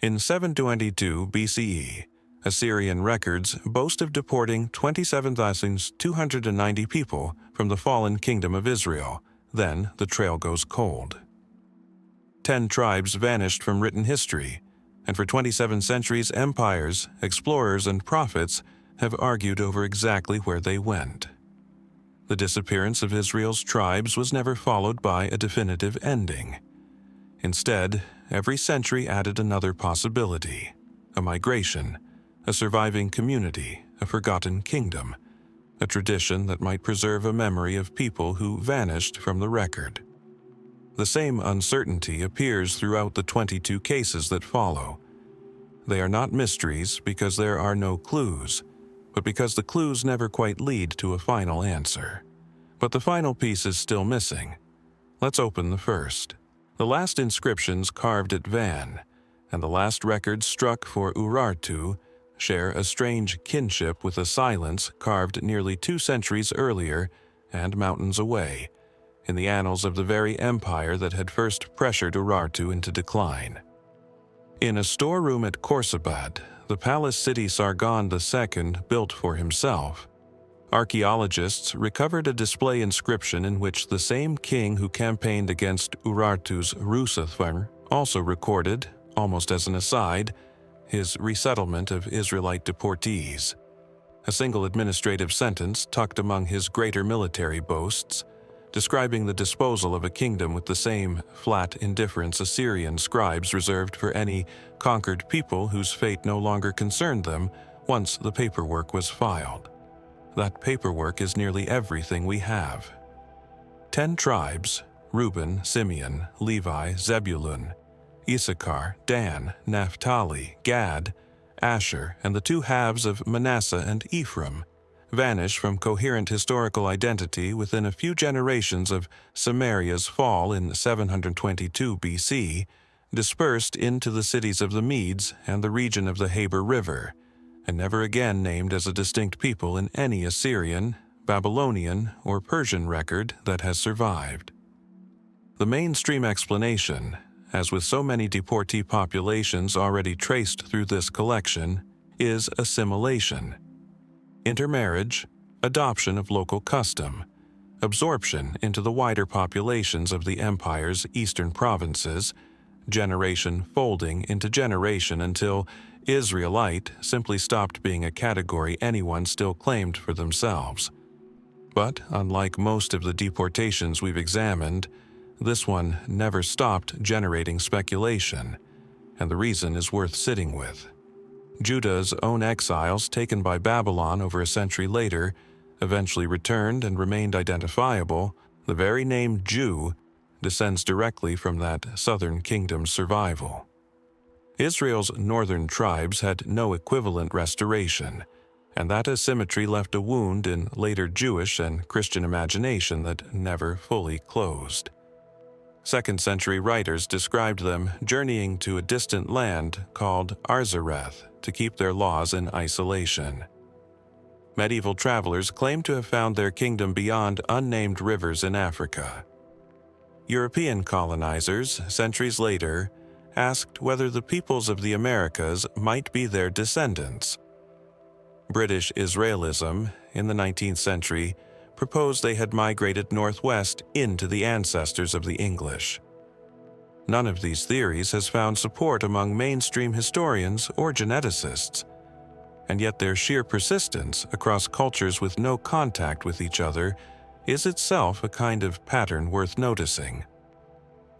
In 722 BCE, Assyrian records boast of deporting 27,290 people from the fallen kingdom of Israel. Then the trail goes cold. 10 tribes vanished from written history, and for 27 centuries empires, explorers, and prophets have argued over exactly where they went. The disappearance of Israel's tribes was never followed by a definitive ending. Instead, every century added another possibility: a migration, a surviving community, a forgotten kingdom, a tradition that might preserve a memory of people who vanished from the record. The same uncertainty appears throughout the 22 cases that follow. They are not mysteries because there are no clues, but because the clues never quite lead to a final answer. But the final piece is still missing. Let's open the first. The last inscriptions carved at Van and the last records struck for Urartu share a strange kinship with a silence carved nearly 2 centuries earlier and mountains away, in the annals of the very empire that had first pressured Urartu into decline. In a storeroom at Khorsabad, the palace city Sargon II built for himself, archaeologists recovered a display inscription in which the same king who campaigned against Urartu's Rusathvar also recorded, almost as an aside, his resettlement of Israelite deportees. A single administrative sentence tucked among his greater military boasts, describing the disposal of a kingdom with the same flat indifference Assyrian scribes reserved for any conquered people whose fate no longer concerned them once the paperwork was filed. That paperwork is nearly everything we have. 10 tribes: Reuben, Simeon, Levi, Zebulun, Issachar, Dan, Naphtali, Gad, Asher, and the 2 halves of Manasseh and Ephraim, vanish from coherent historical identity within a few generations of Samaria's fall in 722 BC, dispersed into the cities of the Medes and the region of the Habur River, and never again named as a distinct people in any Assyrian, Babylonian, or Persian record that has survived. The mainstream explanation, as with so many deportee populations already traced through this collection, is assimilation. Intermarriage, adoption of local custom, absorption into the wider populations of the empire's eastern provinces, generation folding into generation until Israelite simply stopped being a category anyone still claimed for themselves. But unlike most of the deportations we've examined, this one never stopped generating speculation, and the reason is worth sitting with. Judah's own exiles taken by Babylon over a century later eventually returned and remained identifiable. The very name Jew descends directly from that southern kingdom's survival. Israel's northern tribes had no equivalent restoration, and that asymmetry left a wound in later Jewish and Christian imagination that never fully closed. 2nd century writers described them journeying to a distant land called Arzareth to keep their laws in isolation. Medieval travelers claimed to have found their kingdom beyond unnamed rivers in Africa. European colonizers, centuries later, asked whether the peoples of the Americas might be their descendants. British Israelism, in the 19th century, proposed they had migrated northwest into the ancestors of the English. None of these theories has found support among mainstream historians or geneticists, and yet their sheer persistence across cultures with no contact with each other is itself a kind of pattern worth noticing.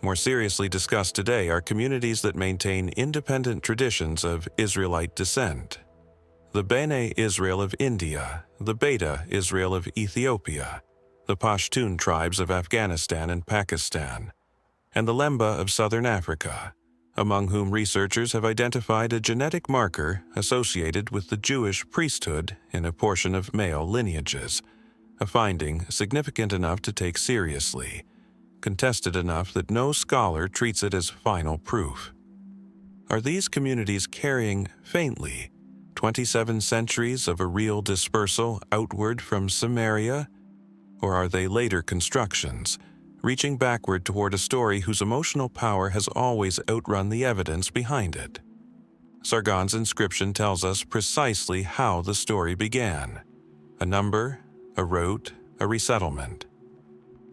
More seriously discussed today are communities that maintain independent traditions of Israelite descent. The Bene Israel of India, the Beta Israel of Ethiopia, the Pashtun tribes of Afghanistan and Pakistan, and the Lemba of southern Africa, among whom researchers have identified a genetic marker associated with the Jewish priesthood in a portion of male lineages, a finding significant enough to take seriously, contested enough that no scholar treats it as final proof. Are these communities carrying, faintly, 27 centuries of a real dispersal outward from Samaria? Or are they later constructions, reaching backward toward a story whose emotional power has always outrun the evidence behind it? Sargon's inscription tells us precisely how the story began: a number, a route, a resettlement.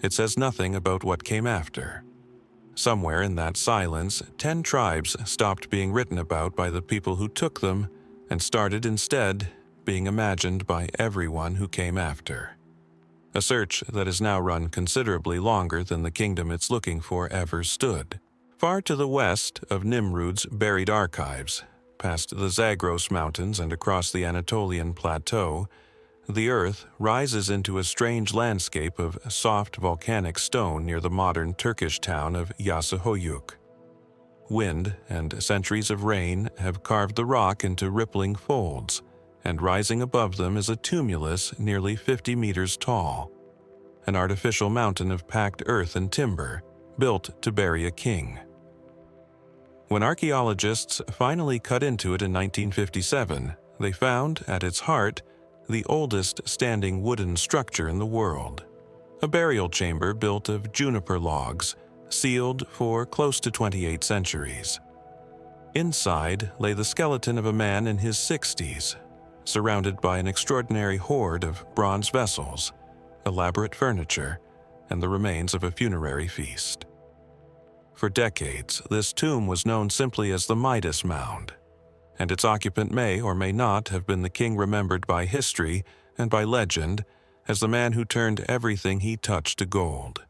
It says nothing about what came after. Somewhere in that silence, 10 tribes stopped being written about by the people who took them and started instead being imagined by everyone who came after. A search that has now run considerably longer than the kingdom it's looking for ever stood. Far to the west of Nimrod's buried archives, past the Zagros Mountains and across the Anatolian Plateau, the earth rises into a strange landscape of soft volcanic stone near the modern Turkish town of Yasahoyuk. Wind and centuries of rain have carved the rock into rippling folds, and rising above them is a tumulus nearly 50 meters tall, an artificial mountain of packed earth and timber, built to bury a king. When archaeologists finally cut into it in 1957, they found, at its heart, the oldest standing wooden structure in the world, a burial chamber built of juniper logs, sealed for close to 28 centuries. Inside lay the skeleton of a man in his 60s, surrounded by an extraordinary hoard of bronze vessels, elaborate furniture, and the remains of a funerary feast. For decades, this tomb was known simply as the Midas Mound, and its occupant may or may not have been the king remembered by history and by legend as the man who turned everything he touched to gold.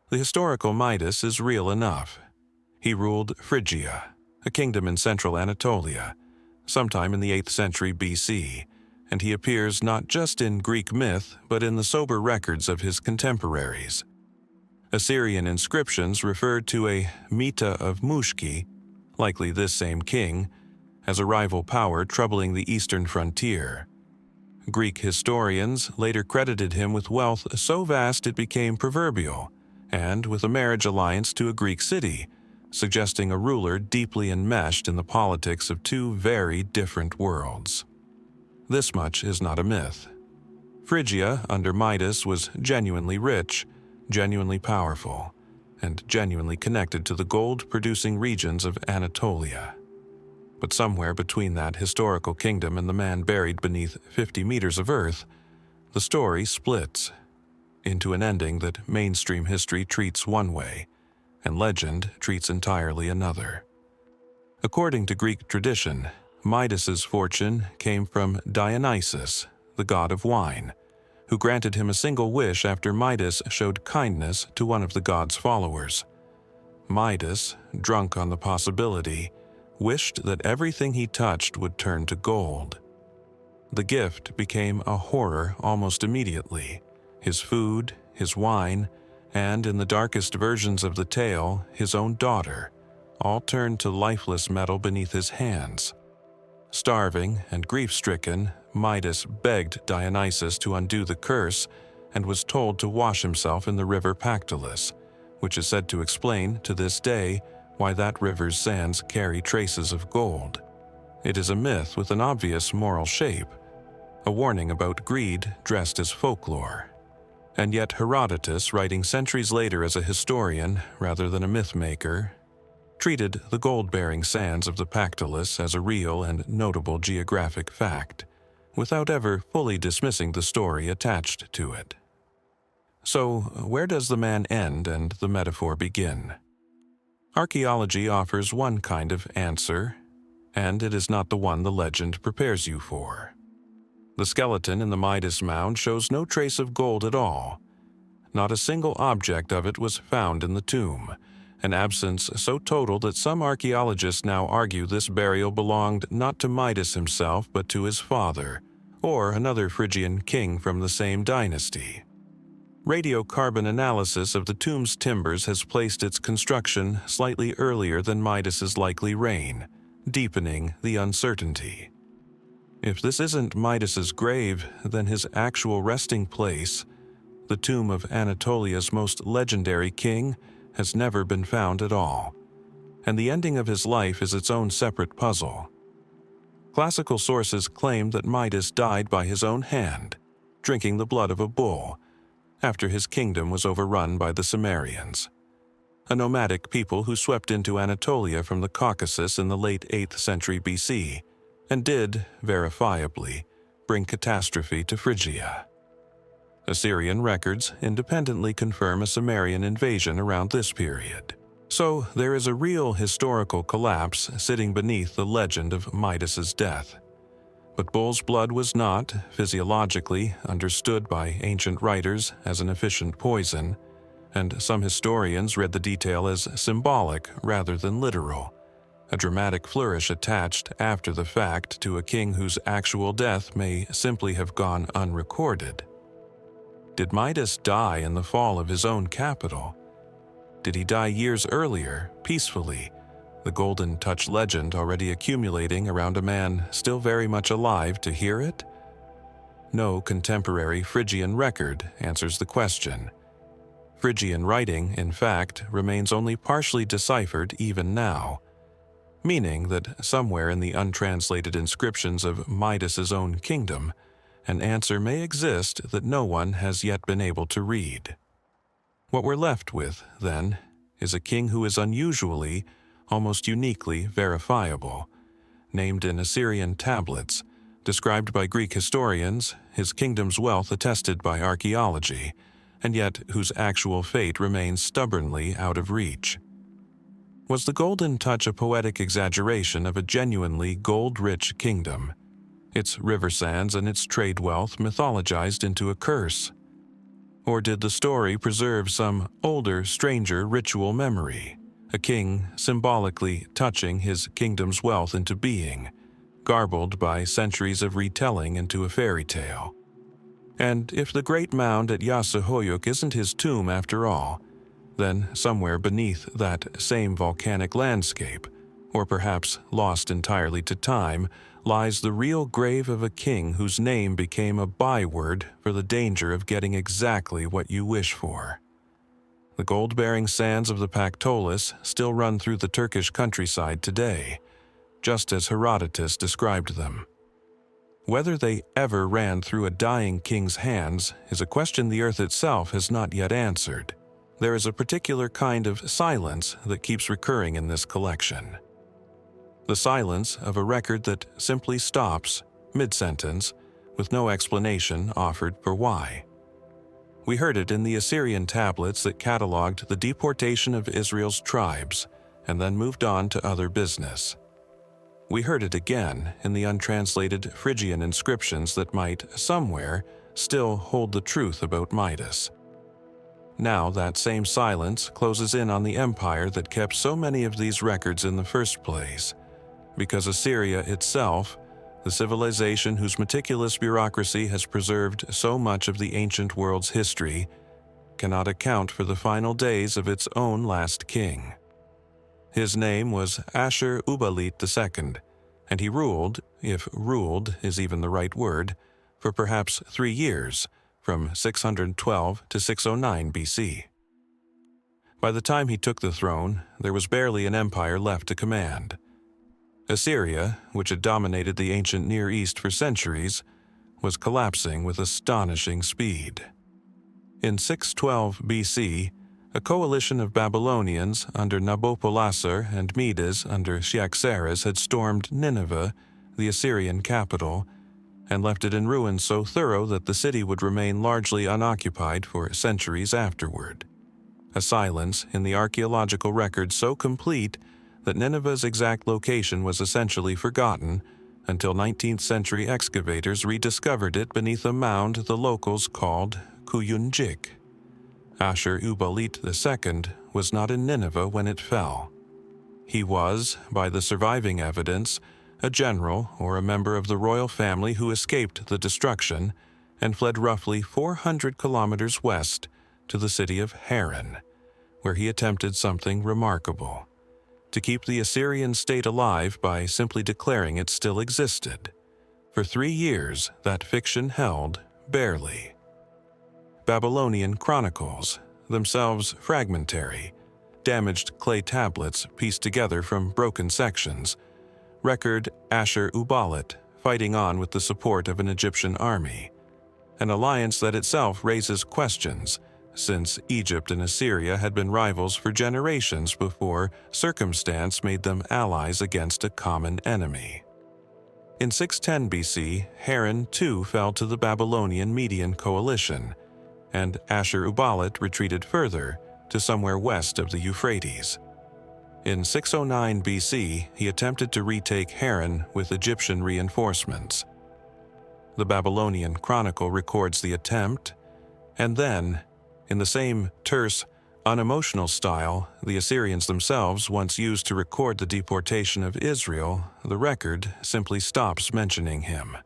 The historical Midas is real enough. He ruled Phrygia, a kingdom in central Anatolia, sometime in the 8th century BC, and he appears not just in Greek myth but in the sober records of his contemporaries. Assyrian inscriptions referred to a Mita of Mushki, likely this same king, as a rival power troubling the eastern frontier. Greek historians later credited him with wealth so vast it became proverbial, and with a marriage alliance to a Greek city, suggesting a ruler deeply enmeshed in the politics of two very different worlds. This much is not a myth. Phrygia, under Midas, was genuinely rich, genuinely powerful, and genuinely connected to the gold-producing regions of Anatolia. But somewhere between that historical kingdom and the man buried beneath 50 meters of earth, the story splits into an ending that mainstream history treats one way, and legend treats entirely another. According to Greek tradition, Midas's fortune came from Dionysus, the god of wine, who granted him a single wish after Midas showed kindness to one of the god's followers. Midas, drunk on the possibility, wished that everything he touched would turn to gold. The gift became a horror almost immediately. His food, his wine, and in the darkest versions of the tale, his own daughter, all turned to lifeless metal beneath his hands. Starving and grief-stricken, Midas begged Dionysus to undo the curse and was told to wash himself in the river Pactolus, which is said to explain, to this day, why that river's sands carry traces of gold. It is a myth with an obvious moral shape, a warning about greed dressed as folklore. And yet Herodotus, writing centuries later as a historian rather than a myth-maker, treated the gold-bearing sands of the Pactolus as a real and notable geographic fact, without ever fully dismissing the story attached to it. So, where does the man end and the metaphor begin? Archaeology offers one kind of answer, and it is not the one the legend prepares you for. The skeleton in the Midas mound shows no trace of gold at all. Not a single object of it was found in the tomb, an absence so total that some archaeologists now argue this burial belonged not to Midas himself but to his father, or another Phrygian king from the same dynasty. Radiocarbon analysis of the tomb's timbers has placed its construction slightly earlier than Midas's likely reign, deepening the uncertainty. If this isn't Midas's grave, then his actual resting place, the tomb of Anatolia's most legendary king, has never been found at all, and the ending of his life is its own separate puzzle. Classical sources claim that Midas died by his own hand, drinking the blood of a bull, after his kingdom was overrun by the Cimmerians. a nomadic people who swept into Anatolia from the Caucasus in the late 8th century BC, and did, verifiably, bring catastrophe to Phrygia. Assyrian records independently confirm a Cimmerian invasion around this period. So there is a real historical collapse sitting beneath the legend of Midas's death. But bull's blood was not, physiologically, understood by ancient writers as an efficient poison, and some historians read the detail as symbolic rather than literal, a dramatic flourish attached after the fact to a king whose actual death may simply have gone unrecorded. Did Midas die in the fall of his own capital? Did he die years earlier, peacefully, the Golden Touch legend already accumulating around a man still very much alive to hear it? No contemporary Phrygian record answers the question. Phrygian writing, in fact, remains only partially deciphered even now, meaning that somewhere in the untranslated inscriptions of Midas's own kingdom, an answer may exist that no one has yet been able to read. What we're left with, then, is a king who is unusually, almost uniquely verifiable, named in Assyrian tablets, described by Greek historians, his kingdom's wealth attested by archaeology, and yet whose actual fate remains stubbornly out of reach. Was the Golden Touch a poetic exaggeration of a genuinely gold-rich kingdom, its river sands and its trade wealth mythologized into a curse? Or did the story preserve some older, stranger ritual memory, a king symbolically touching his kingdom's wealth into being, garbled by centuries of retelling into a fairy tale? And if the great mound at Yasahoyuk isn't his tomb after all, then somewhere beneath that same volcanic landscape, or perhaps lost entirely to time, lies the real grave of a king whose name became a byword for the danger of getting exactly what you wish for. The gold-bearing sands of the Pactolus still run through the Turkish countryside today, just as Herodotus described them. Whether they ever ran through a dying king's hands is a question the earth itself has not yet answered. There is a particular kind of silence that keeps recurring in this collection. The silence of a record that simply stops, mid-sentence, with no explanation offered for why. We heard it in the Assyrian tablets that cataloged the deportation of Israel's tribes and then moved on to other business. We heard it again in the untranslated Phrygian inscriptions that might, somewhere, still hold the truth about Midas. Now that same silence closes in on the empire that kept so many of these records in the first place, because Assyria itself, the civilization whose meticulous bureaucracy has preserved so much of the ancient world's history, cannot account for the final days of its own last king. His name was Ashur-uballit II, and he ruled, if ruled is even the right word, for perhaps 3 years, from 612 to 609 BC. By the time he took the throne, there was barely an empire left to command. Assyria, which had dominated the ancient Near East for centuries, was collapsing with astonishing speed. In 612 BC, a coalition of Babylonians under Nabopolassar and Midas under Cyaxares had stormed Nineveh, the Assyrian capital, and left it in ruins so thorough that the city would remain largely unoccupied for centuries afterward. A silence in the archaeological record so complete that Nineveh's exact location was essentially forgotten until 19th century excavators rediscovered it beneath a mound the locals called Kuyunjik. Ashur-uballit II was not in Nineveh when it fell. He was, by the surviving evidence, a general or a member of the royal family who escaped the destruction and fled roughly 400 kilometers west to the city of Haran, where he attempted something remarkable: to keep the Assyrian state alive by simply declaring it still existed. For 3 years, that fiction held, barely. Babylonian chronicles, themselves fragmentary, damaged clay tablets pieced together from broken sections, record Ashur-uballit fighting on with the support of an Egyptian army, an alliance that itself raises questions since Egypt and Assyria had been rivals for generations before circumstance made them allies against a common enemy. In 610 BC, Haran too fell to the Babylonian-Median coalition, and Ashur-uballit retreated further to somewhere west of the Euphrates. In 609 BC, he attempted to retake Haran with Egyptian reinforcements. The Babylonian Chronicle records the attempt, and then, in the same terse, unemotional style the Assyrians themselves once used to record the deportation of Israel, the record simply stops mentioning him.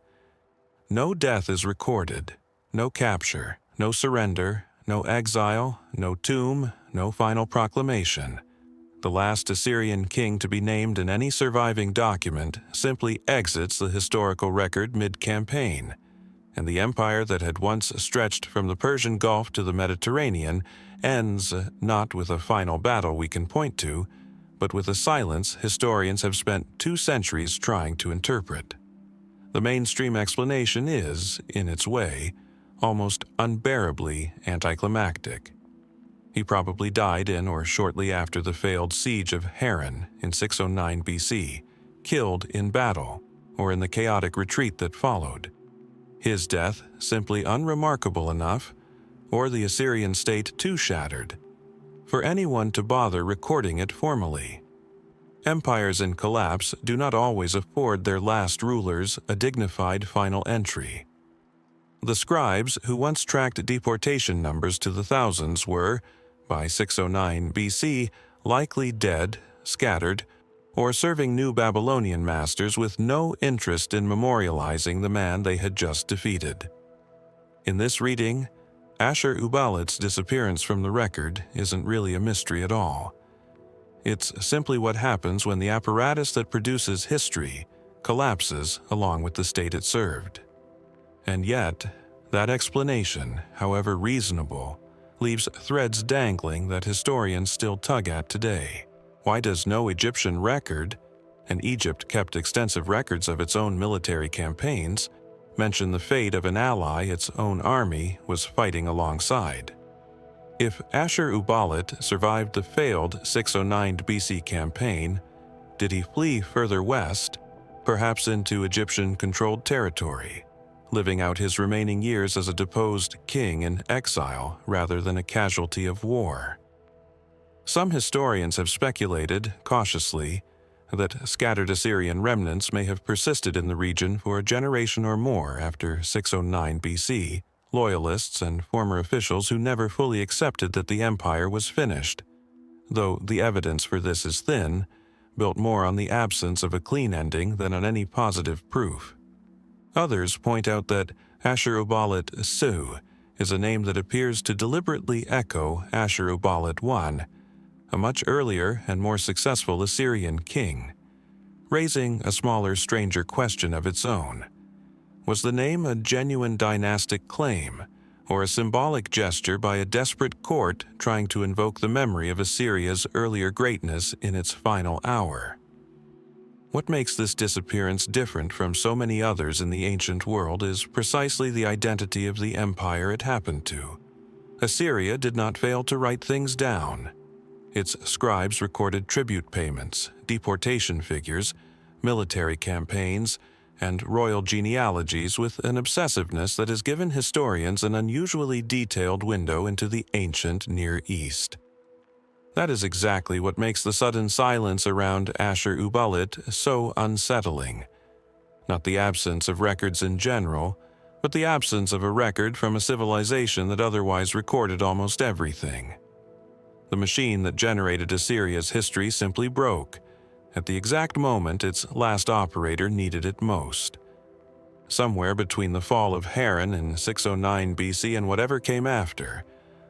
No death is recorded, no capture, no surrender, no exile, no tomb, no final proclamation. The last Assyrian king to be named in any surviving document simply exits the historical record mid-campaign, and the empire that had once stretched from the Persian Gulf to the Mediterranean ends not with a final battle we can point to, but with a silence historians have spent 2 centuries trying to interpret. The mainstream explanation is, in its way, almost unbearably anticlimactic. He probably died in or shortly after the failed siege of Haran in 609 BC, killed in battle, or in the chaotic retreat that followed. His death simply unremarkable enough, or the Assyrian state too shattered, for anyone to bother recording it formally. Empires in collapse do not always afford their last rulers a dignified final entry. The scribes who once tracked deportation numbers to the thousands were, by 609 BC, likely dead, scattered, or serving new Babylonian masters with no interest in memorializing the man they had just defeated. In this reading, Ashur-uballit's disappearance from the record isn't really a mystery at all. It's simply what happens when the apparatus that produces history collapses along with the state it served. And yet, that explanation, however reasonable, leaves threads dangling that historians still tug at today. Why does no Egyptian record, and Egypt kept extensive records of its own military campaigns, mention the fate of an ally its own army was fighting alongside? If Ashur-uballit survived the failed 609 BC campaign, did he flee further west, perhaps into Egyptian-controlled territory, living out his remaining years as a deposed king in exile rather than a casualty of war? Some historians have speculated, cautiously, that scattered Assyrian remnants may have persisted in the region for a generation or more after 609 BC, loyalists and former officials who never fully accepted that the empire was finished, though the evidence for this is thin, built more on the absence of a clean ending than on any positive proof. Others point out that Ashur-uballit Su is a name that appears to deliberately echo Ashur-uballit I, a much earlier and more successful Assyrian king, raising a smaller, stranger question of its own. Was the name a genuine dynastic claim, or a symbolic gesture by a desperate court trying to invoke the memory of Assyria's earlier greatness in its final hour? What makes this disappearance different from so many others in the ancient world is precisely the identity of the empire it happened to. Assyria did not fail to write things down. Its scribes recorded tribute payments, deportation figures, military campaigns, and royal genealogies with an obsessiveness that has given historians an unusually detailed window into the ancient Near East. That is exactly what makes the sudden silence around Ashur-uballit so unsettling. Not the absence of records in general, but the absence of a record from a civilization that otherwise recorded almost everything. The machine that generated Assyria's history simply broke, at the exact moment its last operator needed it most. Somewhere between the fall of Haran in 609 BC and whatever came after,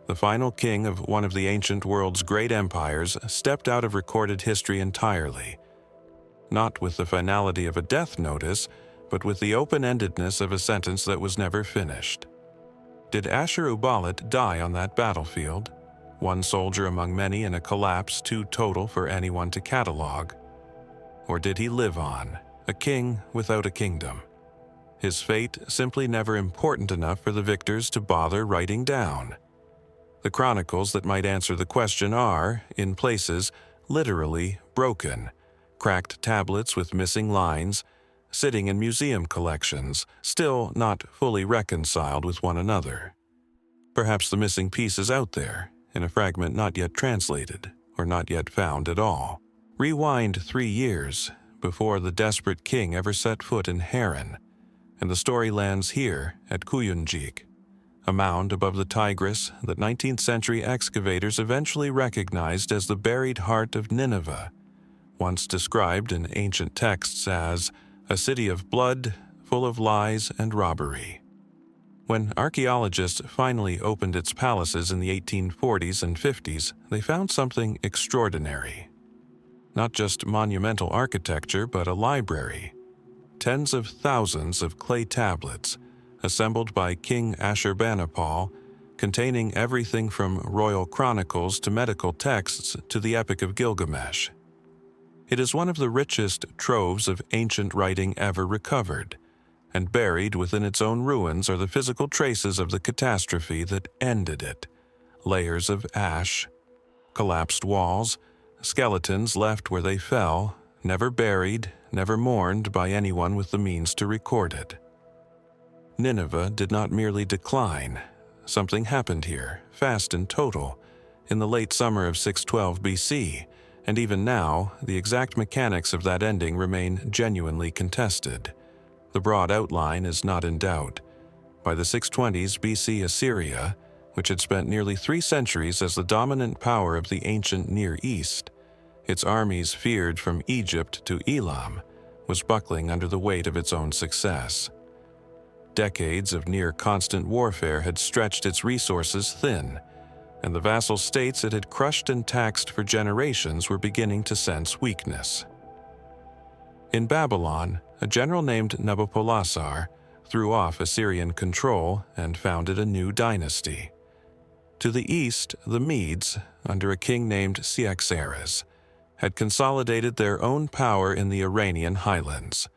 the final king of one of the ancient world's great empires stepped out of recorded history entirely, not with the finality of a death notice, but with the open-endedness of a sentence that was never finished. Did Ashur-uballit die on that battlefield, one soldier among many in a collapse too total for anyone to catalog? Or did he live on, a king without a kingdom? His fate simply never important enough for the victors to bother writing down. The chronicles that might answer the question are, in places, literally broken, cracked tablets with missing lines, sitting in museum collections, still not fully reconciled with one another. Perhaps the missing piece is out there, in a fragment not yet translated, or not yet found at all. Rewind 3 years before the desperate king ever set foot in Haran, and the story lands here at Kuyunjik, a mound above the Tigris that 19th century excavators eventually recognized as the buried heart of Nineveh, once described in ancient texts as a city of blood, full of lies and robbery. When archaeologists finally opened its palaces in the 1840s and 50s, they found something extraordinary. Not just monumental architecture, but a library. Tens of thousands of clay tablets, assembled by King Ashurbanipal, containing everything from royal chronicles to medical texts to the Epic of Gilgamesh. It is one of the richest troves of ancient writing ever recovered, and buried within its own ruins are the physical traces of the catastrophe that ended it. Layers of ash, collapsed walls, skeletons left where they fell, never buried, never mourned by anyone with the means to record it. Nineveh did not merely decline. Something happened here, fast and total, in the late summer of 612 BC, and even now, the exact mechanics of that ending remain genuinely contested. The broad outline is not in doubt. By the 620s BC, Assyria, which had spent nearly 3 centuries as the dominant power of the ancient Near East, its armies feared from Egypt to Elam, was buckling under the weight of its own success. Decades of near-constant warfare had stretched its resources thin, and the vassal states it had crushed and taxed for generations were beginning to sense weakness. In Babylon, a general named Nabopolassar threw off Assyrian control and founded a new dynasty. To the east, the Medes, under a king named Cyaxares, had consolidated their own power in the Iranian highlands.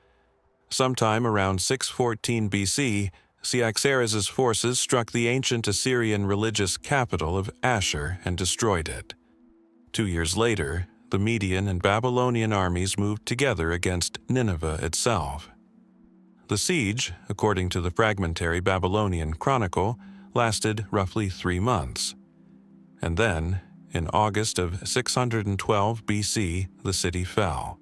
Sometime around 614 BC, Cyaxares' forces struck the ancient Assyrian religious capital of Ashur and destroyed it. 2 years later, the Median and Babylonian armies moved together against Nineveh itself. The siege, according to the fragmentary Babylonian chronicle, lasted roughly 3 months. And then, in August of 612 BC, the city fell.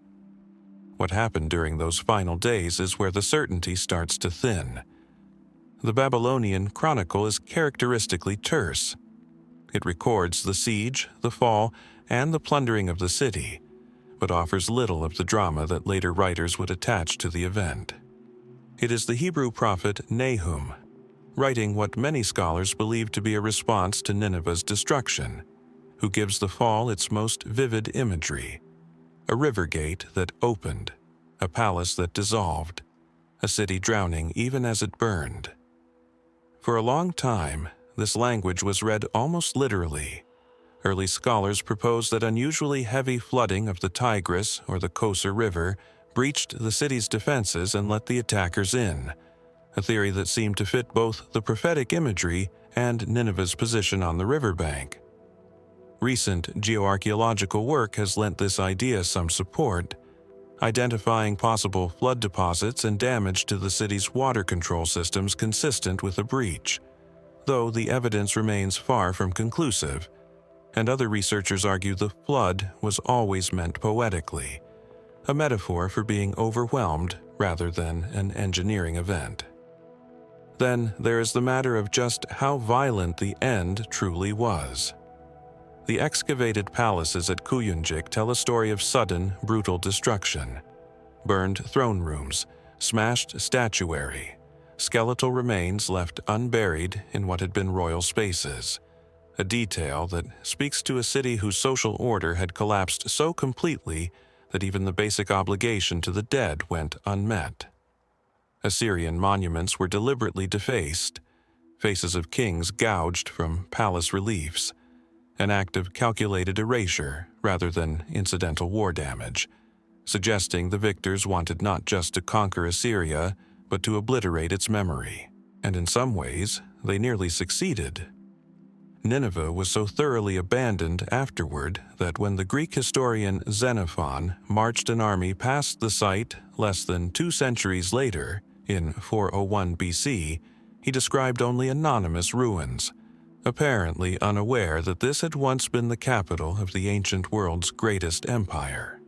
What happened during those final days is where the certainty starts to thin. The Babylonian chronicle is characteristically terse. It records the siege, the fall, and the plundering of the city, but offers little of the drama that later writers would attach to the event. It is the Hebrew prophet Nahum, writing what many scholars believe to be a response to Nineveh's destruction, who gives the fall its most vivid imagery: a river gate that opened, a palace that dissolved, a city drowning even as it burned. For a long time, this language was read almost literally. Early scholars proposed that unusually heavy flooding of the Tigris or the Kosor River breached the city's defenses and let the attackers in, a theory that seemed to fit both the prophetic imagery and Nineveh's position on the riverbank. Recent geoarchaeological work has lent this idea some support, identifying possible flood deposits and damage to the city's water control systems consistent with a breach, though the evidence remains far from conclusive, and other researchers argue the flood was always meant poetically, a metaphor for being overwhelmed rather than an engineering event. Then there is the matter of just how violent the end truly was. The excavated palaces at Kuyunjik tell a story of sudden, brutal destruction. Burned throne rooms, smashed statuary, skeletal remains left unburied in what had been royal spaces. A detail that speaks to a city whose social order had collapsed so completely that even the basic obligation to the dead went unmet. Assyrian monuments were deliberately defaced, faces of kings gouged from palace reliefs, an act of calculated erasure rather than incidental war damage, suggesting the victors wanted not just to conquer Assyria, but to obliterate its memory. And in some ways, they nearly succeeded. Nineveh was so thoroughly abandoned afterward that when the Greek historian Xenophon marched an army past the site less than 2 centuries later, in 401 BC, he described only anonymous ruins, apparently unaware that this had once been the capital of the ancient world's greatest empire.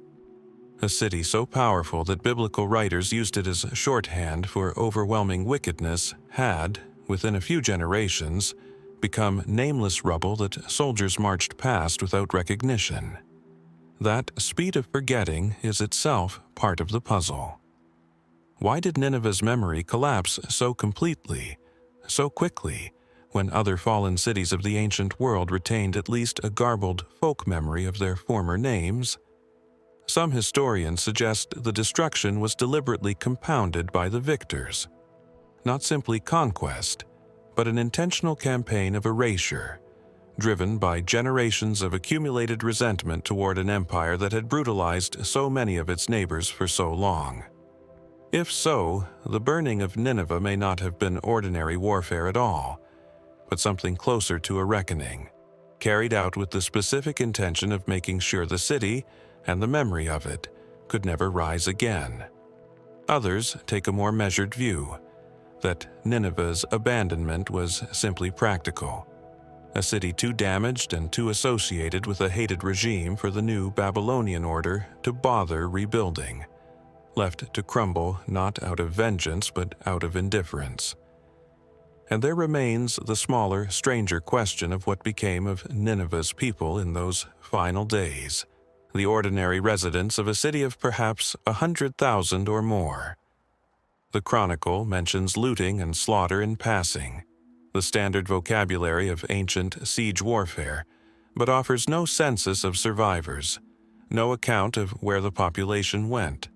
A city so powerful that biblical writers used it as shorthand for overwhelming wickedness had, within a few generations, become nameless rubble that soldiers marched past without recognition. That speed of forgetting is itself part of the puzzle. Why did Nineveh's memory collapse so completely, so quickly, when other fallen cities of the ancient world retained at least a garbled folk memory of their former names? Some historians suggest the destruction was deliberately compounded by the victors. Not simply conquest, but an intentional campaign of erasure, driven by generations of accumulated resentment toward an empire that had brutalized so many of its neighbors for so long. If so, the burning of Nineveh may not have been ordinary warfare at all, but something closer to a reckoning, carried out with the specific intention of making sure the city, and the memory of it, could never rise again. Others take a more measured view, that Nineveh's abandonment was simply practical, a city too damaged and too associated with a hated regime for the new Babylonian order to bother rebuilding, left to crumble not out of vengeance but out of indifference. And there remains the smaller, stranger question of what became of Nineveh's people in those final days, the ordinary residents of a city of perhaps 100,000 or more. The Chronicle mentions looting and slaughter in passing, the standard vocabulary of ancient siege warfare, but offers no census of survivors, no account of where the population went,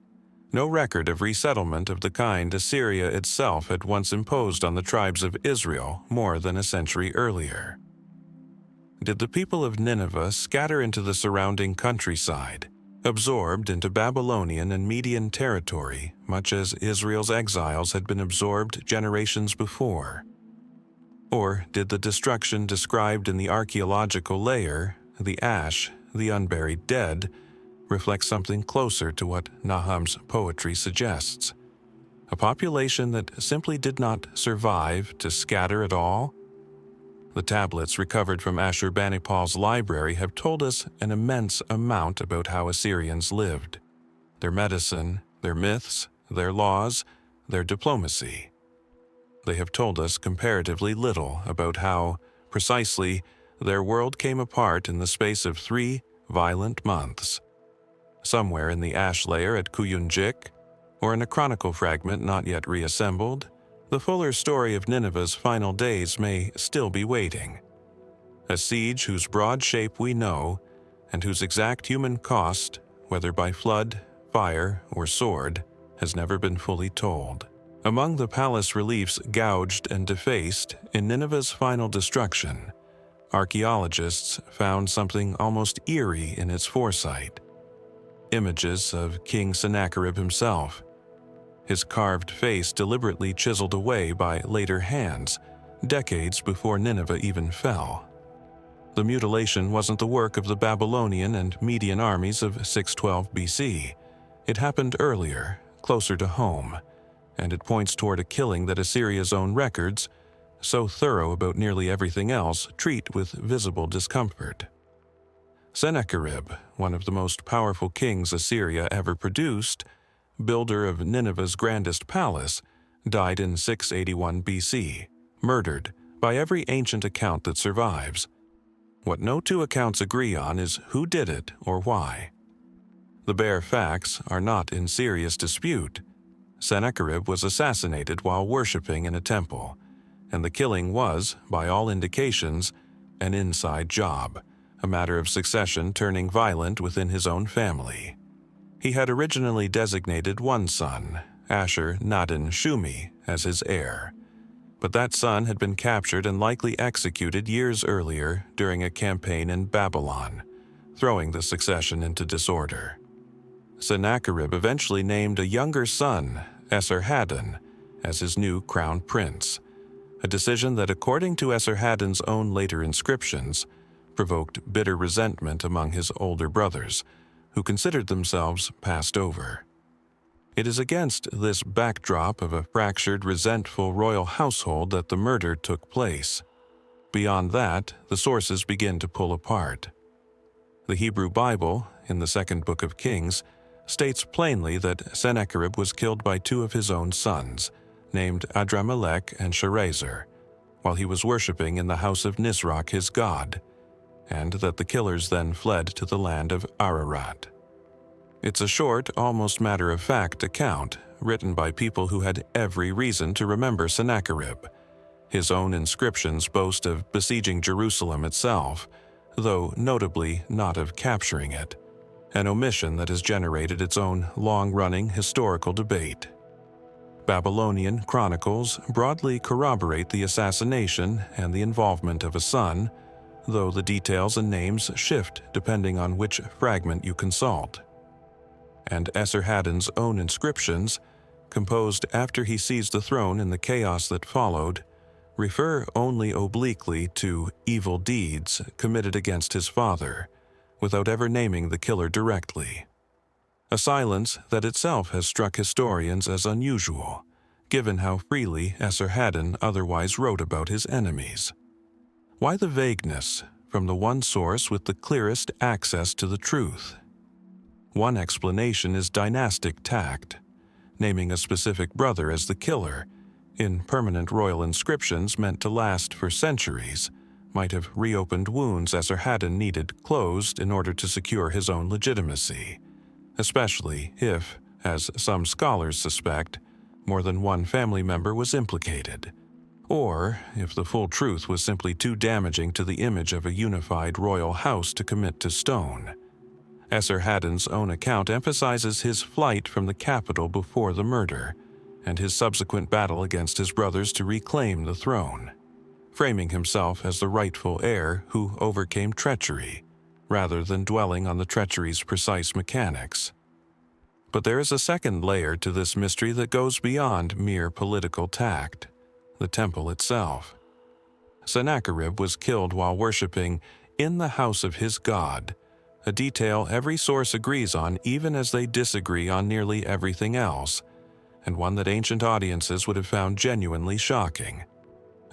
no record of resettlement of the kind Assyria itself had once imposed on the tribes of Israel more than a century earlier. Did the people of Nineveh scatter into the surrounding countryside, absorbed into Babylonian and Median territory, much as Israel's exiles had been absorbed generations before? Or did the destruction described in the archaeological layer, the ash, the unburied dead, reflect something closer to what Nahum's poetry suggests? A population that simply did not survive to scatter at all? The tablets recovered from Ashur-banipal's library have told us an immense amount about how Assyrians lived, their medicine, their myths, their laws, their diplomacy. They have told us comparatively little about how, precisely, their world came apart in the space of 3 violent months. Somewhere in the ash layer at Kuyunjik, or in a chronicle fragment not yet reassembled, the fuller story of Nineveh's final days may still be waiting. A siege whose broad shape we know, and whose exact human cost, whether by flood, fire, or sword, has never been fully told. Among the palace reliefs gouged and defaced in Nineveh's final destruction, archaeologists found something almost eerie in its foresight. Images of King Sennacherib himself, his carved face deliberately chiseled away by later hands, decades before Nineveh even fell. The mutilation wasn't the work of the Babylonian and Median armies of 612 BC. It happened earlier, closer to home, and it points toward a killing that Assyria's own records, so thorough about nearly everything else, treat with visible discomfort. Sennacherib, one of the most powerful kings Assyria ever produced, builder of Nineveh's grandest palace, died in 681 BC, murdered by every ancient account that survives. What no 2 accounts agree on is who did it or why. The bare facts are not in serious dispute. Sennacherib was assassinated while worshipping in a temple, and the killing was, by all indications, an inside job, a matter of succession turning violent within his own family. He had originally designated one son, Ashur-nadin-shumi, as his heir, but that son had been captured and likely executed years earlier during a campaign in Babylon, throwing the succession into disorder. Sennacherib eventually named a younger son, Esarhaddon, as his new crown prince, a decision that, according to Esarhaddon's own later inscriptions, provoked bitter resentment among his older brothers, who considered themselves passed over. It is against this backdrop of a fractured, resentful royal household that the murder took place. Beyond that, the sources begin to pull apart. The Hebrew Bible, in the second book of Kings, states plainly that Sennacherib was killed by two of his own sons, named Adramelech and Sharezer, while he was worshipping in the house of Nisroch his god, and that the killers then fled to the land of Ararat. It's a short, almost matter-of-fact account, written by people who had every reason to remember Sennacherib. His own inscriptions boast of besieging Jerusalem itself, though notably not of capturing it, an omission that has generated its own long-running historical debate. Babylonian chronicles broadly corroborate the assassination and the involvement of a son, though the details and names shift depending on which fragment you consult. And Esarhaddon's own inscriptions, composed after he seized the throne in the chaos that followed, refer only obliquely to evil deeds committed against his father, without ever naming the killer directly. A silence that itself has struck historians as unusual, given how freely Esarhaddon otherwise wrote about his enemies. Why the vagueness from the one source with the clearest access to the truth? One explanation is dynastic tact. Naming a specific brother as the killer, in permanent royal inscriptions meant to last for centuries, might have reopened wounds Esarhaddon needed closed in order to secure his own legitimacy, especially if, as some scholars suspect, more than one family member was implicated, or if the full truth was simply too damaging to the image of a unified royal house to commit to stone. Esarhaddon's own account emphasizes his flight from the capital before the murder, and his subsequent battle against his brothers to reclaim the throne, framing himself as the rightful heir who overcame treachery, rather than dwelling on the treachery's precise mechanics. But there is a second layer to this mystery that goes beyond mere political tact: the temple itself. Sennacherib was killed while worshipping in the house of his god, a detail every source agrees on even as they disagree on nearly everything else, and one that ancient audiences would have found genuinely shocking.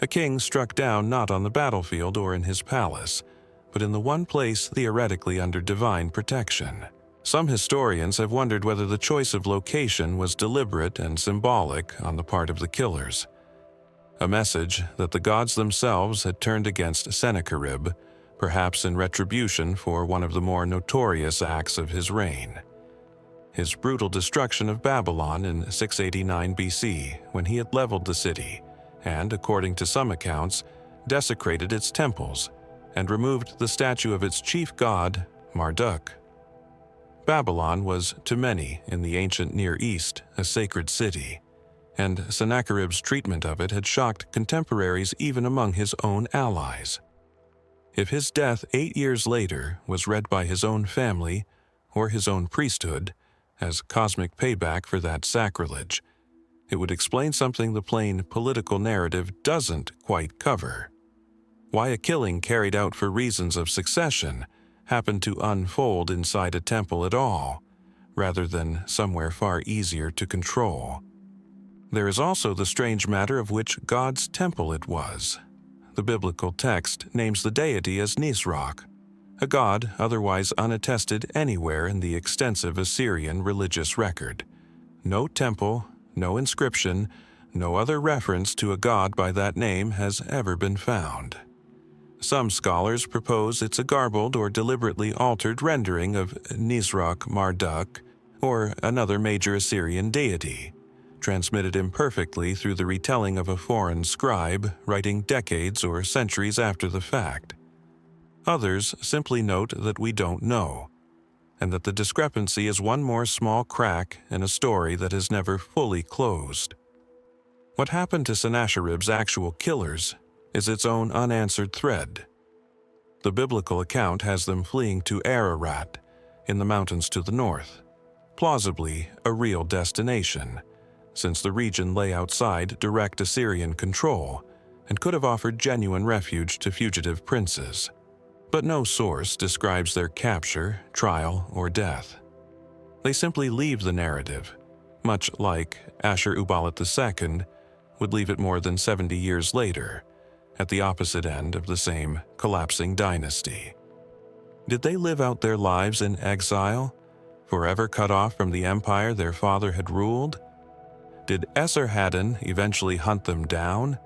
A king struck down not on the battlefield or in his palace, but in the one place theoretically under divine protection. Some historians have wondered whether the choice of location was deliberate and symbolic on the part of the killers. A message that the gods themselves had turned against Sennacherib, perhaps in retribution for one of the more notorious acts of his reign: his brutal destruction of Babylon in 689 BC, when he had leveled the city and, according to some accounts, desecrated its temples and removed the statue of its chief god, Marduk. Babylon was, to many in the ancient Near East, a sacred city, and Sennacherib's treatment of it had shocked contemporaries even among his own allies. If his death 8 years later was read by his own family or his own priesthood as cosmic payback for that sacrilege, it would explain something the plain political narrative doesn't quite cover: why a killing carried out for reasons of succession happened to unfold inside a temple at all, rather than somewhere far easier to control. There is also the strange matter of which god's temple it was. The biblical text names the deity as Nisroch, a god otherwise unattested anywhere in the extensive Assyrian religious record. No temple, no inscription, no other reference to a god by that name has ever been found. Some scholars propose it's a garbled or deliberately altered rendering of Nisroch-Marduk, or another major Assyrian deity, transmitted imperfectly through the retelling of a foreign scribe writing decades or centuries after the fact. Others simply note that we don't know, and that the discrepancy is one more small crack in a story that is never fully closed. What happened to Sennacherib's actual killers is its own unanswered thread. The biblical account has them fleeing to Ararat, in the mountains to the north, plausibly a real destination, since the region lay outside direct Assyrian control, and could have offered genuine refuge to fugitive princes. But no source describes their capture, trial, or death. They simply leave the narrative, much like Ashur-uballit II would leave it more than 70 years later, at the opposite end of the same collapsing dynasty. Did they live out their lives in exile, forever cut off from the empire their father had ruled? Did Esarhaddon eventually hunt them down,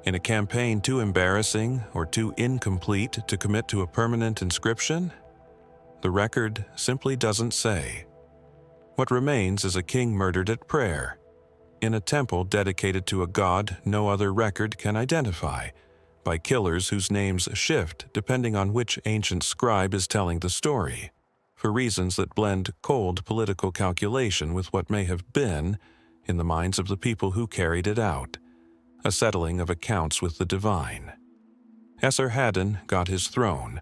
in a campaign too embarrassing or too incomplete to commit to a permanent inscription? The record simply doesn't say. What remains is a king murdered at prayer, in a temple dedicated to a god no other record can identify, by killers whose names shift depending on which ancient scribe is telling the story, for reasons that blend cold political calculation with what may have been, in the minds of the people who carried it out, a settling of accounts with the divine. Esarhaddon got his throne,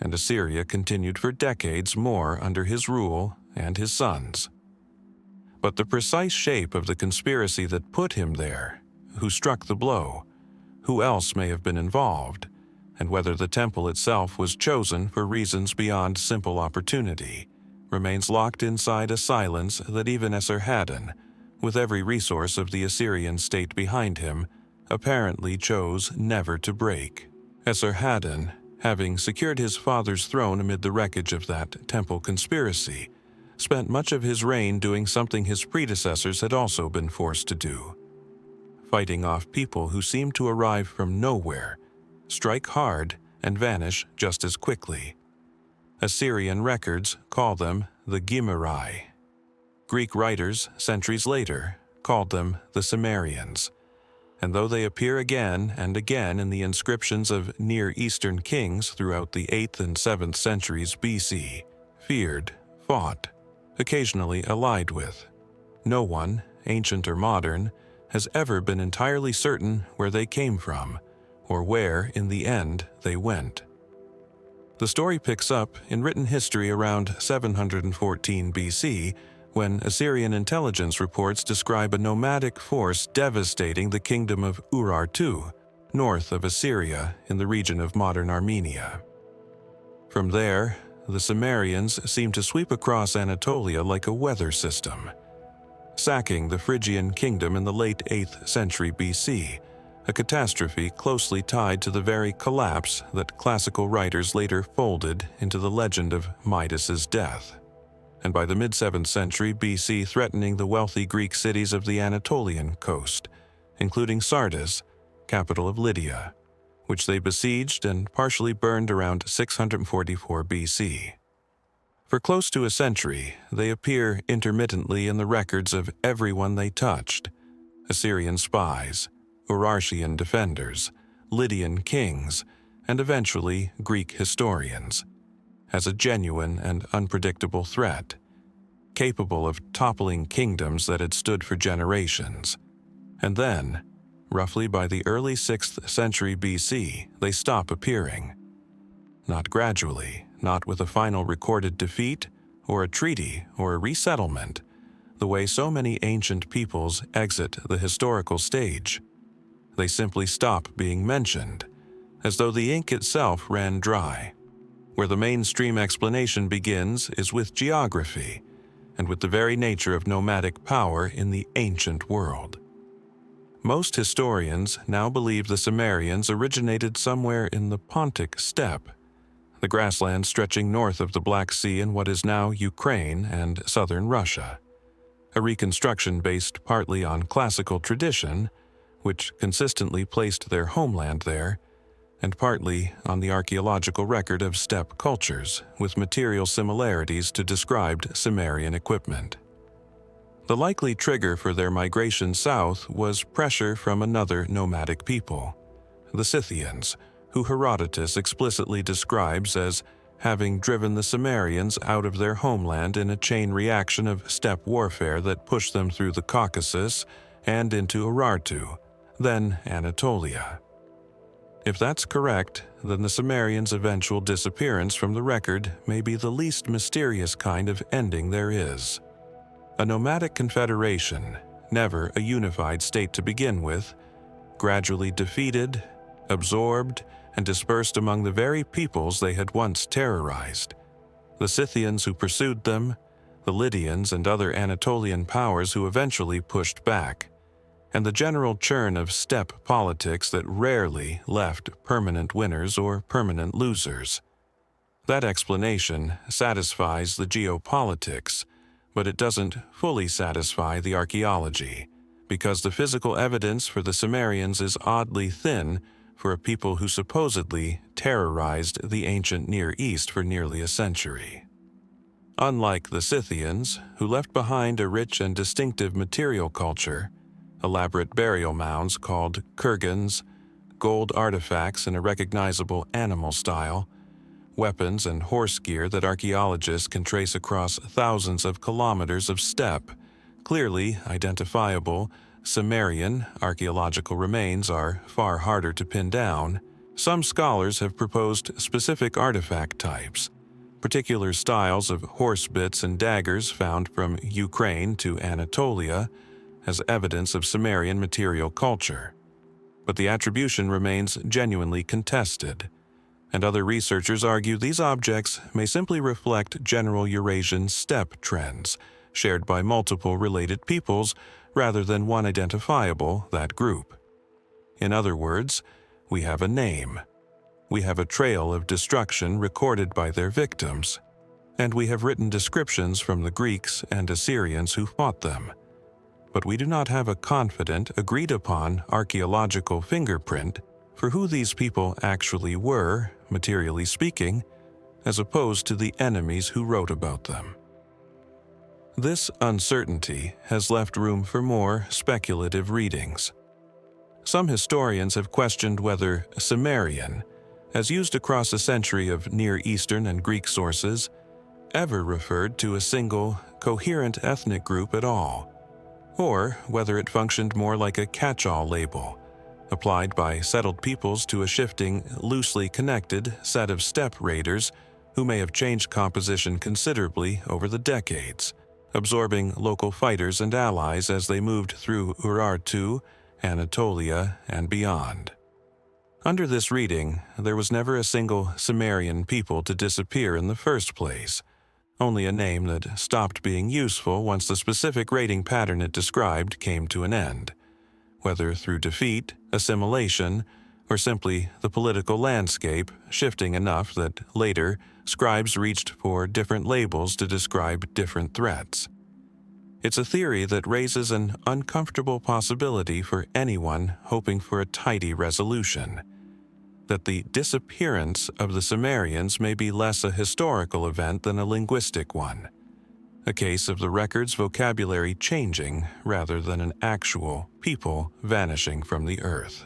and Assyria continued for decades more under his rule and his sons. But the precise shape of the conspiracy that put him there, who struck the blow, who else may have been involved, and whether the temple itself was chosen for reasons beyond simple opportunity, remains locked inside a silence that even Esarhaddon, with every resource of the Assyrian state behind him, apparently chose never to break. Esarhaddon, having secured his father's throne amid the wreckage of that temple conspiracy, spent much of his reign doing something his predecessors had also been forced to do: fighting off people who seemed to arrive from nowhere, strike hard, and vanish just as quickly. Assyrian records call them the Gygemerai. Greek writers, centuries later, called them the Cimmerians, and though they appear again and again in the inscriptions of Near Eastern kings throughout the 8th and 7th centuries BC, feared, fought, occasionally allied with, no one, ancient or modern, has ever been entirely certain where they came from, or where, in the end, they went. The story picks up in written history around 714 BC, when Assyrian intelligence reports describe a nomadic force devastating the kingdom of Urartu, north of Assyria in the region of modern Armenia. From there, the Cimmerians seem to sweep across Anatolia like a weather system, sacking the Phrygian kingdom in the late 8th century BC, a catastrophe closely tied to the very collapse that classical writers later folded into the legend of Midas's death, and by the mid-7th century BC threatening the wealthy Greek cities of the Anatolian coast, including Sardis, capital of Lydia, which they besieged and partially burned around 644 BC. For close to a century, they appear intermittently in the records of everyone they touched: Assyrian spies, Urartian defenders, Lydian kings, and eventually Greek historians, as a genuine and unpredictable threat, capable of toppling kingdoms that had stood for generations. And then, roughly by the early 6th century BC, they stop appearing. Not gradually, not with a final recorded defeat, or a treaty, or a resettlement, the way so many ancient peoples exit the historical stage. They simply stop being mentioned, as though the ink itself ran dry. Where the mainstream explanation begins is with geography, and with the very nature of nomadic power in the ancient world. Most historians now believe the Cimmerians originated somewhere in the Pontic steppe, the grassland stretching north of the Black Sea in what is now Ukraine and southern Russia, a reconstruction based partly on classical tradition, which consistently placed their homeland there, and partly on the archaeological record of steppe cultures with material similarities to described Cimmerian equipment. The likely trigger for their migration south was pressure from another nomadic people, the Scythians, who Herodotus explicitly describes as having driven the Cimmerians out of their homeland in a chain reaction of steppe warfare that pushed them through the Caucasus and into Urartu, then Anatolia. If that's correct, then the Cimmerians' eventual disappearance from the record may be the least mysterious kind of ending there is. A nomadic confederation, never a unified state to begin with, gradually defeated, absorbed, and dispersed among the very peoples they had once terrorized. The Scythians who pursued them, the Lydians and other Anatolian powers who eventually pushed back, and the general churn of steppe politics that rarely left permanent winners or permanent losers. That explanation satisfies the geopolitics, but it doesn't fully satisfy the archaeology, because the physical evidence for the Cimmerians is oddly thin for a people who supposedly terrorized the ancient Near East for nearly a century. Unlike the Scythians, who left behind a rich and distinctive material culture, elaborate burial mounds called kurgans, gold artifacts in a recognizable animal style, weapons and horse gear that archaeologists can trace across thousands of kilometers of steppe, clearly identifiable Cimmerian archaeological remains are far harder to pin down. Some scholars have proposed specific artifact types, particular styles of horse bits and daggers found from Ukraine to Anatolia, as evidence of Cimmerian material culture. But the attribution remains genuinely contested, and other researchers argue these objects may simply reflect general Eurasian steppe trends, shared by multiple related peoples rather than one identifiable, that group. In other words, we have a name, we have a trail of destruction recorded by their victims, and we have written descriptions from the Greeks and Assyrians who fought them. But we do not have a confident, agreed-upon archaeological fingerprint for who these people actually were, materially speaking, as opposed to the enemies who wrote about them. This uncertainty has left room for more speculative readings. Some historians have questioned whether Cimmerian, as used across a century of Near Eastern and Greek sources, ever referred to a single, coherent ethnic group at all, or whether it functioned more like a catch-all label, applied by settled peoples to a shifting, loosely connected set of steppe raiders who may have changed composition considerably over the decades, absorbing local fighters and allies as they moved through Urartu, Anatolia, and beyond. Under this reading, there was never a single Cimmerian people to disappear in the first place, only a name that stopped being useful once the specific raiding pattern it described came to an end, whether through defeat, assimilation, or simply the political landscape shifting enough that later scribes reached for different labels to describe different threats. It's a theory that raises an uncomfortable possibility for anyone hoping for a tidy resolution, that the disappearance of the Cimmerians may be less a historical event than a linguistic one, a case of the record's vocabulary changing rather than an actual people vanishing from the earth.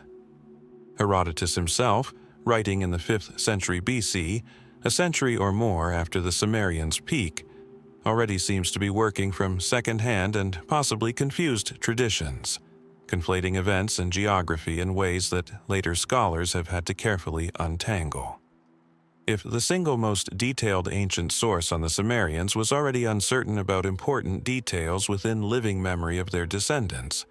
Herodotus himself, writing in the 5th century BC, a century or more after the Cimmerians' peak, already seems to be working from second-hand and possibly confused traditions, conflating events and geography in ways that later scholars have had to carefully untangle. If the single most detailed ancient source on the Cimmerians was already uncertain about important details within living memory of their descendants,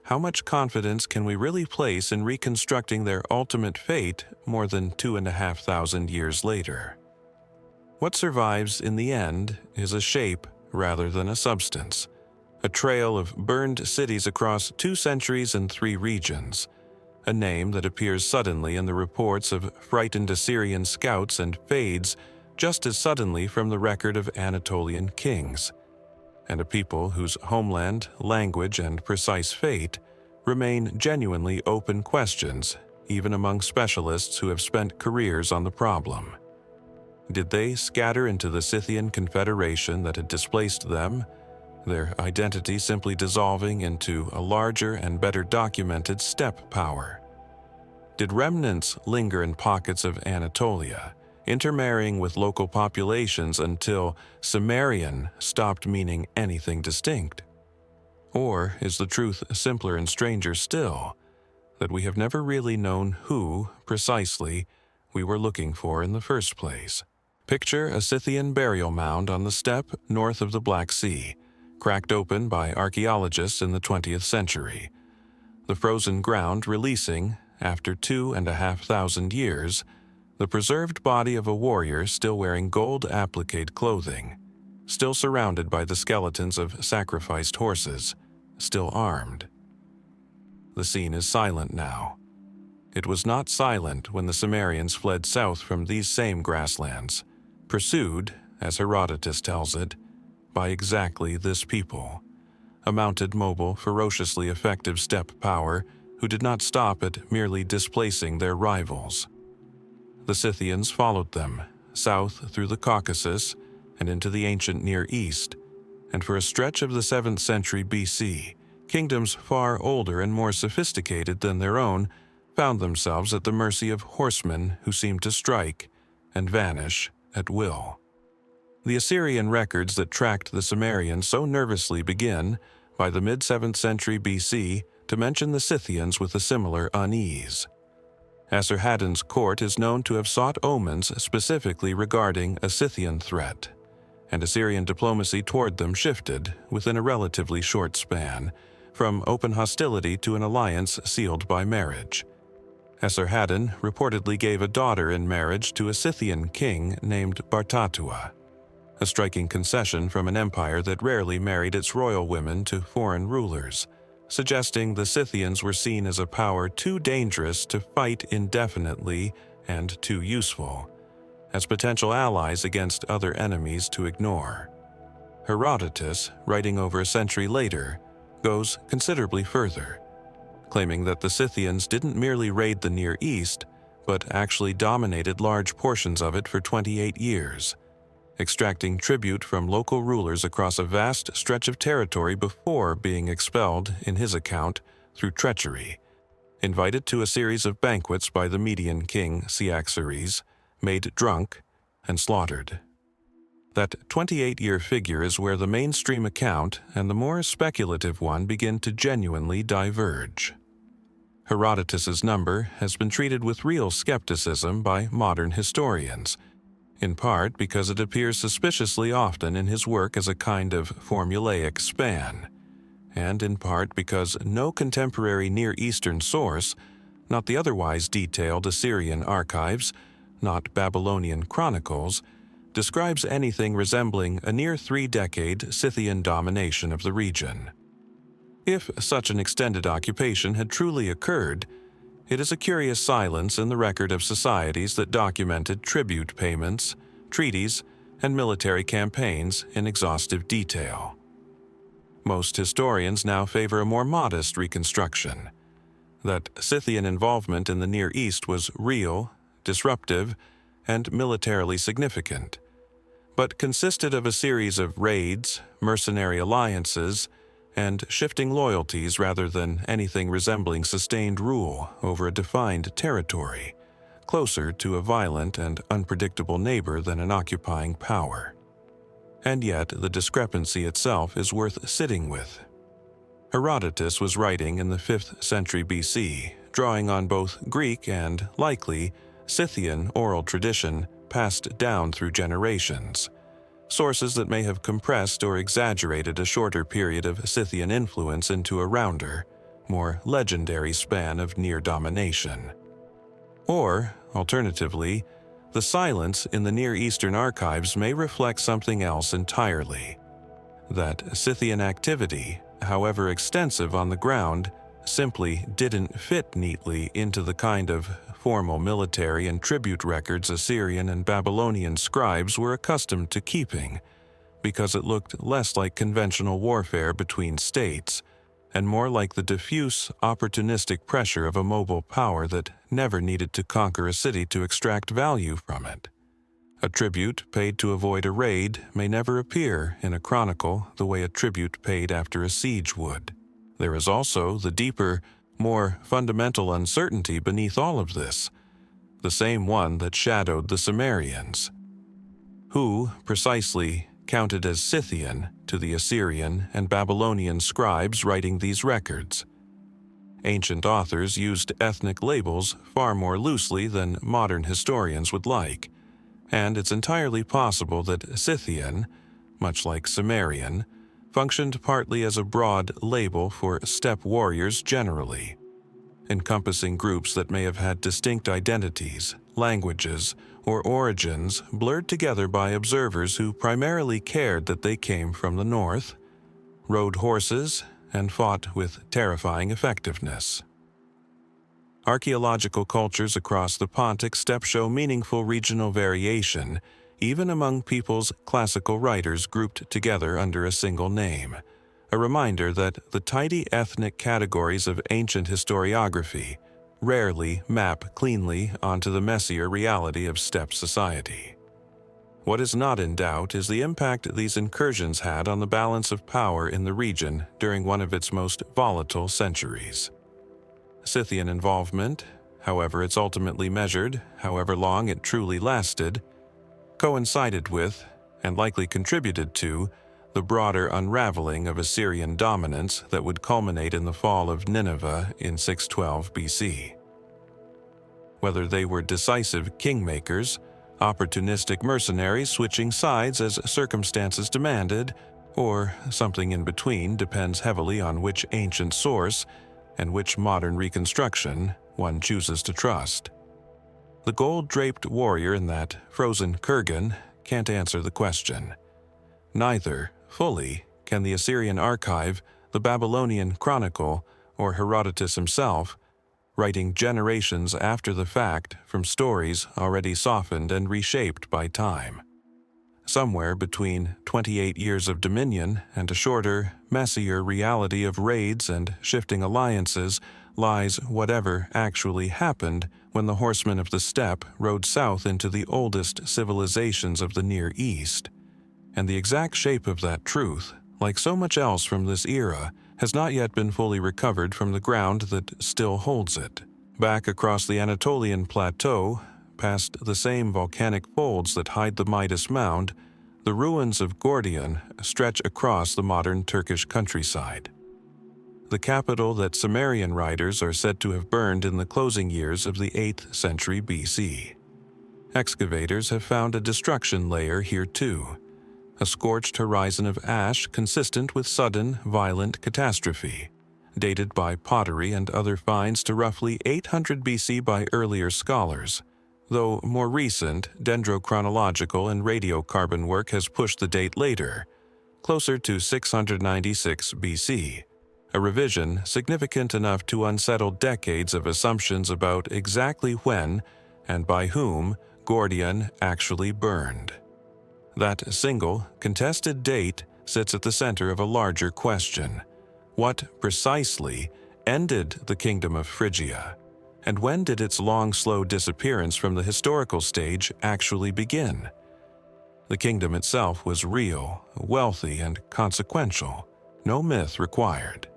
how much confidence can we really place in reconstructing their ultimate fate more than 2,500 years later? What survives in the end is a shape rather than a substance, a trail of burned cities across 2 centuries and 3 regions, a name that appears suddenly in the reports of frightened Assyrian scouts and fades just as suddenly from the record of Anatolian kings, and a people whose homeland, language, and precise fate remain genuinely open questions, even among specialists who have spent careers on the problem. Did they scatter into the Scythian confederation that had displaced them, their identity simply dissolving into a larger and better documented steppe power? Did remnants linger in pockets of Anatolia, intermarrying with local populations until Cimmerian stopped meaning anything distinct? Or is the truth simpler and stranger still, that we have never really known who, precisely, we were looking for in the first place? Picture a Scythian burial mound on the steppe north of the Black Sea, cracked open by archaeologists in the 20th century. the frozen ground releasing, after 2,500 years, the preserved body of a warrior still wearing gold appliqued clothing, still surrounded by the skeletons of sacrificed horses, still armed. The scene is silent now. It was not silent when the Cimmerians fled south from these same grasslands, pursued, as Herodotus tells it, by exactly this people, a mounted, mobile, ferociously effective steppe power who did not stop at merely displacing their rivals. The Scythians followed them, south through the Caucasus and into the ancient Near East, and for a stretch of the 7th century BC, kingdoms far older and more sophisticated than their own found themselves at the mercy of horsemen who seemed to strike and vanish at will. The Assyrian records that tracked the Cimmerians so nervously begin, by the mid-7th century BC, to mention the Scythians with a similar unease. Ashur-uballit court is known to have sought omens specifically regarding a Scythian threat, and Assyrian diplomacy toward them shifted, within a relatively short span, from open hostility to an alliance sealed by marriage. Ashur-uballit reportedly gave a daughter in marriage to a Scythian king named Bartatua, a striking concession from an empire that rarely married its royal women to foreign rulers, suggesting the Scythians were seen as a power too dangerous to fight indefinitely and too useful, as potential allies against other enemies to ignore. Herodotus, writing over a century later, goes considerably further, claiming that the Scythians didn't merely raid the Near East, but actually dominated large portions of it for 28 years, extracting tribute from local rulers across a vast stretch of territory before being expelled, in his account, through treachery, invited to a series of banquets by the Median king Cyaxares, made drunk, and slaughtered. That 28-year figure is where the mainstream account and the more speculative one begin to genuinely diverge. Herodotus's number has been treated with real skepticism by modern historians, in part because it appears suspiciously often in his work as a kind of formulaic span, and in part because no contemporary Near Eastern source, not the otherwise detailed Assyrian archives, not Babylonian chronicles, describes anything resembling a near 3-decade Scythian domination of the region. If such an extended occupation had truly occurred, it is a curious silence in the record of societies that documented tribute payments, treaties, and military campaigns in exhaustive detail. Most historians now favor a more modest reconstruction, that Scythian involvement in the Near East was real, disruptive, and militarily significant, but consisted of a series of raids, mercenary alliances, and shifting loyalties rather than anything resembling sustained rule over a defined territory, closer to a violent and unpredictable neighbor than an occupying power. And yet the discrepancy itself is worth sitting with. Herodotus was writing in the 5th century BC, drawing on both Greek and, likely, Scythian oral tradition passed down through generations, sources that may have compressed or exaggerated a shorter period of Scythian influence into a rounder, more legendary span of near domination. Or, alternatively, the silence in the Near Eastern archives may reflect something else entirely, that Scythian activity, however extensive on the ground, simply didn't fit neatly into the kind of formal military and tribute records Assyrian and Babylonian scribes were accustomed to keeping, because it looked less like conventional warfare between states and more like the diffuse, opportunistic pressure of a mobile power that never needed to conquer a city to extract value from it. A tribute paid to avoid a raid may never appear in a chronicle the way a tribute paid after a siege would. There is also the deeper, more fundamental uncertainty beneath all of this, the same one that shadowed the Cimmerians. Who, precisely, counted as Scythian to the Assyrian and Babylonian scribes writing these records? Ancient authors used ethnic labels far more loosely than modern historians would like, and it's entirely possible that Scythian, much like Cimmerian, functioned partly as a broad label for steppe warriors generally. encompassing groups that may have had distinct identities, languages, or origins blurred together by observers who primarily cared that they came from the north, rode horses, and fought with terrifying effectiveness. Archaeological cultures across the Pontic steppe show meaningful regional variation, even among peoples classical writers grouped together under a single name, a reminder that the tidy ethnic categories of ancient historiography rarely map cleanly onto the messier reality of steppe society. What is not in doubt is the impact these incursions had on the balance of power in the region during one of its most volatile centuries. Scythian involvement, however it's ultimately measured, however long it truly lasted, coincided with, and likely contributed to, the broader unraveling of Assyrian dominance that would culminate in the fall of Nineveh in 612 BC. Whether they were decisive kingmakers, opportunistic mercenaries switching sides as circumstances demanded, or something in between depends heavily on which ancient source and which modern reconstruction one chooses to trust. The gold-draped warrior in that frozen kurgan can't answer the question. Neither, fully, can the Assyrian archive, the Babylonian chronicle, or Herodotus himself, writing generations after the fact from stories already softened and reshaped by time. Somewhere between 28 years of dominion and a shorter, messier reality of raids and shifting alliances lies whatever actually happened when the horsemen of the steppe rode south into the oldest civilizations of the Near East. And the exact shape of that truth, like so much else from this era, has not yet been fully recovered from the ground that still holds it. Back across the Anatolian plateau, past the same volcanic folds that hide the Midas mound, the ruins of Gordion stretch across the modern Turkish countryside. The capital that Cimmerian writers are said to have burned in the closing years of the 8th century BC. Excavators have found a destruction layer here too, a scorched horizon of ash consistent with sudden, violent catastrophe, dated by pottery and other finds to roughly 800 BC by earlier scholars, though more recent dendrochronological and radiocarbon work has pushed the date later, closer to 696 BC, a revision significant enough to unsettle decades of assumptions about exactly when and by whom Gordion actually burned. That single, contested date sits at the center of a larger question. What, precisely, ended the kingdom of Phrygia? And when did its long, slow disappearance from the historical stage actually begin? The kingdom itself was real, wealthy, and consequential. No myth required.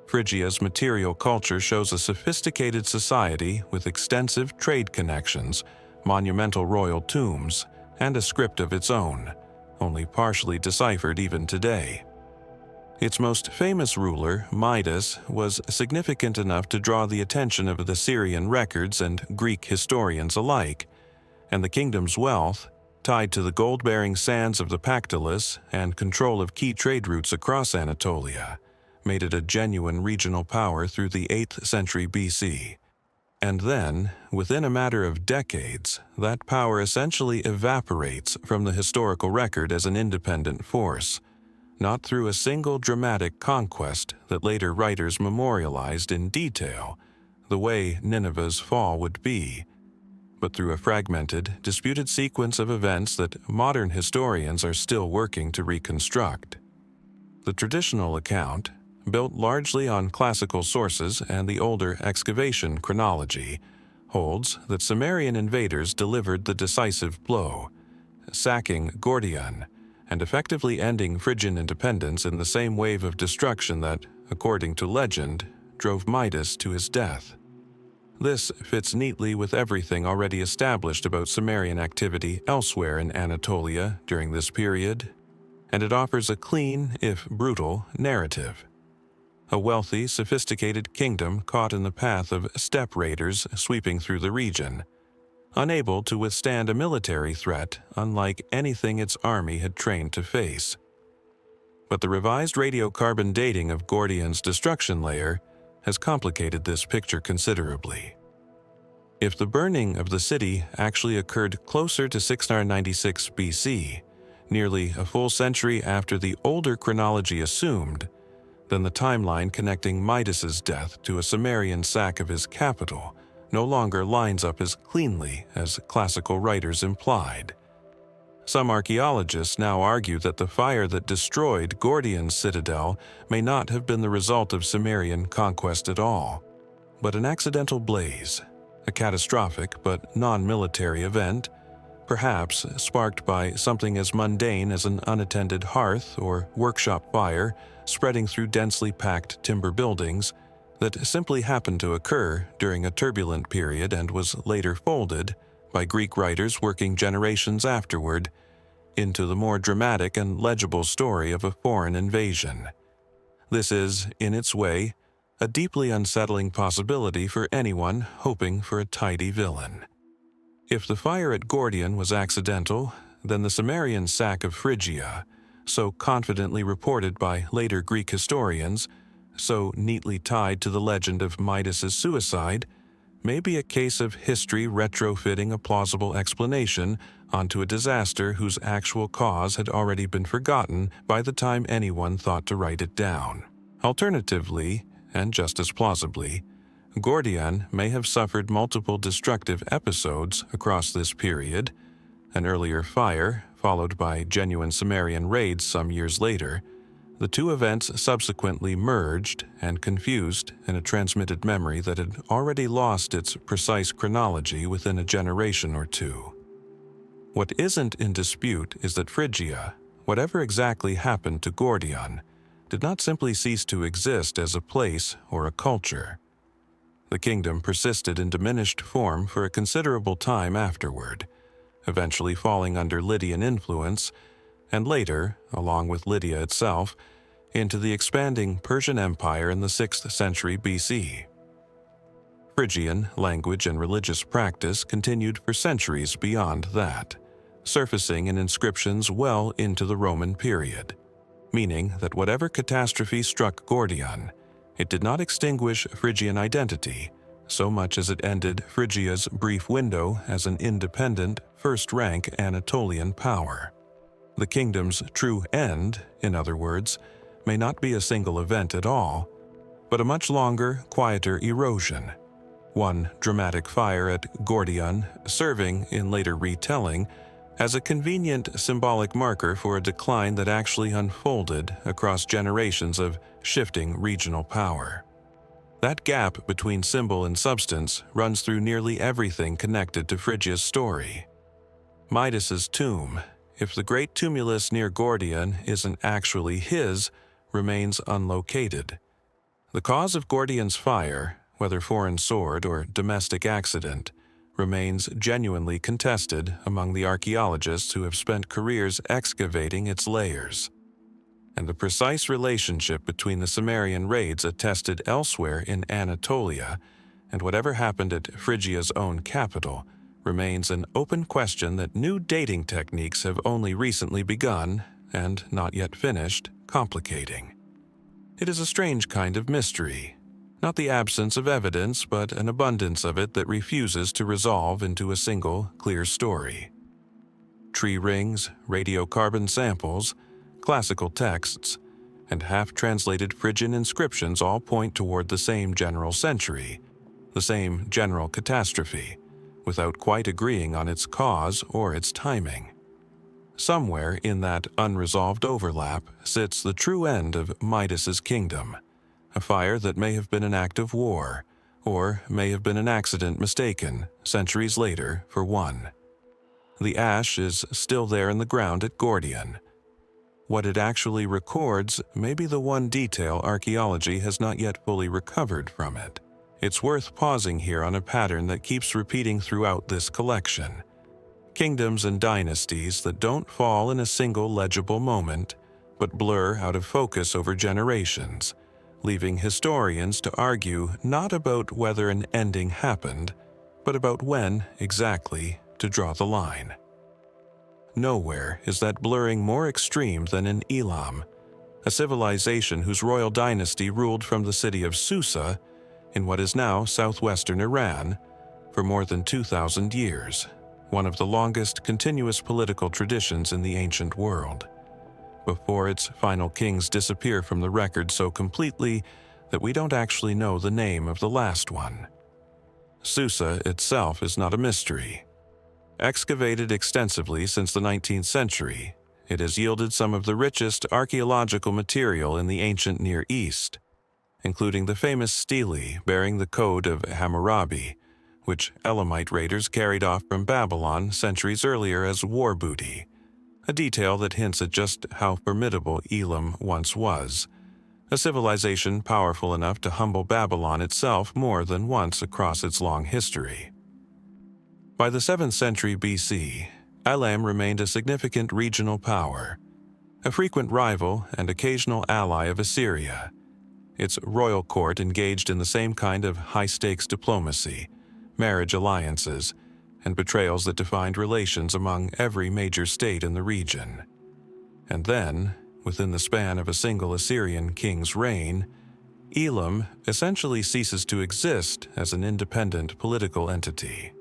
Phrygia's material culture shows a sophisticated society with extensive trade connections, monumental royal tombs, and a script of its own, only partially deciphered even today. Its most famous ruler, Midas, was significant enough to draw the attention of the Syrian records and Greek historians alike, and the kingdom's wealth, tied to the gold-bearing sands of the Pactolus and control of key trade routes across Anatolia, made it a genuine regional power through the 8th century BC. And then, within a matter of decades, that power essentially evaporates from the historical record as an independent force, not through a single dramatic conquest that later writers memorialized in detail, the way Nineveh's fall would be, but through a fragmented, disputed sequence of events that modern historians are still working to reconstruct. The traditional account, built largely on classical sources and the older excavation chronology, holds that Cimmerian invaders delivered the decisive blow, sacking Gordion and effectively ending Phrygian independence in the same wave of destruction that, according to legend, drove Midas to his death. This fits neatly with everything already established about Cimmerian activity elsewhere in Anatolia during this period, and it offers a clean, if brutal, narrative. A wealthy, sophisticated kingdom caught in the path of steppe raiders sweeping through the region, unable to withstand a military threat unlike anything its army had trained to face. But the revised radiocarbon dating of Gordion's destruction layer has complicated this picture considerably. If the burning of the city actually occurred closer to 696 BC, nearly a full century after the older chronology assumed, then the timeline connecting Midas's death to a Cimmerian sack of his capital no longer lines up as cleanly as classical writers implied. Some archaeologists now argue that the fire that destroyed Gordian's citadel may not have been the result of Cimmerian conquest at all, but an accidental blaze, a catastrophic but non-military event, perhaps sparked by something as mundane as an unattended hearth or workshop fire spreading through densely packed timber buildings that simply happened to occur during a turbulent period and was later folded, by Greek writers working generations afterward, into the more dramatic and legible story of a foreign invasion. This is, in its way, a deeply unsettling possibility for anyone hoping for a tidy villain. If the fire at Gordian was accidental, then the Cimmerian sack of Phrygia, so confidently reported by later Greek historians, so neatly tied to the legend of Midas's suicide, may be a case of history retrofitting a plausible explanation onto a disaster whose actual cause had already been forgotten by the time anyone thought to write it down. Alternatively, and just as plausibly, Gordian may have suffered multiple destructive episodes across this period, an earlier fire, followed by genuine Cimmerian raids some years later. The two events subsequently merged and confused in a transmitted memory that had already lost its precise chronology within a generation or two. What isn't in dispute is that Phrygia, whatever exactly happened to Gordian, did not simply cease to exist as a place or a culture. The kingdom persisted in diminished form for a considerable time afterward, eventually falling under Lydian influence, and later, along with Lydia itself, into the expanding Persian Empire in the 6th century BC. Phrygian language and religious practice continued for centuries beyond that, surfacing in inscriptions well into the Roman period, meaning that whatever catastrophe struck Gordian, it did not extinguish Phrygian identity so much as it ended Phrygia's brief window as an independent, first-rank Anatolian power. The kingdom's true end, in other words, may not be a single event at all, but a much longer, quieter erosion. One dramatic fire at Gordian serving, in later retelling, as a convenient symbolic marker for a decline that actually unfolded across generations of shifting regional power. That gap between symbol and substance runs through nearly everything connected to Phrygia's story. Midas's tomb, if the great tumulus near Gordian isn't actually his, remains unlocated. The cause of Gordian's fire, whether foreign sword or domestic accident, remains genuinely contested among the archaeologists who have spent careers excavating its layers. And the precise relationship between the Cimmerian raids attested elsewhere in Anatolia and whatever happened at Phrygia's own capital remains an open question that new dating techniques have only recently begun, and not yet finished, complicating. It is a strange kind of mystery, not the absence of evidence, but an abundance of it that refuses to resolve into a single, clear story. Tree rings, radiocarbon samples, classical texts, and half-translated Phrygian inscriptions all point toward the same general century, the same general catastrophe, without quite agreeing on its cause or its timing. Somewhere in that unresolved overlap sits the true end of Midas's kingdom, a fire that may have been an act of war, or may have been an accident mistaken, centuries later, for one. The ash is still there in the ground at Gordian. What it actually records may be the one detail archaeology has not yet fully recovered from it. It's worth pausing here on a pattern that keeps repeating throughout this collection. Kingdoms and dynasties that don't fall in a single legible moment, but blur out of focus over generations, leaving historians to argue not about whether an ending happened, but about when, exactly, to draw the line. Nowhere is that blurring more extreme than in Elam, a civilization whose royal dynasty ruled from the city of Susa in what is now southwestern Iran, for more than 2,000 years, one of the longest continuous political traditions in the ancient world, before its final kings disappear from the record so completely that we don't actually know the name of the last one. Susa itself is not a mystery. Excavated extensively since the 19th century, it has yielded some of the richest archaeological material in the ancient Near East, including the famous stele bearing the code of Hammurabi, which Elamite raiders carried off from Babylon centuries earlier as war booty, a detail that hints at just how formidable Elam once was, a civilization powerful enough to humble Babylon itself more than once across its long history. By the 7th century BC, Elam remained a significant regional power, a frequent rival and occasional ally of Assyria. Its royal court engaged in the same kind of high-stakes diplomacy, marriage alliances, and betrayals that defined relations among every major state in the region. And then, within the span of a single Assyrian king's reign, Elam essentially ceases to exist as an independent political entity,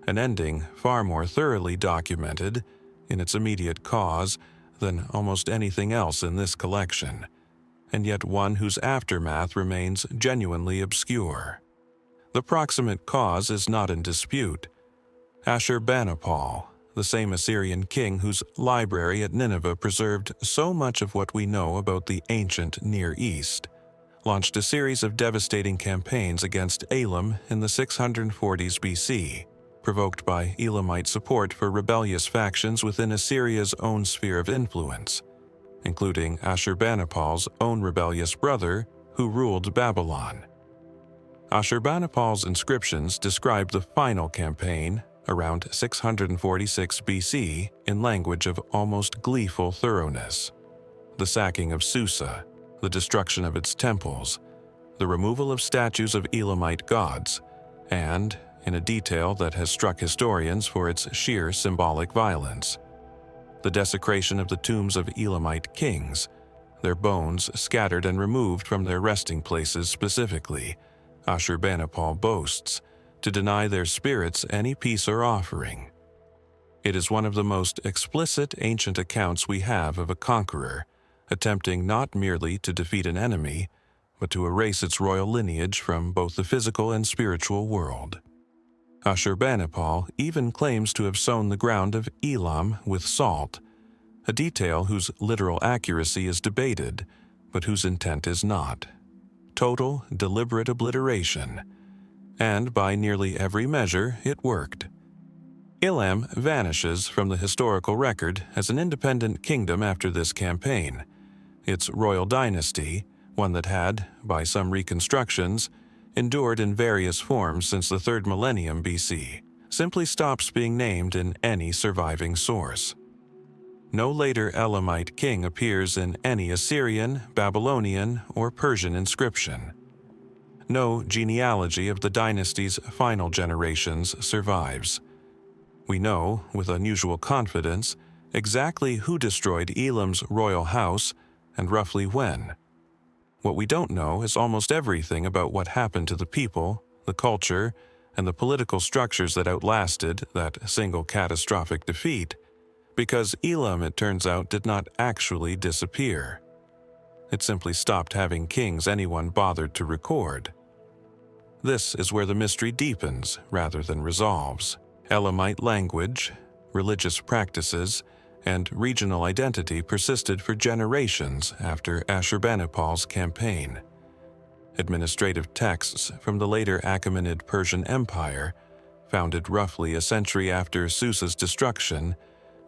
an ending far more thoroughly documented in its immediate cause than almost anything else in this collection, and yet one whose aftermath remains genuinely obscure. The proximate cause is not in dispute. Ashur-banipal, the same Assyrian king whose library at Nineveh preserved so much of what we know about the ancient Near East, launched a series of devastating campaigns against Elam in the 640s BC, provoked by Elamite support for rebellious factions within Assyria's own sphere of influence, including Ashur-banipal's own rebellious brother, who ruled Babylon. Ashur-banipal's inscriptions describe the final campaign, around 646 BC, in language of almost gleeful thoroughness. The sacking of Susa, the destruction of its temples, the removal of statues of Elamite gods, and, in a detail that has struck historians for its sheer symbolic violence, the desecration of the tombs of Elamite kings, their bones scattered and removed from their resting places specifically, Ashur-banipal boasts, to deny their spirits any peace or offering. It is one of the most explicit ancient accounts we have of a conqueror, attempting not merely to defeat an enemy, but to erase its royal lineage from both the physical and spiritual world. Ashur-banipal even claims to have sown the ground of Elam with salt, a detail whose literal accuracy is debated, but whose intent is not. Total, deliberate obliteration. And by nearly every measure, it worked. Elam vanishes from the historical record as an independent kingdom after this campaign. Its royal dynasty, one that had, by some reconstructions, endured in various forms since the 3rd millennium BC, simply stops being named in any surviving source. No later Elamite king appears in any Assyrian, Babylonian, or Persian inscription. No genealogy of the dynasty's final generations survives. We know, with unusual confidence, exactly who destroyed Elam's royal house and roughly when. What we don't know is almost everything about what happened to the people, the culture, and the political structures that outlasted that single catastrophic defeat, because Elam, it turns out, did not actually disappear. It simply stopped having kings anyone bothered to record. This is where the mystery deepens rather than resolves. Elamite language, religious practices, and regional identity persisted for generations after Ashur-banipal's campaign. Administrative texts from the later Achaemenid Persian Empire, founded roughly a century after Susa's destruction,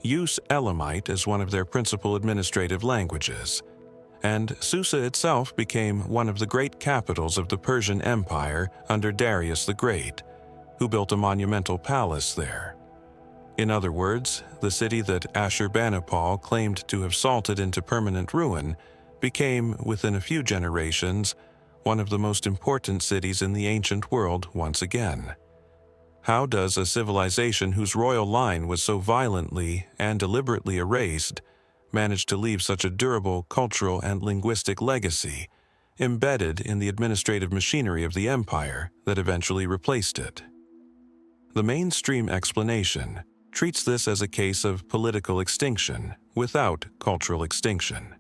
use Elamite as one of their principal administrative languages, and Susa itself became one of the great capitals of the Persian Empire under Darius the Great, who built a monumental palace there. In other words, the city that Ashur-banipal claimed to have salted into permanent ruin became, within a few generations, one of the most important cities in the ancient world once again. How does a civilization whose royal line was so violently and deliberately erased manage to leave such a durable cultural and linguistic legacy, embedded in the administrative machinery of the empire that eventually replaced it. The mainstream explanation treats this as a case of political extinction without cultural extinction.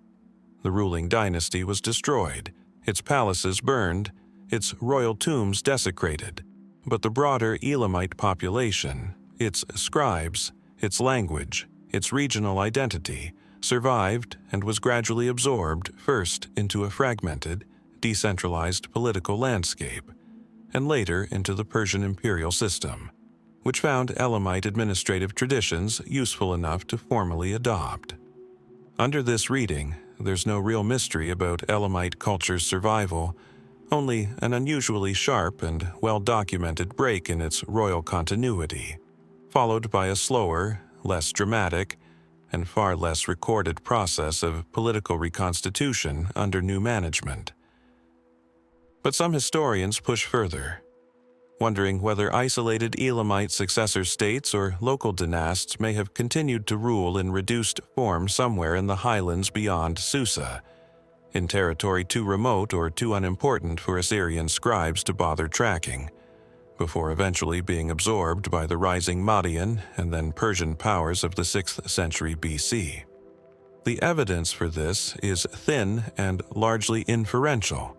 The ruling dynasty was destroyed, its palaces burned, its royal tombs desecrated, but the broader Elamite population, its scribes, its language, its regional identity, survived and was gradually absorbed first into a fragmented, decentralized political landscape, and later into the Persian imperial system, which found Elamite administrative traditions useful enough to formally adopt. Under this reading, there's no real mystery about Elamite culture's survival, only an unusually sharp and well-documented break in its royal continuity, followed by a slower, less dramatic, and far less recorded process of political reconstitution under new management. But some historians push further, wondering whether isolated Elamite successor states or local dynasts may have continued to rule in reduced form somewhere in the highlands beyond Susa, in territory too remote or too unimportant for Assyrian scribes to bother tracking, before eventually being absorbed by the rising Median and then Persian powers of the 6th century BC. The evidence for this is thin and largely inferential,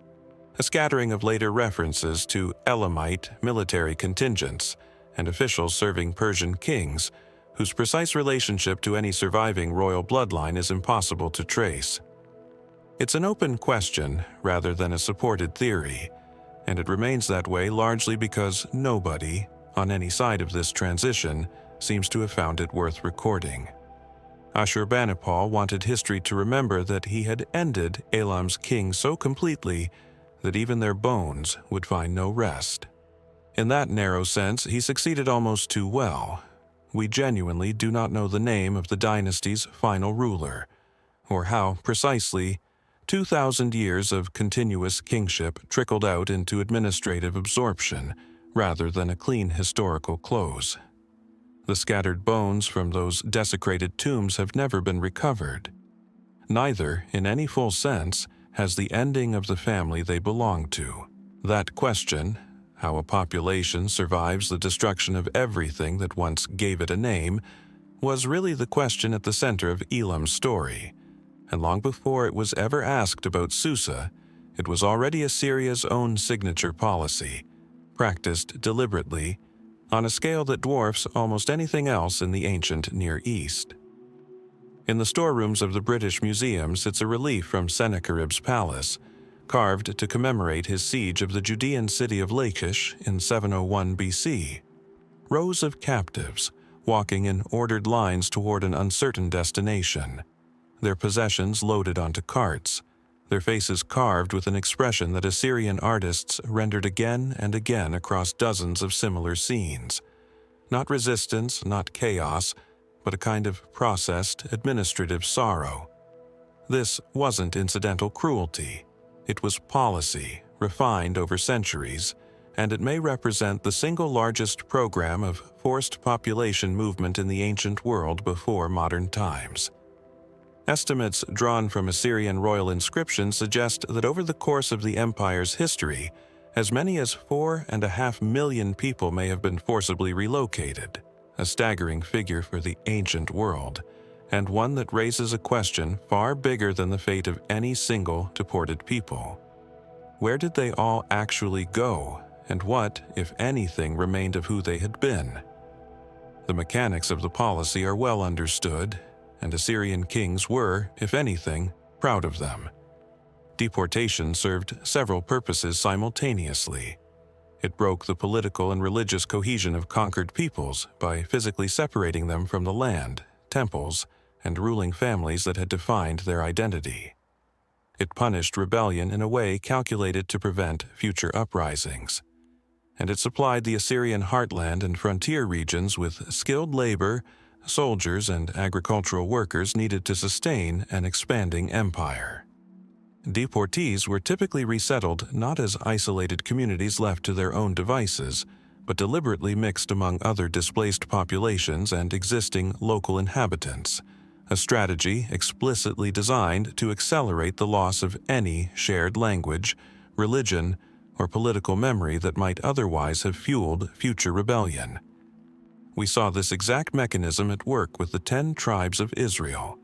a scattering of later references to Elamite military contingents and officials serving Persian kings, whose precise relationship to any surviving royal bloodline is impossible to trace. It's an open question rather than a supported theory, and it remains that way largely because nobody, on any side of this transition, seems to have found it worth recording. Ashur-banipal wanted history to remember that he had ended Elam's king so completely that even their bones would find no rest. In that narrow sense, he succeeded almost too well. We genuinely do not know the name of the dynasty's final ruler, or how, precisely, 2,000 years of continuous kingship trickled out into administrative absorption rather than a clean historical close. The scattered bones from those desecrated tombs have never been recovered. Neither, in any full sense, has the ending of the family they belong to. That question, how a population survives the destruction of everything that once gave it a name, was really the question at the center of Elam's story. And long before it was ever asked about Susa, it was already Assyria's own signature policy, practiced deliberately, on a scale that dwarfs almost anything else in the ancient Near East. In the storerooms of the British Museum sits a relief from Sennacherib's palace, carved to commemorate his siege of the Judean city of Lachish in 701 BC. Rows of captives, walking in ordered lines toward an uncertain destination, their possessions loaded onto carts, their faces carved with an expression that Assyrian artists rendered again and again across dozens of similar scenes. Not resistance, not chaos, but a kind of processed, administrative sorrow. This wasn't incidental cruelty. It was policy, refined over centuries, and it may represent the single largest program of forced population movement in the ancient world before modern times. Estimates drawn from Assyrian royal inscriptions suggest that over the course of the empire's history, as many as 4.5 million people may have been forcibly relocated, a staggering figure for the ancient world, and one that raises a question far bigger than the fate of any single deported people. Where did they all actually go, and what, if anything, remained of who they had been? The mechanics of the policy are well understood, and Assyrian kings were, if anything, proud of them. Deportation served several purposes simultaneously. It broke the political and religious cohesion of conquered peoples by physically separating them from the land, temples, and ruling families that had defined their identity. It punished rebellion in a way calculated to prevent future uprisings. And it supplied the Assyrian heartland and frontier regions with skilled labor, soldiers, and agricultural workers needed to sustain an expanding empire. Deportees were typically resettled not as isolated communities left to their own devices, but deliberately mixed among other displaced populations and existing local inhabitants, a strategy explicitly designed to accelerate the loss of any shared language, religion, or political memory that might otherwise have fueled future rebellion. We saw this exact mechanism at work with the 10 tribes of Israel.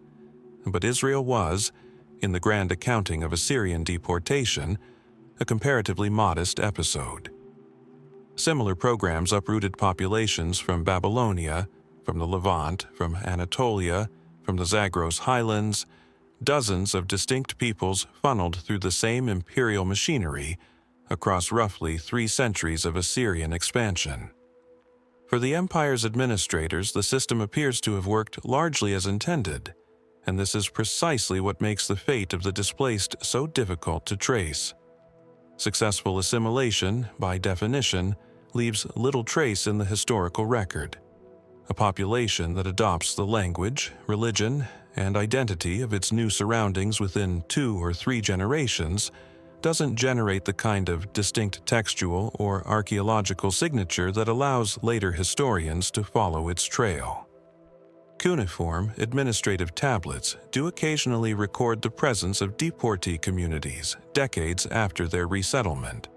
But Israel was, in the grand accounting of Assyrian deportation, a comparatively modest episode. Similar programs uprooted populations from Babylonia, from the Levant, from Anatolia, from the Zagros highlands. Dozens of distinct peoples funneled through the same imperial machinery across roughly 3 centuries of Assyrian expansion. For the empire's administrators, the system appears to have worked largely as intended, and this is precisely what makes the fate of the displaced so difficult to trace. Successful assimilation, by definition, leaves little trace in the historical record. A population that adopts the language, religion, and identity of its new surroundings within 2 or 3 generations doesn't generate the kind of distinct textual or archaeological signature that allows later historians to follow its trail. Cuneiform administrative tablets do occasionally record the presence of deportee communities decades after their resettlement.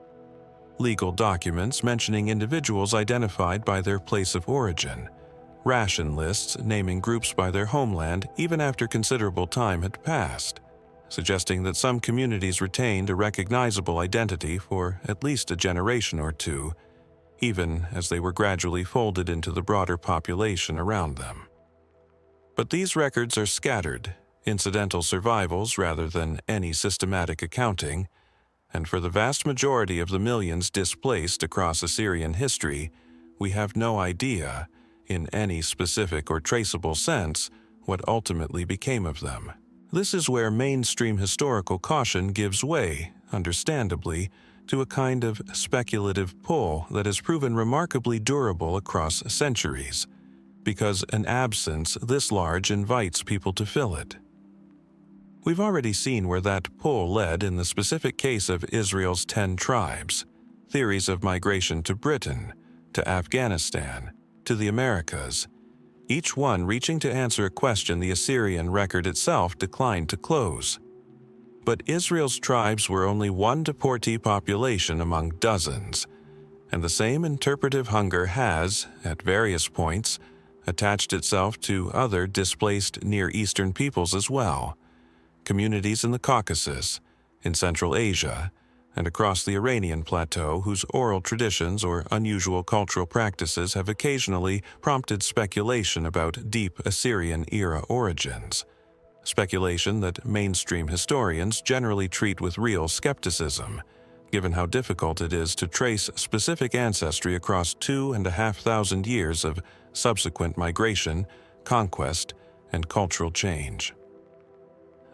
Legal documents mentioning individuals identified by their place of origin, ration lists naming groups by their homeland even after considerable time had passed, suggesting that some communities retained a recognizable identity for at least a generation or 2, even as they were gradually folded into the broader population around them. But these records are scattered, incidental survivals rather than any systematic accounting, and for the vast majority of the millions displaced across Assyrian history, we have no idea, in any specific or traceable sense, what ultimately became of them. This is where mainstream historical caution gives way, understandably, to a kind of speculative pull that has proven remarkably durable across centuries, because an absence this large invites people to fill it. We've already seen where that pull led in the specific case of Israel's 10 tribes, theories of migration to Britain, to Afghanistan, to the Americas, each one reaching to answer a question the Assyrian record itself declined to close. But Israel's tribes were only one deportee population among dozens, and the same interpretive hunger has, at various points, attached itself to other displaced Near Eastern peoples as well, communities in the Caucasus, in Central Asia, and across the Iranian plateau whose oral traditions or unusual cultural practices have occasionally prompted speculation about deep Assyrian-era origins, speculation that mainstream historians generally treat with real skepticism, given how difficult it is to trace specific ancestry across 2,500 years of subsequent migration, conquest, and cultural change.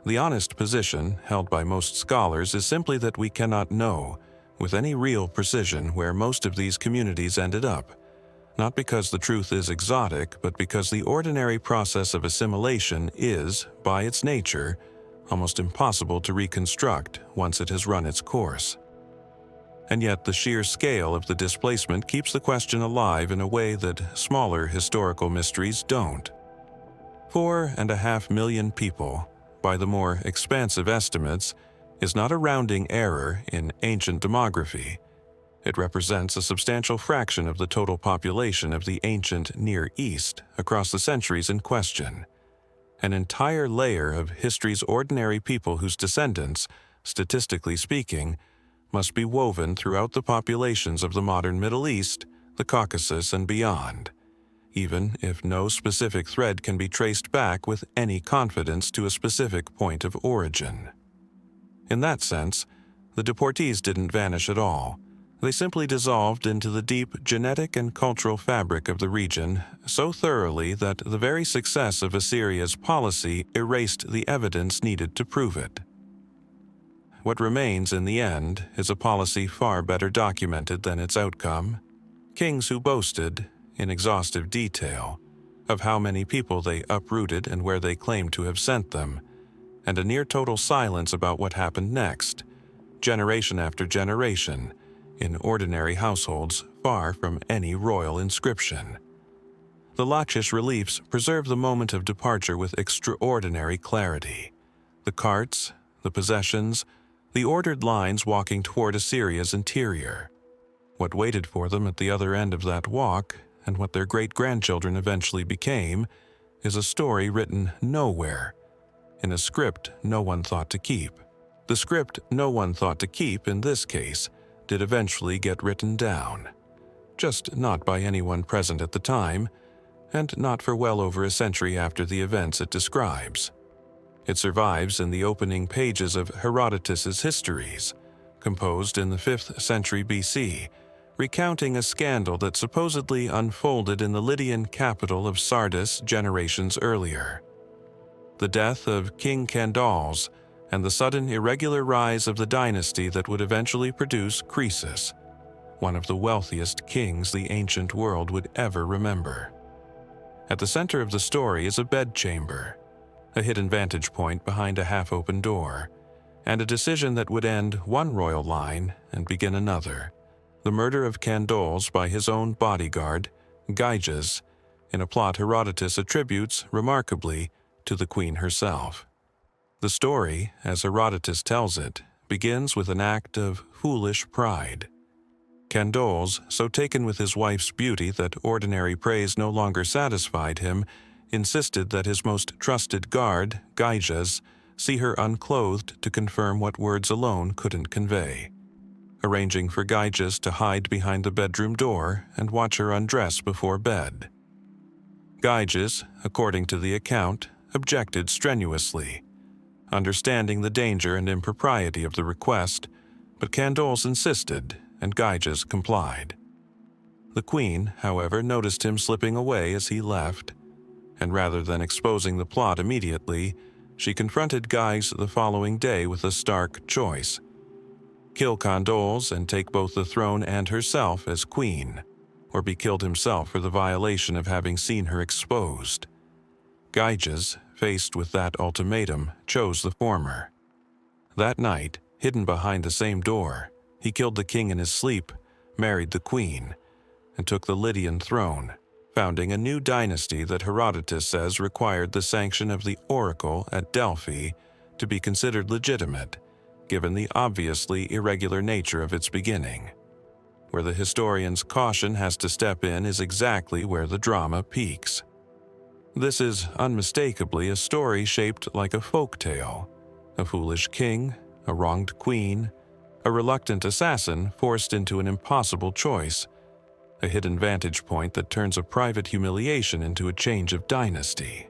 The honest position held by most scholars is simply that we cannot know, with any real precision, where most of these communities ended up, not because the truth is exotic, but because the ordinary process of assimilation is, by its nature, almost impossible to reconstruct once it has run its course. And yet the sheer scale of the displacement keeps the question alive in a way that smaller historical mysteries don't. 4.5 million people, by the more expansive estimates, is not a rounding error in ancient demography. It represents a substantial fraction of the total population of the ancient Near East across the centuries in question. An entire layer of history's ordinary people whose descendants, statistically speaking, must be woven throughout the populations of the modern Middle East, the Caucasus, and beyond, even if no specific thread can be traced back with any confidence to a specific point of origin. In that sense, the deportees didn't vanish at all. They simply dissolved into the deep genetic and cultural fabric of the region so thoroughly that the very success of Assyria's policy erased the evidence needed to prove it. What remains in the end is a policy far better documented than its outcome. Kings who boasted, in exhaustive detail, of how many people they uprooted and where they claimed to have sent them, and a near-total silence about what happened next, generation after generation, in ordinary households far from any royal inscription. The lachish reliefs preserve the moment of departure with extraordinary clarity. The carts, the processions, the ordered lines walking toward Assyria's interior. What waited for them at the other end of that walk, and what their great-grandchildren eventually became, is a story written nowhere, in a script no one thought to keep. The script no one thought to keep, in this case, did eventually get written down. Just not by anyone present at the time, and not for well over a century after the events it describes. It survives in the opening pages of Herodotus's histories, composed in the 5th century BC, recounting a scandal that supposedly unfolded in the Lydian capital of Sardis generations earlier. The death of King Candaules and the sudden irregular rise of the dynasty that would eventually produce Croesus, one of the wealthiest kings the ancient world would ever remember. At the center of the story is a bedchamber, a hidden vantage point behind a half-open door, and a decision that would end one royal line and begin another: the murder of Candaules by his own bodyguard, Gyges, in a plot Herodotus attributes, remarkably, to the queen herself. The story, as Herodotus tells it, begins with an act of foolish pride. Candaules, so taken with his wife's beauty that ordinary praise no longer satisfied him, insisted that his most trusted guard, Gyges, see her unclothed to confirm what words alone couldn't convey, arranging for Gyges to hide behind the bedroom door and watch her undress before bed. Gyges, according to the account, objected strenuously, understanding the danger and impropriety of the request, but Candaules insisted, and Gyges complied. The queen, however, noticed him slipping away as he left, and rather than exposing the plot immediately, she confronted Gyges the following day with a stark choice: kill Candaules and take both the throne and herself as queen, or be killed himself for the violation of having seen her exposed. Gyges, faced with that ultimatum, chose the former. That night, hidden behind the same door, he killed the king in his sleep, married the queen, and took the Lydian throne, founding a new dynasty that Herodotus says required the sanction of the oracle at Delphi to be considered legitimate, given the obviously irregular nature of its beginning. Where the historian's caution has to step in is exactly where the drama peaks. This is unmistakably a story shaped like a folk tale: a foolish king, a wronged queen, a reluctant assassin forced into an impossible choice, a hidden vantage point that turns a private humiliation into a change of dynasty.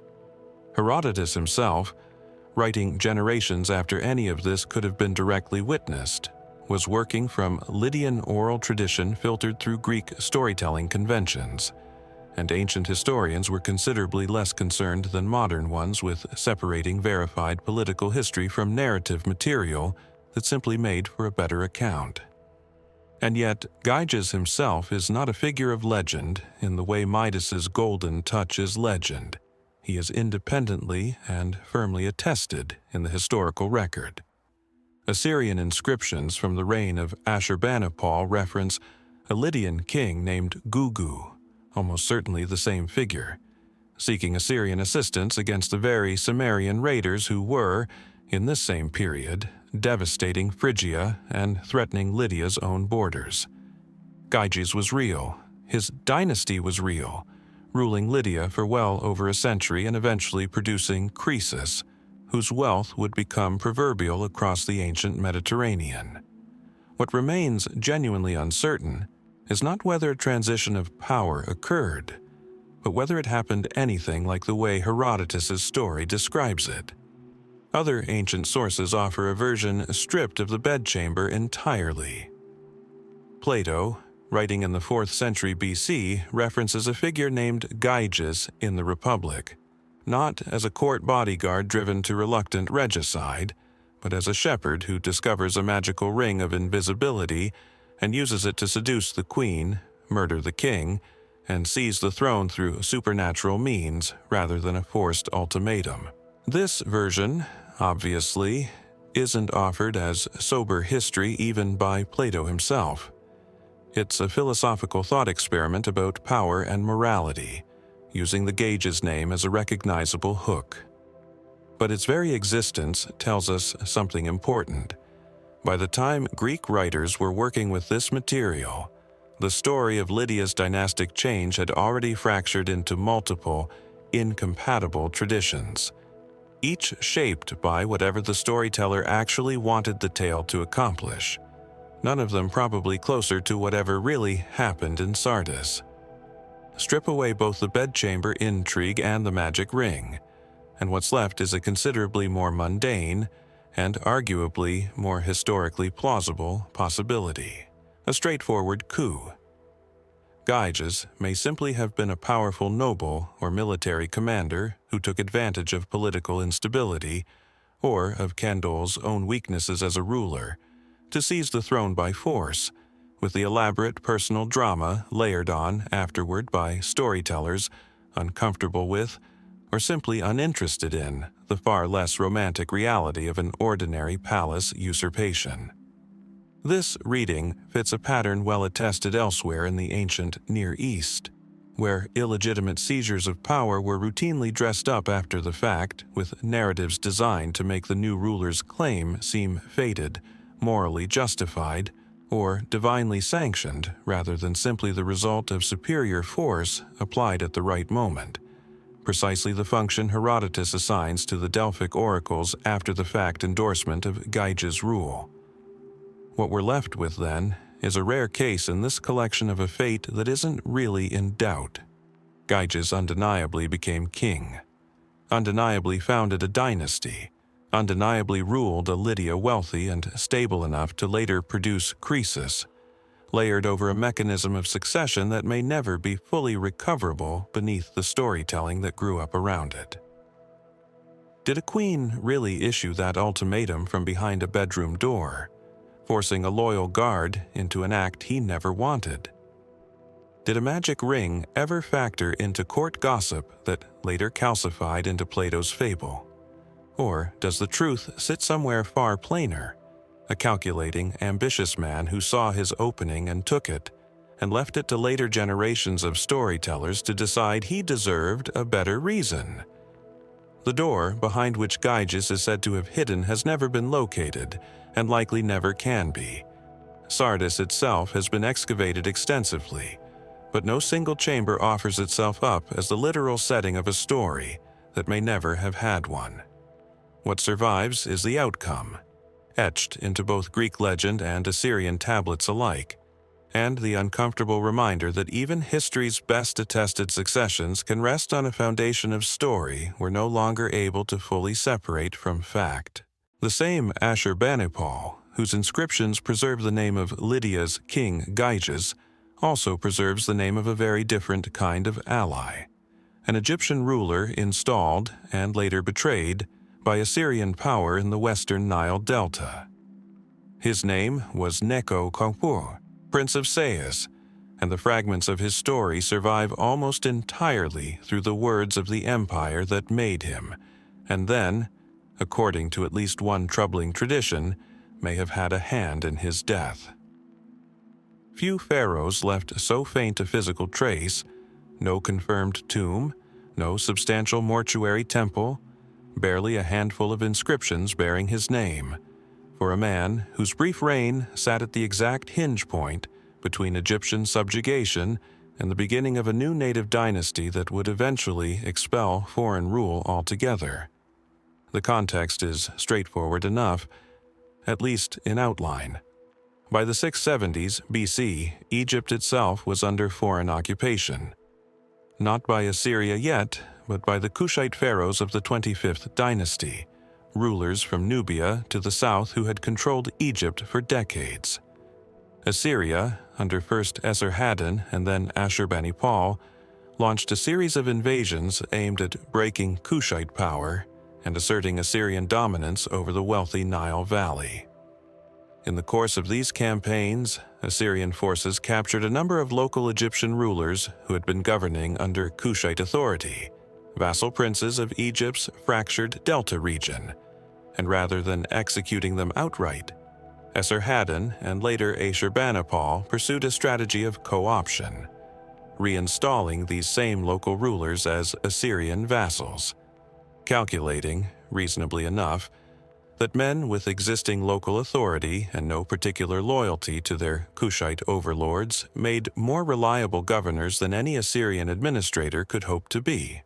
Herodotus himself, writing generations after any of this could have been directly witnessed, was working from Lydian oral tradition filtered through Greek storytelling conventions, and ancient historians were considerably less concerned than modern ones with separating verified political history from narrative material that simply made for a better account. And yet, Gyges himself is not a figure of legend in the way Midas's golden touch is legend. He is independently and firmly attested in the historical record. Assyrian inscriptions from the reign of Ashurbanipal reference a Lydian king named Gugu, almost certainly the same figure, seeking Assyrian assistance against the very Cimmerian raiders who were, in this same period, devastating Phrygia and threatening Lydia's own borders. Gyges was real. His dynasty was real, ruling Lydia for well over a century and eventually producing Croesus, whose wealth would become proverbial across the ancient Mediterranean. What remains genuinely uncertain is not whether a transition of power occurred, but whether it happened anything like the way Herodotus's story describes it. Other ancient sources offer a version stripped of the bedchamber entirely. Plato, writing in the 4th century BC, references a figure named Gyges in the Republic, not as a court bodyguard driven to reluctant regicide, but as a shepherd who discovers a magical ring of invisibility and uses it to seduce the queen, murder the king, and seize the throne through supernatural means rather than a forced ultimatum. This version, obviously, isn't offered as sober history even by Plato himself. It's a philosophical thought experiment about power and morality, using the Gyges name as a recognizable hook. But its very existence tells us something important. By the time Greek writers were working with this material, the story of Lydia's dynastic change had already fractured into multiple, incompatible traditions, each shaped by whatever the storyteller actually wanted the tale to accomplish, none of them probably closer to whatever really happened in Sardis. Strip away both the bedchamber intrigue and the magic ring, and what's left is a considerably more mundane and arguably more historically plausible possibility: a straightforward coup. Gyges may simply have been a powerful noble or military commander who took advantage of political instability or of Candaules' own weaknesses as a ruler to seize the throne by force, with the elaborate personal drama layered on afterward by storytellers uncomfortable with or simply uninterested in the far less romantic reality of an ordinary palace usurpation. This reading fits a pattern well attested elsewhere in the ancient Near East, where illegitimate seizures of power were routinely dressed up after the fact with narratives designed to make the new ruler's claim seem fated, morally justified, or divinely sanctioned rather than simply the result of superior force applied at the right moment, precisely the function Herodotus assigns to the Delphic oracles after the fact endorsement of Gyges' rule. What we're left with, then, is a rare case in this collection of a fate that isn't really in doubt. Gyges undeniably became king, undeniably founded a dynasty, undeniably ruled a Lydia wealthy and stable enough to later produce Croesus, layered over a mechanism of succession that may never be fully recoverable beneath the storytelling that grew up around it. Did a queen really issue that ultimatum from behind a bedroom door, forcing a loyal guard into an act he never wanted? Did a magic ring ever factor into court gossip that later calcified into Plato's fable? Or does the truth sit somewhere far plainer, a calculating, ambitious man who saw his opening and took it, and left it to later generations of storytellers to decide he deserved a better reason? The door behind which Gyges is said to have hidden has never been located, and likely never can be. Sardis itself has been excavated extensively, but no single chamber offers itself up as the literal setting of a story that may never have had one. What survives is the outcome, etched into both Greek legend and Assyrian tablets alike, and the uncomfortable reminder that even history's best attested successions can rest on a foundation of story we're no longer able to fully separate from fact. The same Ashur-banipal, whose inscriptions preserve the name of Lydia's king Gyges, also preserves the name of a very different kind of ally, an Egyptian ruler installed and later betrayed by Assyrian power in the western Nile Delta. His name was Necho, Prince of Sais, and the fragments of his story survive almost entirely through the words of the empire that made him, and then, according to at least one troubling tradition, may have had a hand in his death. Few pharaohs left so faint a physical trace, no confirmed tomb, no substantial mortuary temple, barely a handful of inscriptions bearing his name, for a man whose brief reign sat at the exact hinge point between Egyptian subjugation and the beginning of a new native dynasty that would eventually expel foreign rule altogether. The context is straightforward enough, at least in outline. By the 670s BC, Egypt itself was under foreign occupation. Not by Assyria yet, but by the Kushite pharaohs of the 25th dynasty, rulers from Nubia to the south who had controlled Egypt for decades. Assyria, under first Esarhaddon and then Ashurbanipal, launched a series of invasions aimed at breaking Kushite power and asserting Assyrian dominance over the wealthy Nile Valley. In the course of these campaigns, Assyrian forces captured a number of local Egyptian rulers who had been governing under Kushite authority, vassal princes of Egypt's fractured Delta region, and rather than executing them outright, Esarhaddon and later Ashur-banipal pursued a strategy of co-option. reinstalling these same local rulers as Assyrian vassals, calculating, reasonably enough, that men with existing local authority and no particular loyalty to their Kushite overlords made more reliable governors than any Assyrian administrator could hope to be.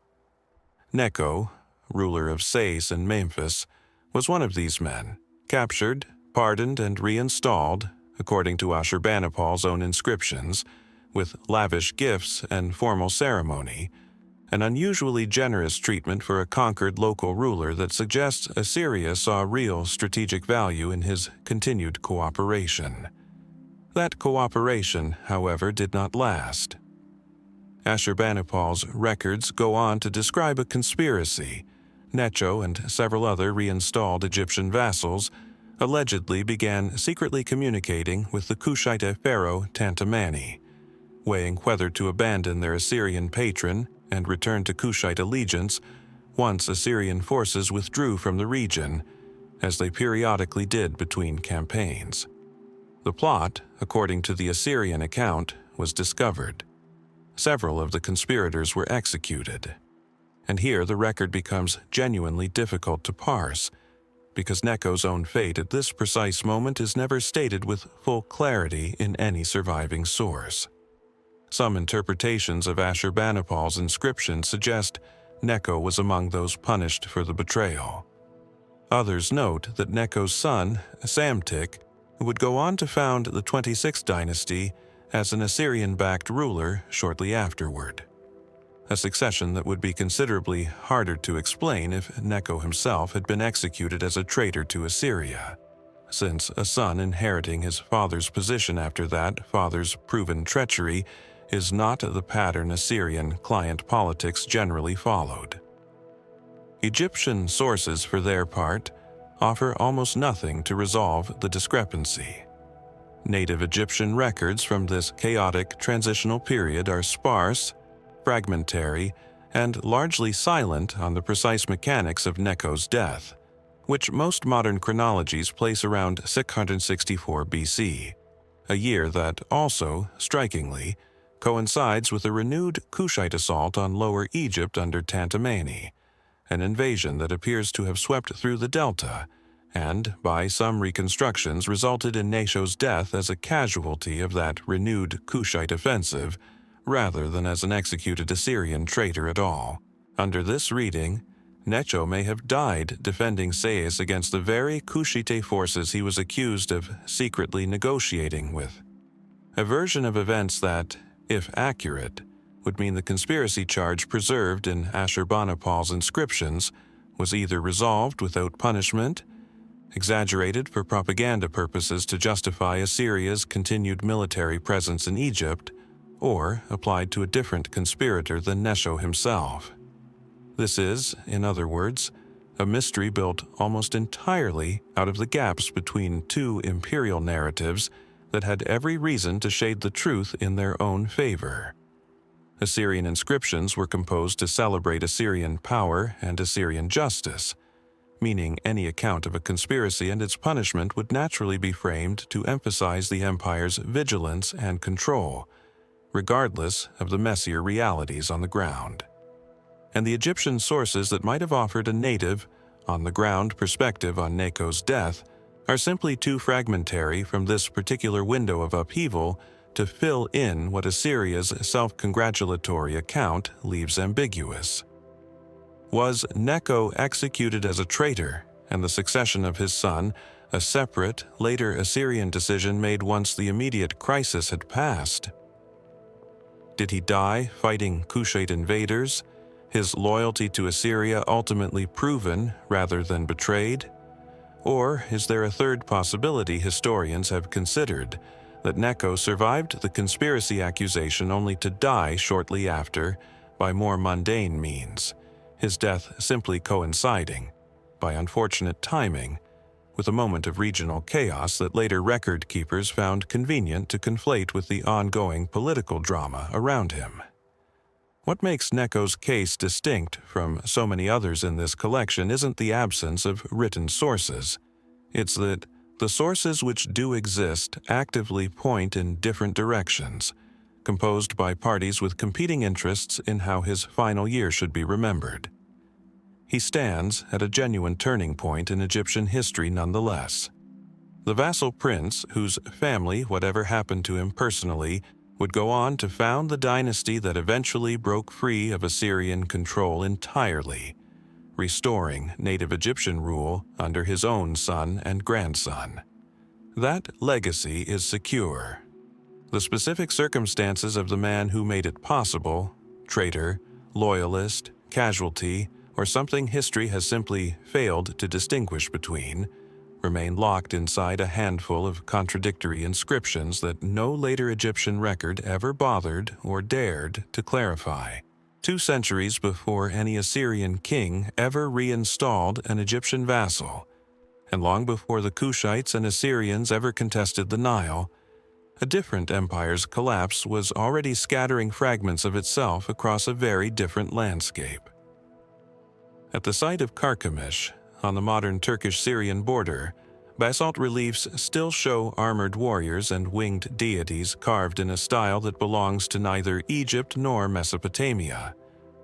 Necho, ruler of Sais and Memphis, was one of these men, captured, pardoned, and reinstalled, according to Ashurbanipal's own inscriptions, with lavish gifts and formal ceremony, an unusually generous treatment for a conquered local ruler that suggests Assyria saw real strategic value in his continued cooperation. That cooperation, however, did not last. Ashurbanipal's records go on to describe a conspiracy. Necho and several other reinstalled Egyptian vassals allegedly began secretly communicating with the Kushite pharaoh Tantamani, weighing whether to abandon their Assyrian patron and return to Kushite allegiance once Assyrian forces withdrew from the region, as they periodically did between campaigns. The plot, according to the Assyrian account, was discovered. Several of the conspirators were executed. And here the record becomes genuinely difficult to parse, because Necho's own fate at this precise moment is never stated with full clarity in any surviving source. Some interpretations of Ashurbanipal's inscription suggest Necho was among those punished for the betrayal. Others note that Necho's son, Psamtik, would go on to found the 26th dynasty as an Assyrian-backed ruler shortly afterward, a succession that would be considerably harder to explain if Necho himself had been executed as a traitor to Assyria, since a son inheriting his father's position after that father's proven treachery is not the pattern Assyrian client politics generally followed. Egyptian sources, for their part, offer almost nothing to resolve the discrepancy. Native Egyptian records from this chaotic transitional period are sparse, fragmentary, and largely silent on the precise mechanics of Necho's death, which most modern chronologies place around 664 BC, a year that also, strikingly, coincides with a renewed Kushite assault on Lower Egypt under Tantamani, an invasion that appears to have swept through the delta and, by some reconstructions, resulted in Necho's death as a casualty of that renewed Kushite offensive, rather than as an executed Assyrian traitor at all. Under this reading, Necho may have died defending Sais against the very Kushite forces he was accused of secretly negotiating with. A version of events that, if accurate, would mean the conspiracy charge preserved in Ashurbanipal's inscriptions was either resolved without punishment, exaggerated for propaganda purposes to justify Assyria's continued military presence in Egypt, or applied to a different conspirator than Necho himself. This is, in other words, a mystery built almost entirely out of the gaps between two imperial narratives that had every reason to shade the truth in their own favor. Assyrian inscriptions were composed to celebrate Assyrian power and Assyrian justice, meaning any account of a conspiracy and its punishment would naturally be framed to emphasize the empire's vigilance and control, regardless of the messier realities on the ground. And the Egyptian sources that might have offered a native, on-the-ground perspective on Necho's death are simply too fragmentary from this particular window of upheaval to fill in what Assyria's self-congratulatory account leaves ambiguous. Was Necho executed as a traitor, and the succession of his son a separate, later Assyrian decision made once the immediate crisis had passed? Did he die fighting Kushite invaders, his loyalty to Assyria ultimately proven rather than betrayed? Or is there a third possibility historians have considered, that Necho survived the conspiracy accusation only to die shortly after by more mundane means, his death simply coinciding, by unfortunate timing, with a moment of regional chaos that later record keepers found convenient to conflate with the ongoing political drama around him? What makes Necho's case distinct from so many others in this collection isn't the absence of written sources. It's that the sources which do exist actively point in different directions, composed by parties with competing interests in how his final year should be remembered. He stands at a genuine turning point in Egyptian history nonetheless. The vassal prince, whose family, whatever happened to him personally, would go on to found the dynasty that eventually broke free of Assyrian control entirely, restoring native Egyptian rule under his own son and grandson. That legacy is secure. The specific circumstances of the man who made it possible, traitor, loyalist, casualty, or something history has simply failed to distinguish between, remain locked inside a handful of contradictory inscriptions that no later Egyptian record ever bothered or dared to clarify. 2 centuries before any Assyrian king ever reinstalled an Egyptian vassal, and long before the Cushites and Assyrians ever contested the Nile, a different empire's collapse was already scattering fragments of itself across a very different landscape. At the site of Carchemish, on the modern Turkish-Syrian border, basalt reliefs still show armored warriors and winged deities carved in a style that belongs to neither Egypt nor Mesopotamia,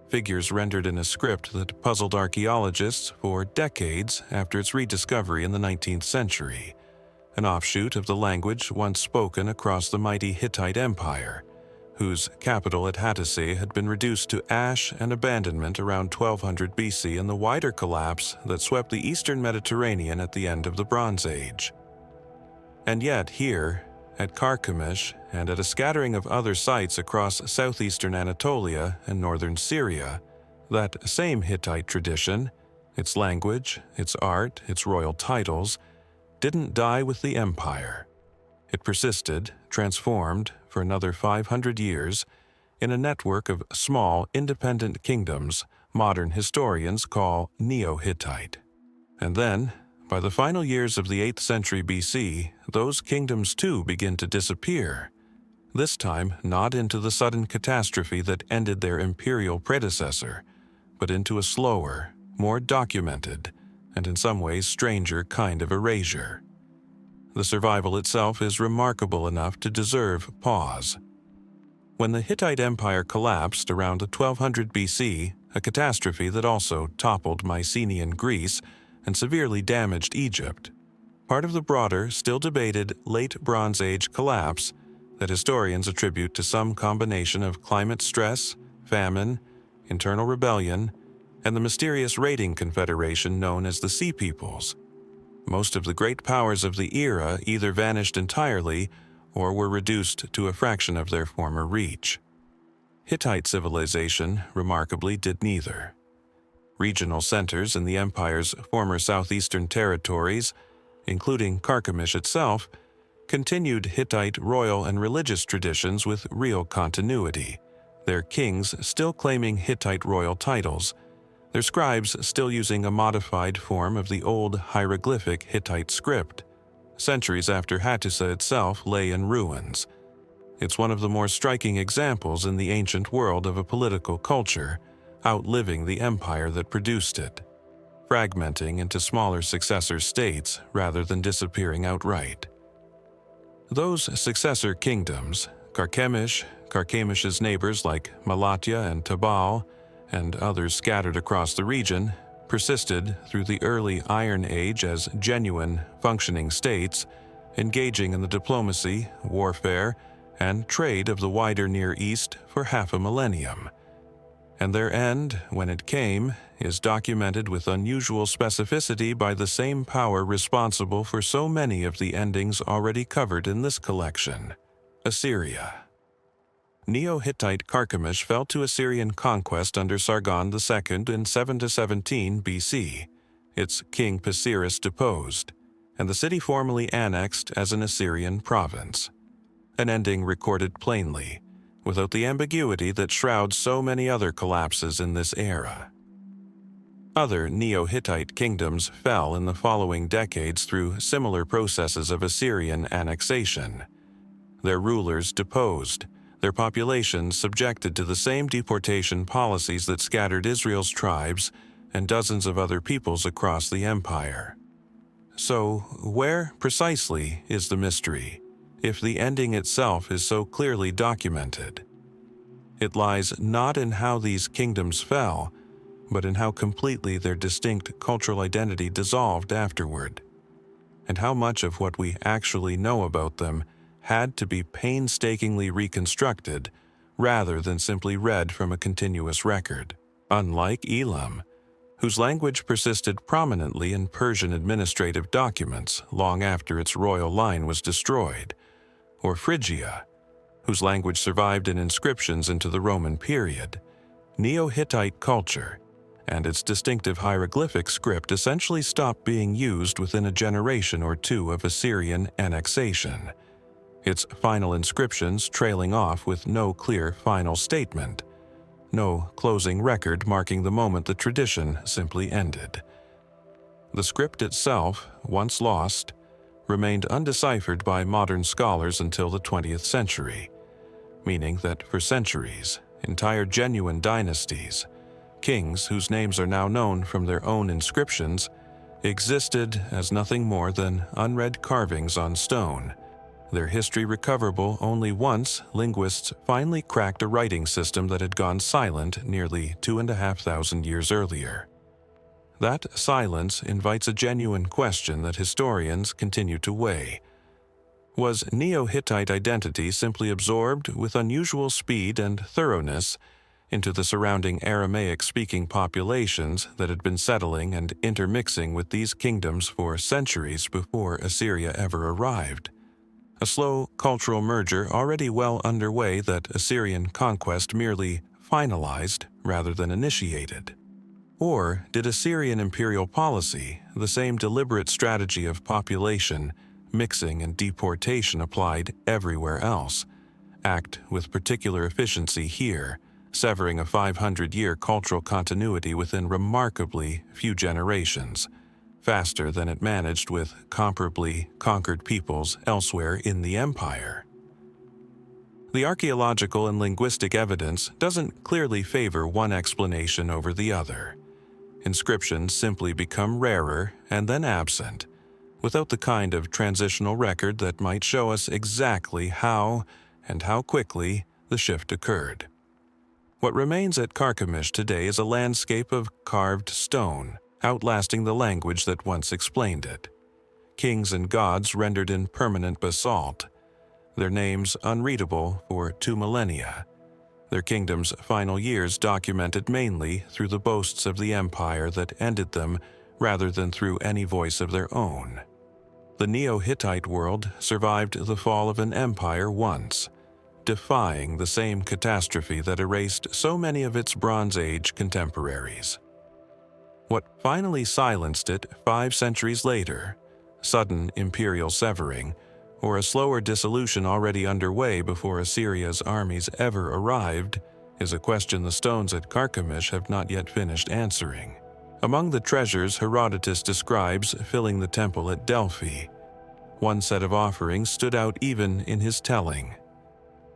figures rendered in a script that puzzled archaeologists for decades after its rediscovery in the 19th century, an offshoot of the language once spoken across the mighty Hittite Empire, whose capital at Hattusili had been reduced to ash and abandonment around 1200 BC in the wider collapse that swept the eastern Mediterranean at the end of the Bronze Age. And yet here, at Carchemish and at a scattering of other sites across southeastern Anatolia and northern Syria, that same Hittite tradition, its language, its art, its royal titles, didn't die with the empire. It persisted, transformed, for another 500 years, in a network of small, independent kingdoms modern historians call Neo-Hittite. And then, by the final years of the 8th century BC, those kingdoms too begin to disappear, this time not into the sudden catastrophe that ended their imperial predecessor, but into a slower, more documented, and in some ways stranger kind of erasure. The survival itself is remarkable enough to deserve pause. When the Hittite Empire collapsed around 1200 BC, a catastrophe that also toppled Mycenaean Greece and severely damaged Egypt, part of the broader, still debated late Bronze Age collapse that historians attribute to some combination of climate stress, famine, internal rebellion, and the mysterious raiding confederation known as the Sea Peoples. Most of the great powers of the era either vanished entirely or were reduced to a fraction of their former reach. Hittite civilization, remarkably, did neither. Regional centers in the empire's former southeastern territories, including Carchemish itself, continued Hittite royal and religious traditions with real continuity, their kings still claiming Hittite royal titles, their scribes still using a modified form of the old hieroglyphic Hittite script, centuries after Hattusa itself lay in ruins. It's one of the more striking examples in the ancient world of a political culture outliving the empire that produced it, fragmenting into smaller successor states rather than disappearing outright. Those successor kingdoms, Carchemish, Carchemish's neighbors like Malatya and Tabal, and others scattered across the region, persisted through the early Iron Age as genuine, functioning states, engaging in the diplomacy, warfare, and trade of the wider Near East for half a millennium. And their end, when it came, is documented with unusual specificity by the same power responsible for so many of the endings already covered in this collection: Assyria. Neo-Hittite Carchemish fell to Assyrian conquest under Sargon II in 717 BC, its king Pisiris deposed, and the city formally annexed as an Assyrian province. An ending recorded plainly, without the ambiguity that shrouds so many other collapses in this era. Other Neo-Hittite kingdoms fell in the following decades through similar processes of Assyrian annexation. Their rulers deposed, their populations subjected to the same deportation policies that scattered Israel's tribes and dozens of other peoples across the empire. So, where precisely is the mystery? if the ending itself is so clearly documented? It lies not in how these kingdoms fell, but in how completely their distinct cultural identity dissolved afterward, and how much of what we actually know about them had to be painstakingly reconstructed rather than simply read from a continuous record. Unlike Elam, whose language persisted prominently in Persian administrative documents long after its royal line was destroyed, or Phrygia, whose language survived in inscriptions into the Roman period, Neo-Hittite culture and its distinctive hieroglyphic script essentially stopped being used within a generation or two of Assyrian annexation, its final inscriptions trailing off with no clear final statement, no closing record marking the moment the tradition simply ended. The script itself, once lost, remained undeciphered by modern scholars until the 20th century, meaning that for centuries, entire genuine dynasties, kings whose names are now known from their own inscriptions, existed as nothing more than unread carvings on stone, their history recoverable only once linguists finally cracked a writing system that had gone silent nearly 2,500 years earlier. That silence invites a genuine question that historians continue to weigh. Was Neo-Hittite identity simply absorbed with unusual speed and thoroughness into the surrounding Aramaic-speaking populations that had been settling and intermixing with these kingdoms for centuries before Assyria ever arrived? A slow cultural merger already well underway that Assyrian conquest merely finalized rather than initiated? Or did Assyrian imperial policy, the same deliberate strategy of population, mixing, and deportation applied everywhere else, act with particular efficiency here, severing a 500-year cultural continuity within remarkably few generations, faster than it managed with comparably conquered peoples elsewhere in the empire? The archaeological and linguistic evidence doesn't clearly favor one explanation over the other. Inscriptions simply become rarer and then absent, without the kind of transitional record that might show us exactly how and how quickly the shift occurred. What remains at Carchemish today is a landscape of carved stone, outlasting the language that once explained it. Kings and gods rendered in permanent basalt, their names unreadable for 2 millennia, their kingdom's final years documented mainly through the boasts of the empire that ended them rather than through any voice of their own. The Neo-Hittite world survived the fall of an empire once, defying the same catastrophe that erased so many of its Bronze Age contemporaries. What finally silenced it 5 centuries later, sudden imperial severing, or a slower dissolution already underway before Assyria's armies ever arrived, is a question the stones at Carchemish have not yet finished answering. Among the treasures Herodotus describes filling the temple at Delphi, one set of offerings stood out even in his telling: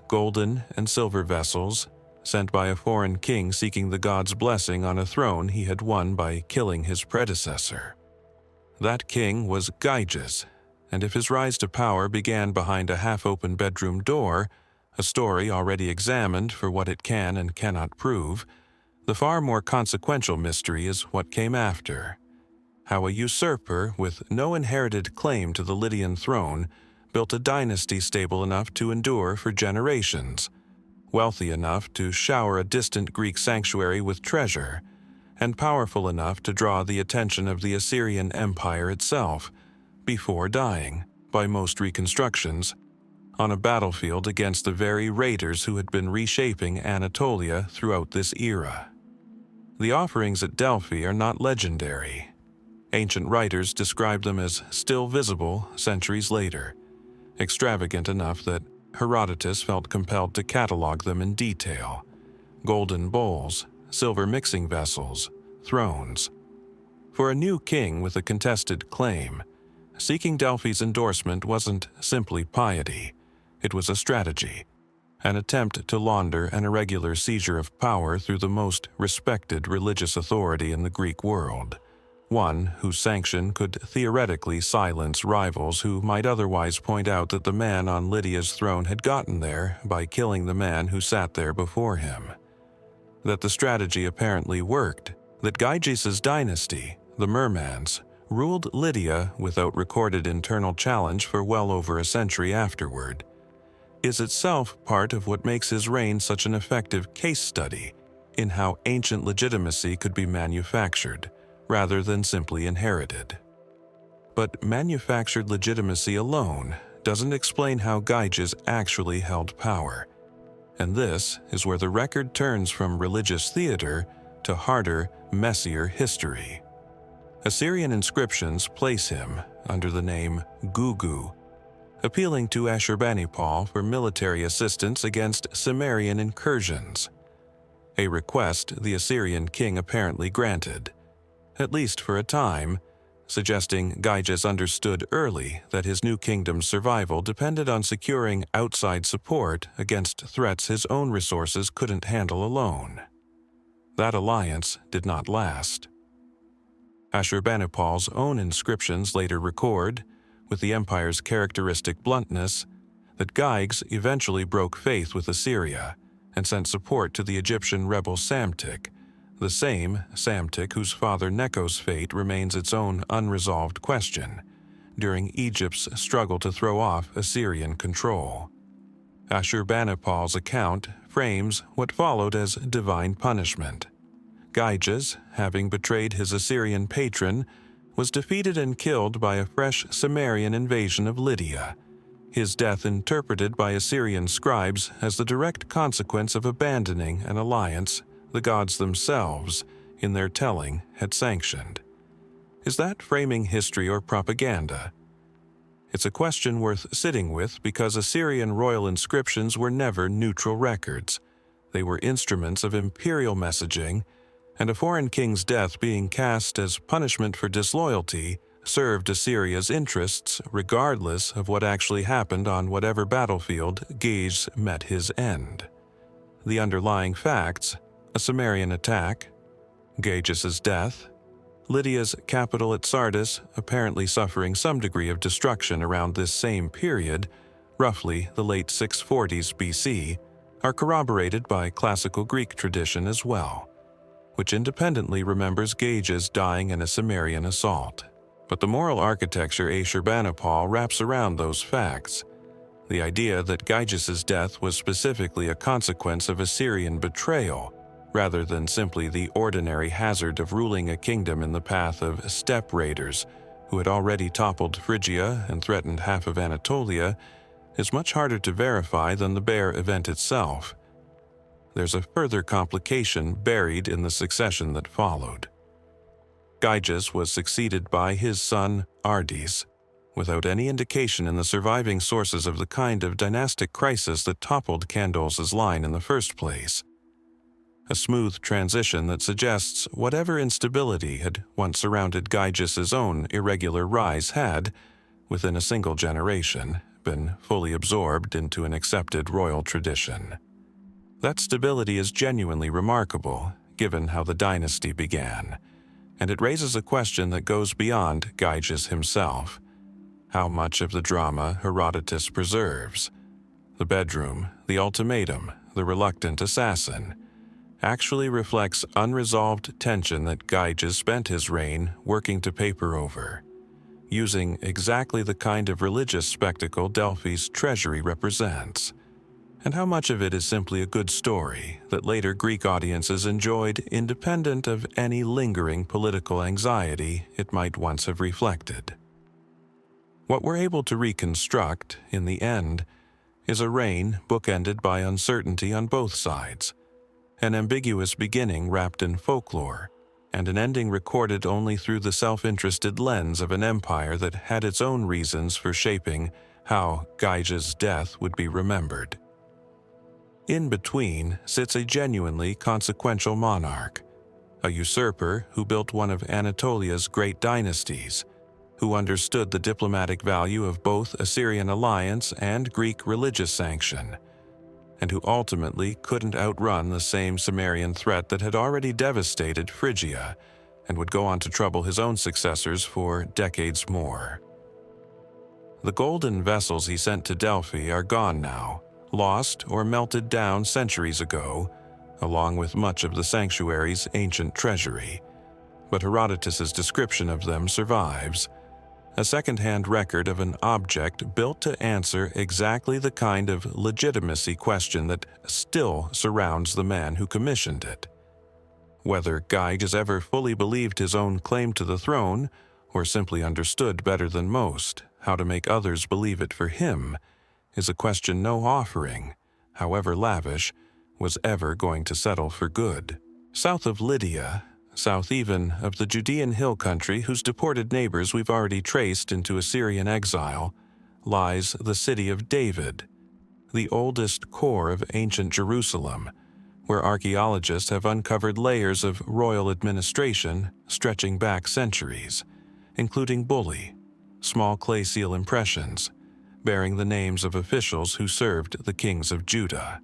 golden and silver vessels, sent by a foreign king seeking the god's blessing on a throne he had won by killing his predecessor. That king was Gyges, and if his rise to power began behind a half-open bedroom door, a story already examined for what it can and cannot prove, the far more consequential mystery is what came after. How a usurper with no inherited claim to the Lydian throne built a dynasty stable enough to endure for generations, wealthy enough to shower a distant Greek sanctuary with treasure, and powerful enough to draw the attention of the Assyrian Empire itself, before dying, by most reconstructions, on a battlefield against the very raiders who had been reshaping Anatolia throughout this era. The offerings at Delphi are not legendary. Ancient writers describe them as still visible centuries later, extravagant enough that Herodotus felt compelled to catalog them in detail: golden bowls, silver mixing vessels, thrones. For a new king with a contested claim, seeking Delphi's endorsement wasn't simply piety, it was a strategy, an attempt to launder an irregular seizure of power through the most respected religious authority in the Greek world, one whose sanction could theoretically silence rivals who might otherwise point out that the man on Lydia's throne had gotten there by killing the man who sat there before him. That the strategy apparently worked, that Gyges' dynasty, the Mermans, ruled Lydia without recorded internal challenge for well over a century afterward, is itself part of what makes his reign such an effective case study in how ancient legitimacy could be manufactured, rather than simply inherited. But manufactured legitimacy alone doesn't explain how Gyges actually held power, and this is where the record turns from religious theater to harder, messier history. Assyrian inscriptions place him under the name Gugu, appealing to Ashurbanipal for military assistance against Cimmerian incursions, a request the Assyrian king apparently granted, at least for a time, suggesting Gyges understood early that his new kingdom's survival depended on securing outside support against threats his own resources couldn't handle alone. That alliance did not last. Ashurbanipal's own inscriptions later record, with the empire's characteristic bluntness, that Gyges eventually broke faith with Assyria and sent support to the Egyptian rebel Psamtik, the same Psamtik whose father Necho's fate remains its own unresolved question during Egypt's struggle to throw off Assyrian control. Ashurbanipal's account frames what followed as divine punishment. Gyges, having betrayed his Assyrian patron, was defeated and killed by a fresh Cimmerian invasion of Lydia, his death interpreted by Assyrian scribes as the direct consequence of abandoning an alliance the gods themselves, in their telling, had sanctioned. Is that framing history or propaganda? It's a question worth sitting with because Assyrian royal inscriptions were never neutral records. They were instruments of imperial messaging, and a foreign king's death being cast as punishment for disloyalty served Assyria's interests regardless of what actually happened on whatever battlefield Gyges met his end. The underlying facts: a Cimmerian attack, Gyges' death, Lydia's capital at Sardis apparently suffering some degree of destruction around this same period, roughly the late 640s BC, are corroborated by classical Greek tradition as well, which independently remembers Gyges dying in a Cimmerian assault. But the moral architecture Ashurbanipal wraps around those facts. The idea that Gyges' death was specifically a consequence of Assyrian betrayal, rather than simply the ordinary hazard of ruling a kingdom in the path of steppe raiders who had already toppled Phrygia and threatened half of Anatolia, is much harder to verify than the bare event itself. There's a further complication buried in the succession that followed. Gyges was succeeded by his son Ardys, without any indication in the surviving sources of the kind of dynastic crisis that toppled Candaules' line in the first place. A smooth transition that suggests whatever instability had once surrounded Gyges' own irregular rise had, within a single generation, been fully absorbed into an accepted royal tradition. That stability is genuinely remarkable, given how the dynasty began, and it raises a question that goes beyond Gyges himself. How much of the drama Herodotus preserves, the bedroom, the ultimatum, the reluctant assassin, actually reflects unresolved tension that Gyges spent his reign working to paper over, using exactly the kind of religious spectacle Delphi's treasury represents, and how much of it is simply a good story that later Greek audiences enjoyed independent of any lingering political anxiety it might once have reflected. What we're able to reconstruct, in the end, is a reign bookended by uncertainty on both sides, an ambiguous beginning wrapped in folklore, and an ending recorded only through the self-interested lens of an empire that had its own reasons for shaping how Gyges' death would be remembered. In between sits a genuinely consequential monarch, a usurper who built one of Anatolia's great dynasties, who understood the diplomatic value of both Assyrian alliance and Greek religious sanction, and who ultimately couldn't outrun the same Cimmerian threat that had already devastated Phrygia, and would go on to trouble his own successors for decades more. The golden vessels he sent to Delphi are gone now, lost or melted down centuries ago, along with much of the sanctuary's ancient treasury. But Herodotus's description of them survives, a second-hand record of an object built to answer exactly the kind of legitimacy question that still surrounds the man who commissioned it. Whether Gyges ever fully believed his own claim to the throne, or simply understood better than most how to make others believe it for him, is a question no offering, however lavish, was ever going to settle for good. South of Lydia, south even of the Judean hill country whose deported neighbors we've already traced into Assyrian exile, lies the city of David, the oldest core of ancient Jerusalem, where archaeologists have uncovered layers of royal administration stretching back centuries, including bully, small clay seal impressions, bearing the names of officials who served the kings of Judah.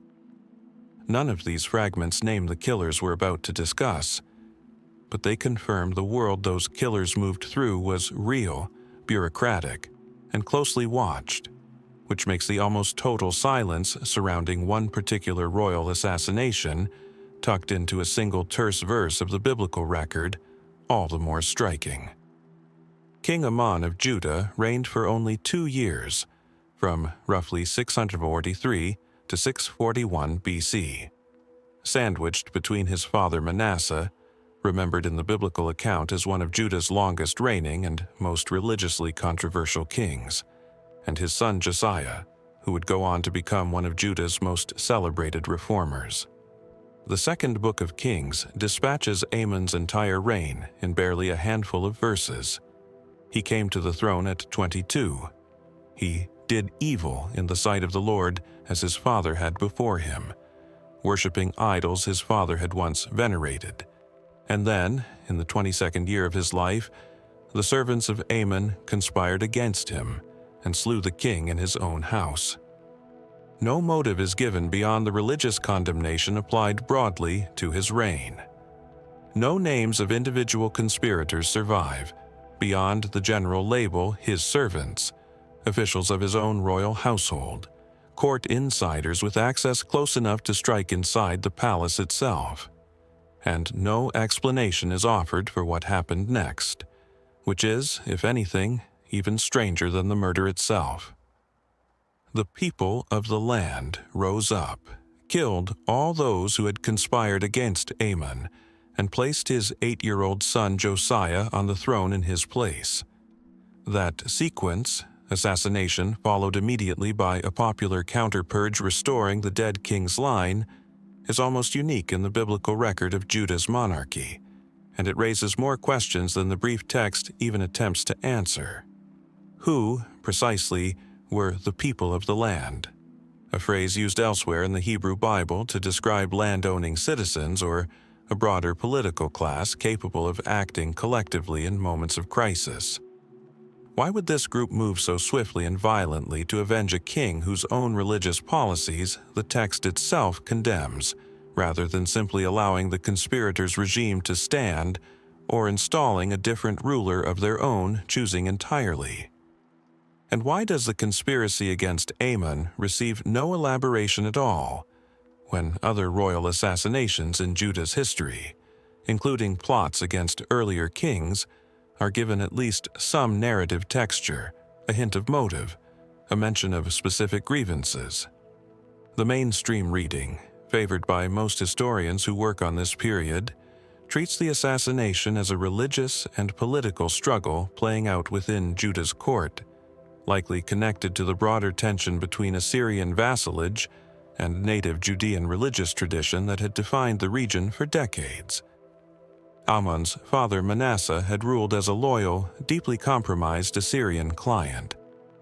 None of these fragments name the killers we're about to discuss, but they confirm the world those killers moved through was real, bureaucratic, and closely watched, which makes the almost total silence surrounding one particular royal assassination, tucked into a single terse verse of the biblical record, all the more striking. King Amon of Judah reigned for only 2 years, from roughly 643 to 641 BC. Sandwiched between his father Manasseh, remembered in the biblical account as one of Judah's longest reigning and most religiously controversial kings, and his son Josiah, who would go on to become one of Judah's most celebrated reformers. The second book of Kings dispatches Amon's entire reign in barely a handful of verses. He came to the throne at 22. He did evil in the sight of the Lord as his father had before him, worshipping idols his father had once venerated. And then, in the 22nd year of his life, the servants of Amon conspired against him and slew the king in his own house. No motive is given beyond the religious condemnation applied broadly to his reign. No names of individual conspirators survive, beyond the general label his servants, officials of his own royal household, court insiders with access close enough to strike inside the palace itself. And no explanation is offered for what happened next, which is, if anything, even stranger than the murder itself. The people of the land rose up, killed all those who had conspired against Amon, and placed his 8-year-old son Josiah on the throne in his place. That sequence, assassination followed immediately by a popular counter-purge restoring the dead king's line, is almost unique in the biblical record of Judah's monarchy, and it raises more questions than the brief text even attempts to answer. Who, precisely, were the people of the land? A phrase used elsewhere in the Hebrew Bible to describe land-owning citizens or a broader political class capable of acting collectively in moments of crisis. Why would this group move so swiftly and violently to avenge a king whose own religious policies the text itself condemns, rather than simply allowing the conspirators' regime to stand or installing a different ruler of their own choosing entirely? And why does the conspiracy against Amon receive no elaboration at all, when other royal assassinations in Judah's history, including plots against earlier kings, are given at least some narrative texture, a hint of motive, a mention of specific grievances? The mainstream reading, favored by most historians who work on this period, treats the assassination as a religious and political struggle playing out within Judah's court, likely connected to the broader tension between Assyrian vassalage and native Judean religious tradition that had defined the region for decades. Amon's father Manasseh had ruled as a loyal, deeply compromised Assyrian client,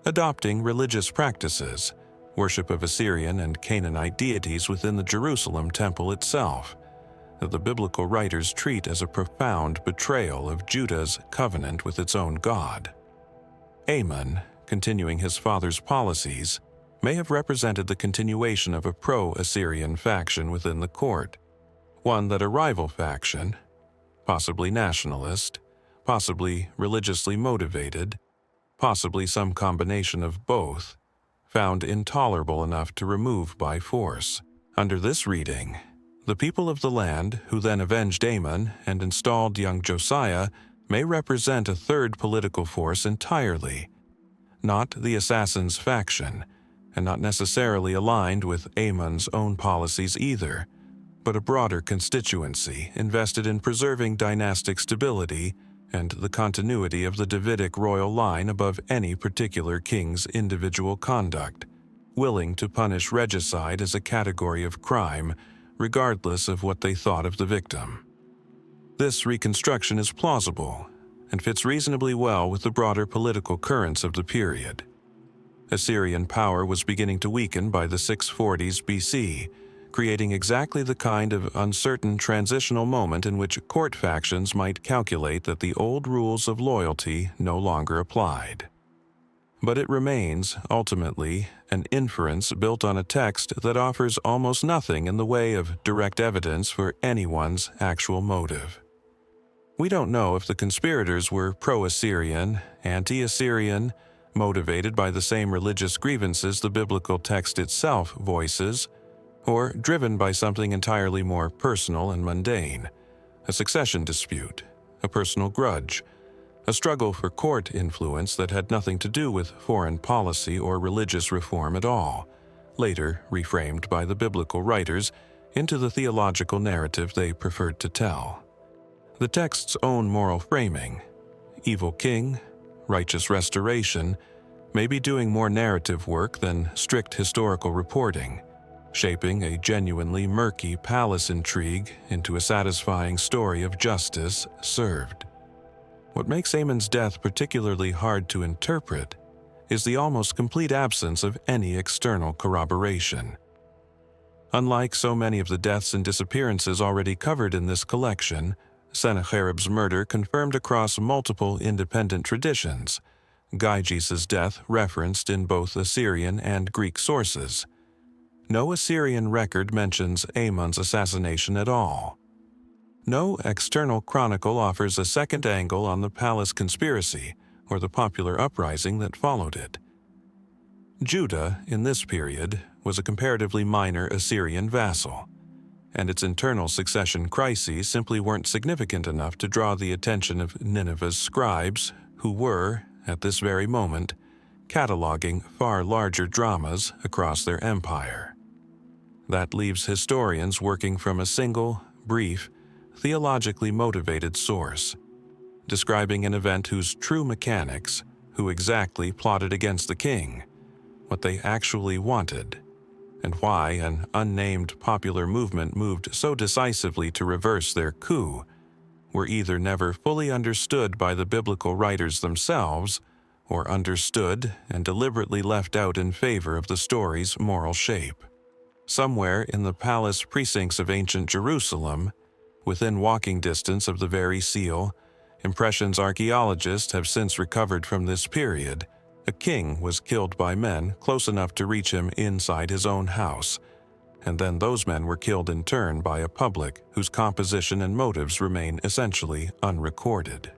adopting religious practices, worship of Assyrian and Canaanite deities within the Jerusalem temple itself, that the biblical writers treat as a profound betrayal of Judah's covenant with its own God. Amon, continuing his father's policies, may have represented the continuation of a pro-Assyrian faction within the court, one that a rival faction, possibly nationalist, possibly religiously motivated, possibly some combination of both, found intolerable enough to remove by force. Under this reading, the people of the land, who then avenged Amon and installed young Josiah, may represent a third political force entirely, not the assassins' faction, and not necessarily aligned with Amon's own policies either, but a broader constituency invested in preserving dynastic stability and the continuity of the Davidic royal line above any particular king's individual conduct, willing to punish regicide as a category of crime, regardless of what they thought of the victim. This reconstruction is plausible and fits reasonably well with the broader political currents of the period. Assyrian power was beginning to weaken by the 640s BC, creating exactly the kind of uncertain transitional moment in which court factions might calculate that the old rules of loyalty no longer applied. But it remains, ultimately, an inference built on a text that offers almost nothing in the way of direct evidence for anyone's actual motive. We don't know if the conspirators were pro-Assyrian, anti-Assyrian, motivated by the same religious grievances the biblical text itself voices, or driven by something entirely more personal and mundane, a succession dispute, a personal grudge, a struggle for court influence that had nothing to do with foreign policy or religious reform at all, later reframed by the biblical writers into the theological narrative they preferred to tell. The text's own moral framing, evil king, righteous restoration, may be doing more narrative work than strict historical reporting, shaping a genuinely murky palace intrigue into a satisfying story of justice served. What makes Amon's death particularly hard to interpret is the almost complete absence of any external corroboration. Unlike so many of the deaths and disappearances already covered in this collection, Sennacherib's murder confirmed across multiple independent traditions, Gyges' death referenced in both Assyrian and Greek sources. No Assyrian record mentions Amon's assassination at all. No external chronicle offers a second angle on the palace conspiracy or the popular uprising that followed it. Judah, in this period, was a comparatively minor Assyrian vassal, and its internal succession crises simply weren't significant enough to draw the attention of Nineveh's scribes, who were, at this very moment, cataloging far larger dramas across their empire. That leaves historians working from a single, brief, theologically motivated source, describing an event whose true mechanics, who exactly plotted against the king, what they actually wanted, and why an unnamed popular movement moved so decisively to reverse their coup, were either never fully understood by the biblical writers themselves, or understood and deliberately left out in favor of the story's moral shape. Somewhere in the palace precincts of ancient Jerusalem, within walking distance of the very seal, impressions archaeologists have since recovered from this period, a king was killed by men close enough to reach him inside his own house, and then those men were killed in turn by a public whose composition and motives remain essentially unrecorded.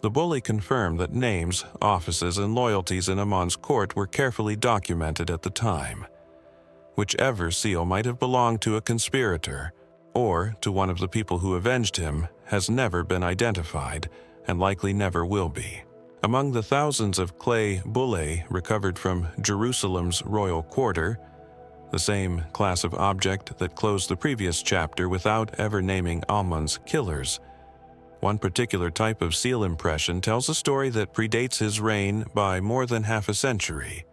The bully confirmed that names, offices, and loyalties in Amon's court were carefully documented at the time. Whichever seal might have belonged to a conspirator, or to one of the people who avenged him, has never been identified, and likely never will be. Among the thousands of clay bullae recovered from Jerusalem's royal quarter, the same class of object that closed the previous chapter without ever naming Amon's killers, one particular type of seal impression tells a story that predates his reign by more than half a century,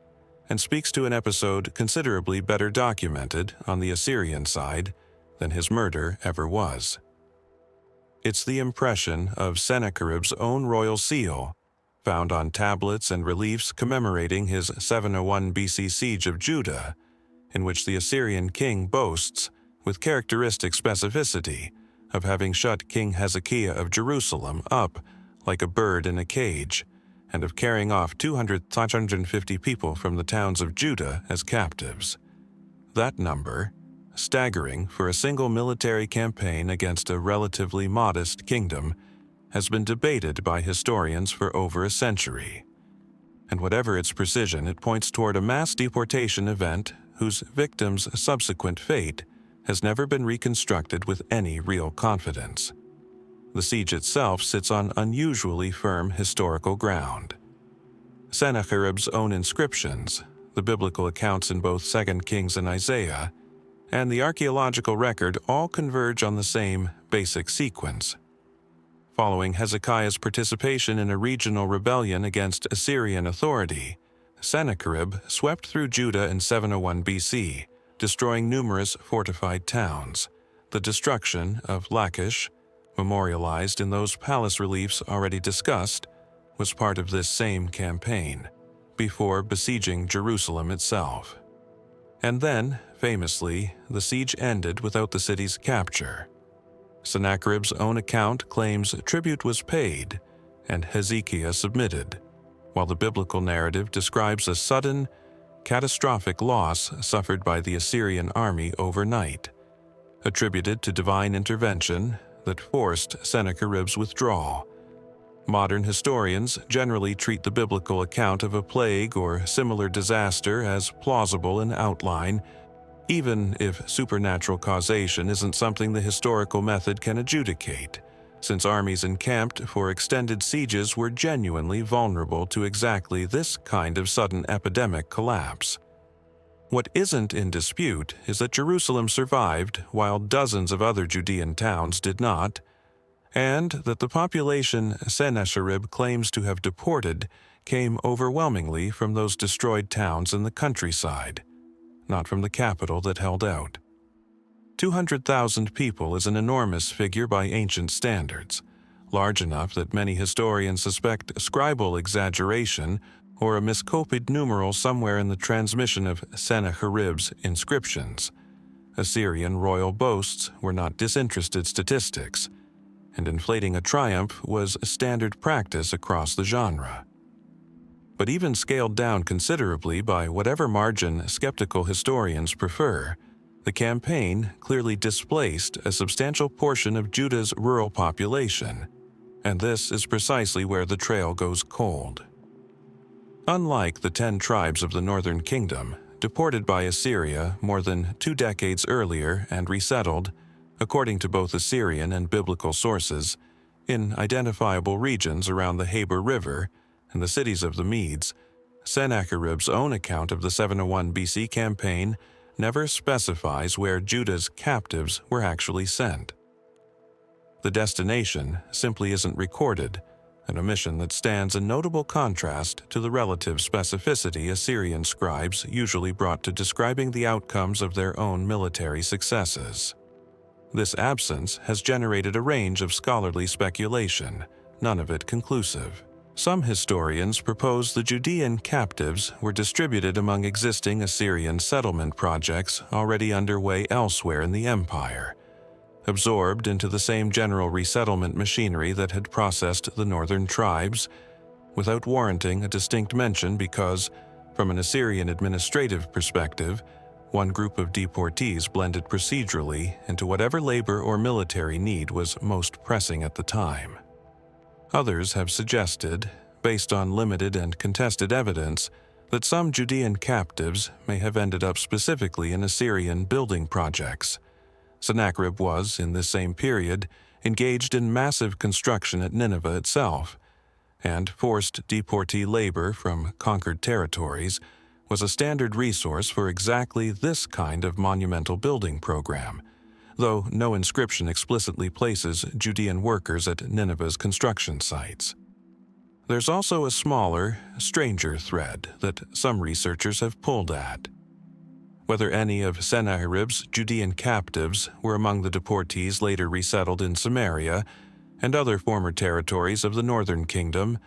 and speaks to an episode considerably better documented on the Assyrian side than his murder ever was. It's the impression of Sennacherib's own royal seal, found on tablets and reliefs commemorating his 701 BC siege of Judah, in which the Assyrian king boasts, with characteristic specificity, of having shut King Hezekiah of Jerusalem up like a bird in a cage, and of carrying off 250 people from the towns of Judah as captives. That number, staggering for a single military campaign against a relatively modest kingdom, has been debated by historians for over a century. And whatever its precision, it points toward a mass deportation event whose victims' subsequent fate has never been reconstructed with any real confidence. The siege itself sits on unusually firm historical ground. Sennacherib's own inscriptions, the biblical accounts in both 2 Kings and Isaiah, and the archaeological record all converge on the same basic sequence. Following Hezekiah's participation in a regional rebellion against Assyrian authority, Sennacherib swept through Judah in 701 BC, destroying numerous fortified towns. The destruction of Lachish, memorialized in those palace reliefs already discussed, was part of this same campaign, before besieging Jerusalem itself. And then, famously, the siege ended without the city's capture. Sennacherib's own account claims tribute was paid and Hezekiah submitted, while the biblical narrative describes a sudden, catastrophic loss suffered by the Assyrian army overnight, attributed to divine intervention that forced Sennacherib's withdrawal. Modern historians generally treat the biblical account of a plague or similar disaster as plausible in outline, even if supernatural causation isn't something the historical method can adjudicate, since armies encamped for extended sieges were genuinely vulnerable to exactly this kind of sudden epidemic collapse. What isn't in dispute is that Jerusalem survived while dozens of other Judean towns did not, and that the population Sennacherib claims to have deported came overwhelmingly from those destroyed towns in the countryside, not from the capital that held out. 200,000 people is an enormous figure by ancient standards, large enough that many historians suspect scribal exaggeration or a miscopied numeral somewhere in the transmission of Sennacherib's inscriptions. Assyrian royal boasts were not disinterested statistics, and inflating a triumph was a standard practice across the genre. But even scaled down considerably by whatever margin skeptical historians prefer, the campaign clearly displaced a substantial portion of Judah's rural population, and this is precisely where the trail goes cold. Unlike the 10 tribes of the northern kingdom, deported by Assyria more than 2 decades earlier and resettled, according to both Assyrian and biblical sources, in identifiable regions around the Habor River and the cities of the Medes, Sennacherib's own account of the 701 BC campaign never specifies where Judah's captives were actually sent. The destination simply isn't recorded, an omission that stands in notable contrast to the relative specificity Assyrian scribes usually brought to describing the outcomes of their own military successes. This absence has generated a range of scholarly speculation, none of it conclusive. Some historians propose the Judean captives were distributed among existing Assyrian settlement projects already underway elsewhere in the empire, absorbed into the same general resettlement machinery that had processed the northern tribes, without warranting a distinct mention because, from an Assyrian administrative perspective, one group of deportees blended procedurally into whatever labor or military need was most pressing at the time. Others have suggested, based on limited and contested evidence, that some Judean captives may have ended up specifically in Assyrian building projects. Sennacherib was, in this same period, engaged in massive construction at Nineveh itself, and forced deportee labor from conquered territories was a standard resource for exactly this kind of monumental building program, though no inscription explicitly places Judean workers at Nineveh's construction sites. There's also a smaller, stranger thread that some researchers have pulled at. Whether any of Sennacherib's Judean captives were among the deportees later resettled in Samaria and other former territories of the northern kingdom,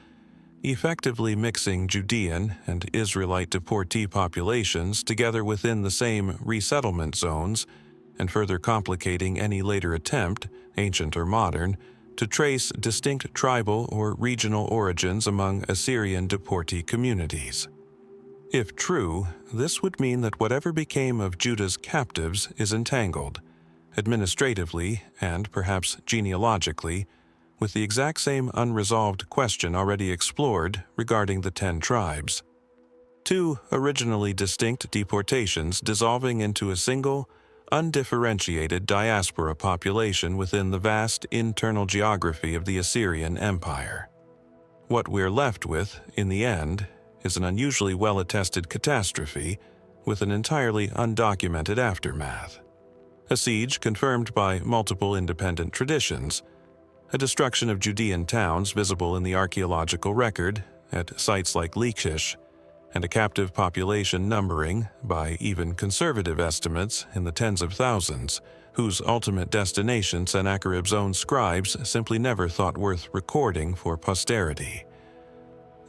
effectively mixing Judean and Israelite deportee populations together within the same resettlement zones, and further complicating any later attempt, ancient or modern, to trace distinct tribal or regional origins among Assyrian deportee communities. If true, this would mean that whatever became of Judah's captives is entangled, administratively and perhaps genealogically, with the exact same unresolved question already explored regarding the 10 tribes. 2 originally distinct deportations dissolving into a single, undifferentiated diaspora population within the vast internal geography of the Assyrian Empire. What we're left with, in the end, is an unusually well-attested catastrophe with an entirely undocumented aftermath. A siege confirmed by multiple independent traditions, a destruction of Judean towns visible in the archaeological record at sites like Lachish, and a captive population numbering, by even conservative estimates, in the tens of thousands, whose ultimate destination Sennacherib's own scribes simply never thought worth recording for posterity.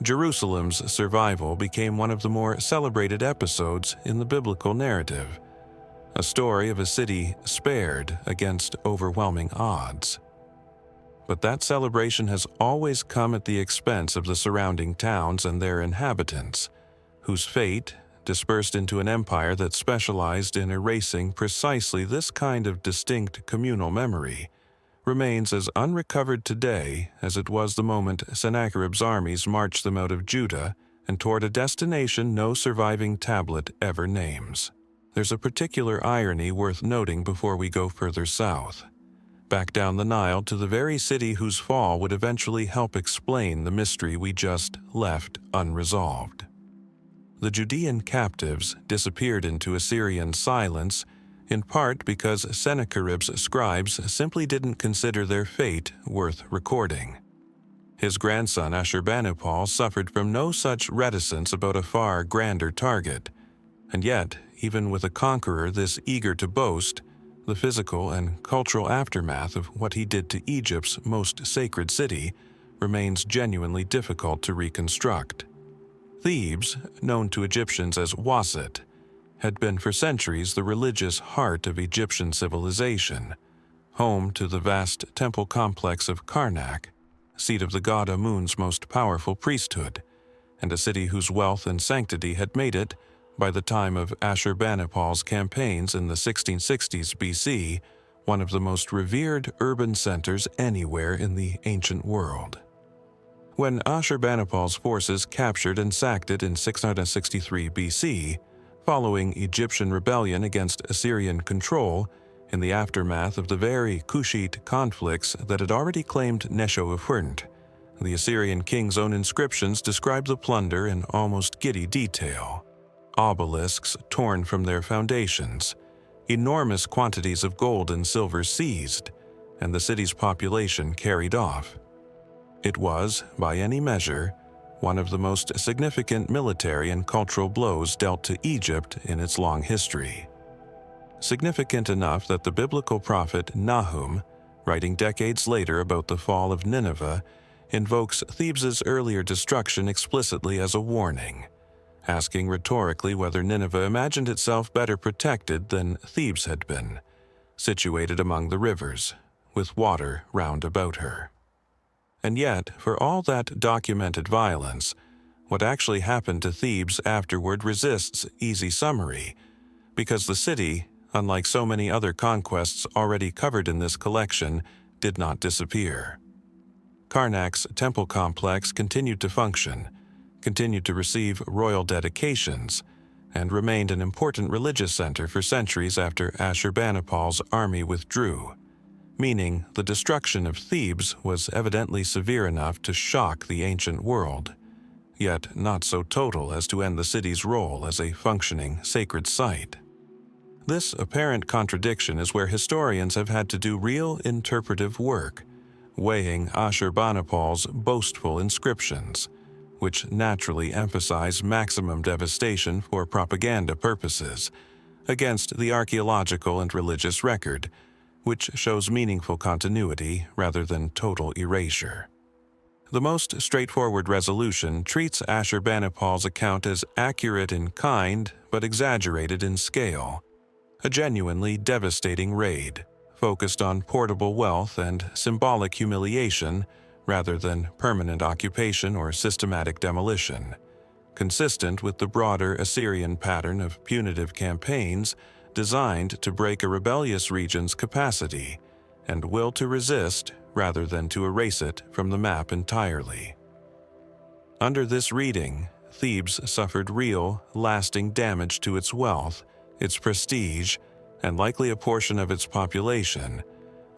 Jerusalem's survival became one of the more celebrated episodes in the biblical narrative, a story of a city spared against overwhelming odds. But that celebration has always come at the expense of the surrounding towns and their inhabitants, whose fate, dispersed into an empire that specialized in erasing precisely this kind of distinct communal memory, remains as unrecovered today as it was the moment Sennacherib's armies marched them out of Judah and toward a destination no surviving tablet ever names. There's a particular irony worth noting before we go further south, back down the Nile to the very city whose fall would eventually help explain the mystery we just left unresolved. The Judean captives disappeared into Assyrian silence in part because Sennacherib's scribes simply didn't consider their fate worth recording. His grandson Ashurbanipal suffered from no such reticence about a far grander target, and yet, even with a conqueror this eager to boast, the physical and cultural aftermath of what he did to Egypt's most sacred city remains genuinely difficult to reconstruct. Thebes, known to Egyptians as Waset, had been for centuries the religious heart of Egyptian civilization, home to the vast temple complex of Karnak, seat of the god Amun's most powerful priesthood, and a city whose wealth and sanctity had made it, by the time of Ashurbanipal's campaigns in the 1660s BC, one of the most revered urban centers anywhere in the ancient world. When Ashurbanipal's forces captured and sacked it in 663 BC, following Egyptian rebellion against Assyrian control, in the aftermath of the very Kushite conflicts that had already claimed Necho, the Assyrian king's own inscriptions describe the plunder in almost giddy detail. Obelisks torn from their foundations, enormous quantities of gold and silver seized, and the city's population carried off. It was, by any measure, one of the most significant military and cultural blows dealt to Egypt in its long history. Significant enough that the biblical prophet Nahum, writing decades later about the fall of Nineveh, invokes Thebes's earlier destruction explicitly as a warning, asking rhetorically whether Nineveh imagined itself better protected than Thebes had been, situated among the rivers, with water round about her. And yet, for all that documented violence, what actually happened to Thebes afterward resists easy summary, because the city, unlike so many other conquests already covered in this collection, did not disappear. Karnak's temple complex continued to function, continued to receive royal dedications, and remained an important religious center for centuries after Ashurbanipal's army withdrew, meaning the destruction of Thebes was evidently severe enough to shock the ancient world, yet not so total as to end the city's role as a functioning sacred site. This apparent contradiction is where historians have had to do real interpretive work, weighing Ashurbanipal's boastful inscriptions, which naturally emphasize maximum devastation for propaganda purposes, against the archaeological and religious record, which shows meaningful continuity rather than total erasure. The most straightforward resolution treats Ashurbanipal's account as accurate in kind but exaggerated in scale, a genuinely devastating raid, focused on portable wealth and symbolic humiliation rather than permanent occupation or systematic demolition, consistent with the broader Assyrian pattern of punitive campaigns designed to break a rebellious region's capacity and will to resist rather than to erase it from the map entirely. Under this reading, Thebes suffered real, lasting damage to its wealth, its prestige, and likely a portion of its population,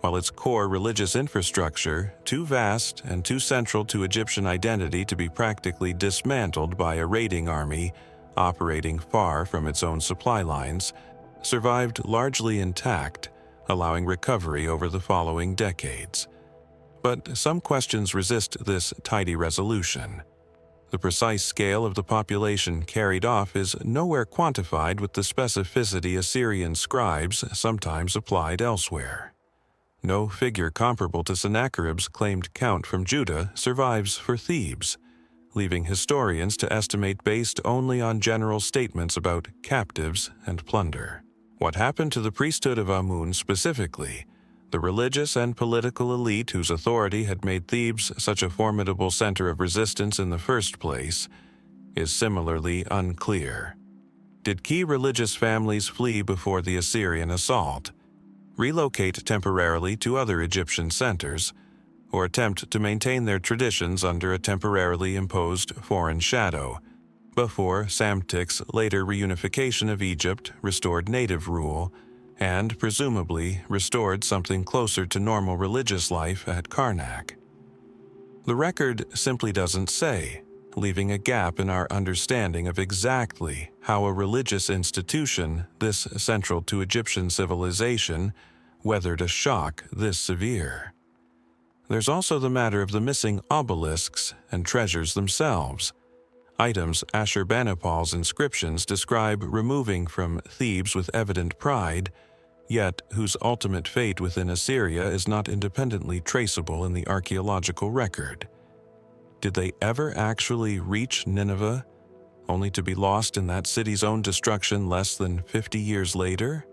while its core religious infrastructure, too vast and too central to Egyptian identity to be practically dismantled by a raiding army operating far from its own supply lines, survived largely intact, allowing recovery over the following decades. But some questions resist this tidy resolution. The precise scale of the population carried off is nowhere quantified with the specificity Assyrian scribes sometimes applied elsewhere. No figure comparable to Sennacherib's claimed count from Judah survives for Thebes, leaving historians to estimate based only on general statements about captives and plunder. What happened to the priesthood of Amun specifically, the religious and political elite whose authority had made Thebes such a formidable center of resistance in the first place, is similarly unclear. Did key religious families flee before the Assyrian assault, relocate temporarily to other Egyptian centers, or attempt to maintain their traditions under a temporarily imposed foreign shadow, before Psamtik's later reunification of Egypt restored native rule and, presumably, restored something closer to normal religious life at Karnak? The record simply doesn't say, leaving a gap in our understanding of exactly how a religious institution this central to Egyptian civilization weathered a shock this severe. There's also the matter of the missing obelisks and treasures themselves, items Ashurbanipal's inscriptions describe removing from Thebes with evident pride, yet whose ultimate fate within Assyria is not independently traceable in the archaeological record. Did they ever actually reach Nineveh, only to be lost in that city's own destruction less than 50 years later?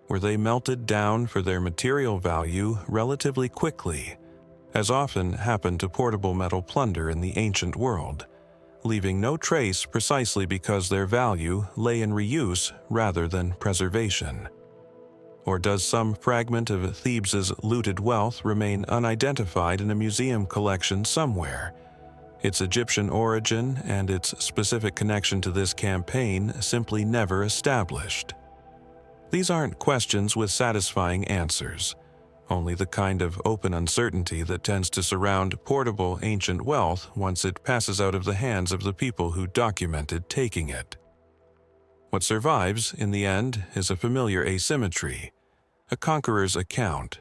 Were they melted down for their material value relatively quickly, as often happened to portable metal plunder in the ancient world, leaving no trace precisely because their value lay in reuse rather than preservation? Or does some fragment of Thebes's looted wealth remain unidentified in a museum collection somewhere, its Egyptian origin and its specific connection to this campaign simply never established? These aren't questions with satisfying answers, only the kind of open uncertainty that tends to surround portable ancient wealth once it passes out of the hands of the people who documented taking it. What survives, in the end, is a familiar asymmetry, a conqueror's account,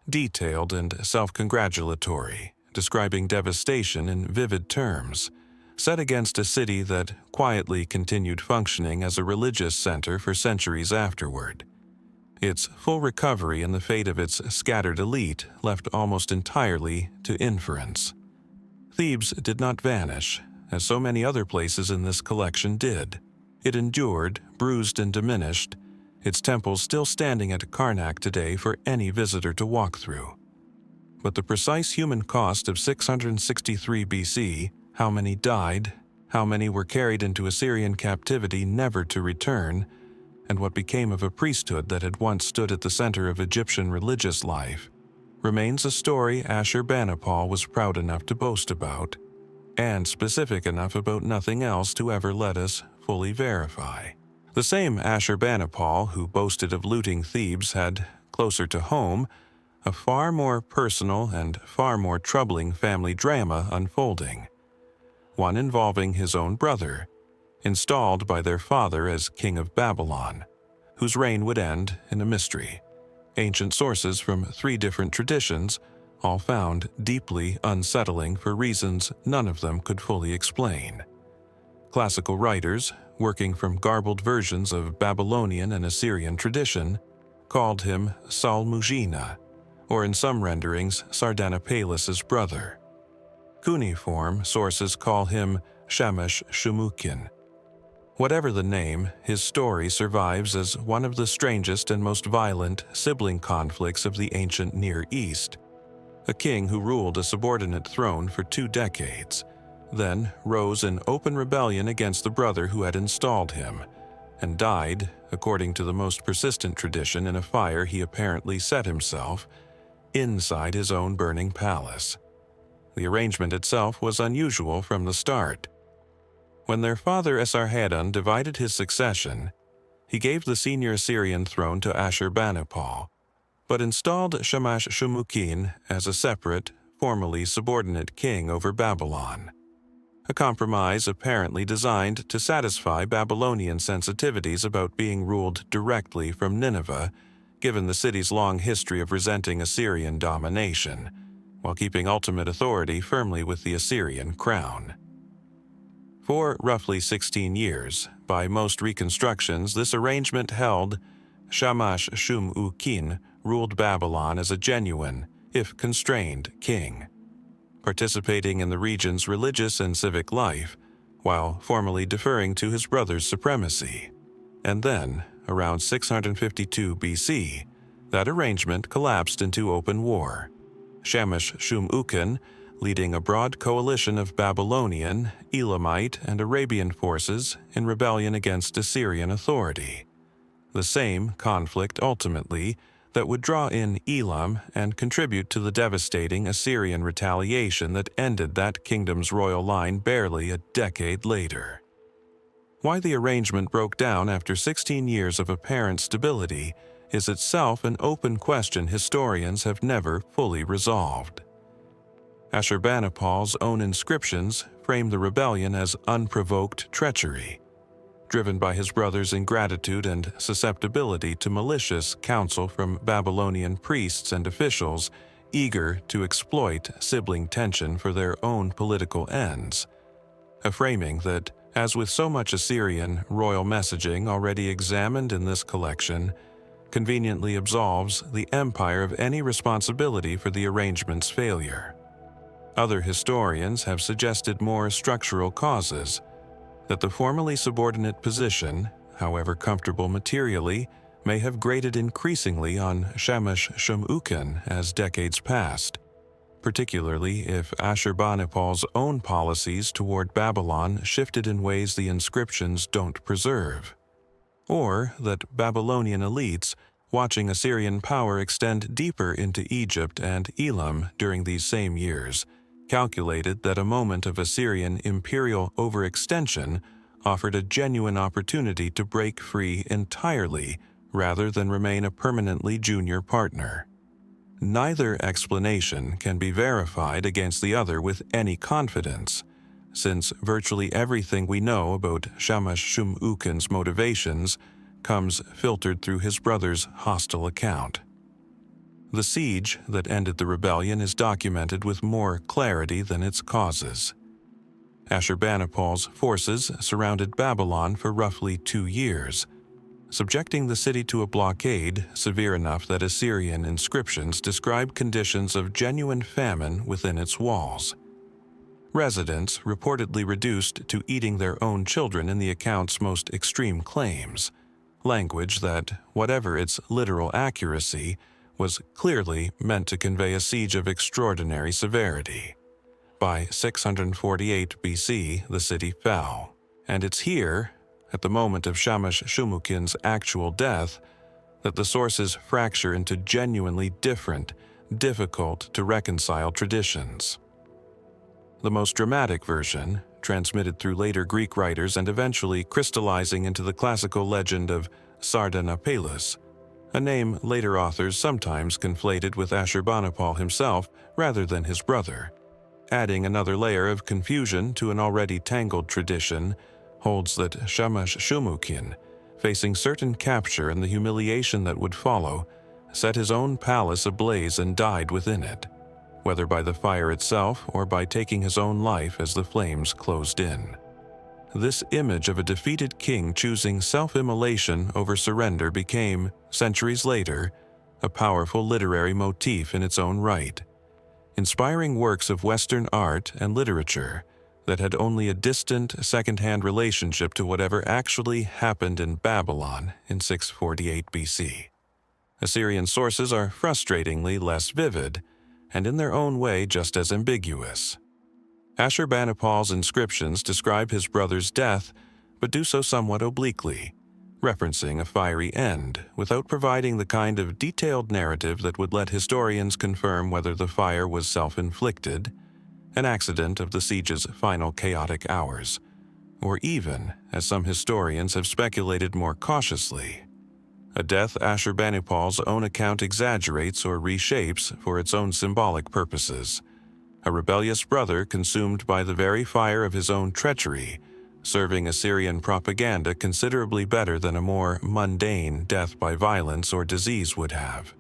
detailed and self-congratulatory, describing devastation in vivid terms, set against a city that quietly continued functioning as a religious center for centuries afterward. Its full recovery and the fate of its scattered elite left almost entirely to inference. Thebes did not vanish, as so many other places in this collection did. It endured, bruised and diminished, its temples still standing at Karnak today for any visitor to walk through. But the precise human cost of 663 BC, how many died, how many were carried into Assyrian captivity never to return, and what became of a priesthood that had once stood at the center of Egyptian religious life, remains a story Ashur-banipal was proud enough to boast about, and specific enough about nothing else to ever let us fully verify. The same Ashur-banipal who boasted of looting Thebes had, closer to home, a far more personal and far more troubling family drama unfolding, one involving his own brother, installed by their father as king of Babylon, whose reign would end in a mystery. Ancient sources from 3 different traditions, all found deeply unsettling for reasons none of them could fully explain. Classical writers, working from garbled versions of Babylonian and Assyrian tradition, called him Saulmugina, or in some renderings Sardanapalis's brother. Cuneiform sources call him Shamash-Shumukin. Whatever the name, his story survives as one of the strangest and most violent sibling conflicts of the ancient Near East. A king who ruled a subordinate throne for 2 decades, then rose in open rebellion against the brother who had installed him, and died, according to the most persistent tradition, in a fire he apparently set himself, inside his own burning palace. The arrangement itself was unusual from the start. When their father Esarhaddon divided his succession, he gave the senior Assyrian throne to Ashurbanipal, but installed Shamash-Shumukin as a separate, formally subordinate king over Babylon, a compromise apparently designed to satisfy Babylonian sensitivities about being ruled directly from Nineveh, given the city's long history of resenting Assyrian domination, while keeping ultimate authority firmly with the Assyrian crown. For roughly 16 years, by most reconstructions, this arrangement held Shamash-Shum-ukin ruled Babylon as a genuine, if constrained, king, participating in the region's religious and civic life, while formally deferring to his brother's supremacy. And then, around 652 BC, that arrangement collapsed into open war, Shamash-Shum-ukin leading a broad coalition of Babylonian, Elamite, and Arabian forces in rebellion against Assyrian authority. The same conflict, ultimately, that would draw in Elam and contribute to the devastating Assyrian retaliation that ended that kingdom's royal line barely a decade later. Why the arrangement broke down after 16 years of apparent stability is itself an open question historians have never fully resolved. Ashurbanipal's own inscriptions frame the rebellion as unprovoked treachery, driven by his brother's ingratitude and susceptibility to malicious counsel from Babylonian priests and officials eager to exploit sibling tension for their own political ends, a framing that, as with so much Assyrian royal messaging already examined in this collection, conveniently absolves the empire of any responsibility for the arrangement's failure. Other historians have suggested more structural causes, that the formally subordinate position, however comfortable materially, may have grated increasingly on Shamash-Shum-ukin as decades passed, particularly if Ashurbanipal's own policies toward Babylon shifted in ways the inscriptions don't preserve, or that Babylonian elites, watching Assyrian power extend deeper into Egypt and Elam during these same years, calculated that a moment of Assyrian imperial overextension offered a genuine opportunity to break free entirely rather than remain a permanently junior partner. Neither explanation can be verified against the other with any confidence, since virtually everything we know about Shamash-Shum-ukin's motivations comes filtered through his brother's hostile account. The siege that ended the rebellion is documented with more clarity than its causes. Ashurbanipal's forces surrounded Babylon for roughly 2 years, subjecting the city to a blockade severe enough that Assyrian inscriptions describe conditions of genuine famine within its walls. Residents reportedly reduced to eating their own children in the account's most extreme claims, language that, whatever its literal accuracy, was clearly meant to convey a siege of extraordinary severity. By 648 BC, the city fell, and it's here, at the moment of Shamash-Shum-ukin's actual death, that the sources fracture into genuinely different, difficult-to-reconcile traditions. The most dramatic version, transmitted through later Greek writers and eventually crystallizing into the classical legend of Sardanapalus, a name later authors sometimes conflated with Ashurbanipal himself rather than his brother, adding another layer of confusion to an already tangled tradition, holds that Shamash-Shum-ukin, facing certain capture and the humiliation that would follow, set his own palace ablaze and died within it, whether by the fire itself or by taking his own life as the flames closed in. This image of a defeated king choosing self-immolation over surrender became, centuries later, a powerful literary motif in its own right, inspiring works of Western art and literature that had only a distant, second-hand relationship to whatever actually happened in Babylon in 648 BC. Assyrian sources are frustratingly less vivid, and in their own way just as ambiguous. Ashurbanipal's inscriptions describe his brother's death, but do so somewhat obliquely, referencing a fiery end, without providing the kind of detailed narrative that would let historians confirm whether the fire was self-inflicted, an accident of the siege's final chaotic hours, or even, as some historians have speculated more cautiously, a death Ashurbanipal's own account exaggerates or reshapes for its own symbolic purposes. A rebellious brother consumed by the very fire of his own treachery, serving Assyrian propaganda considerably better than a more mundane death by violence or disease would have.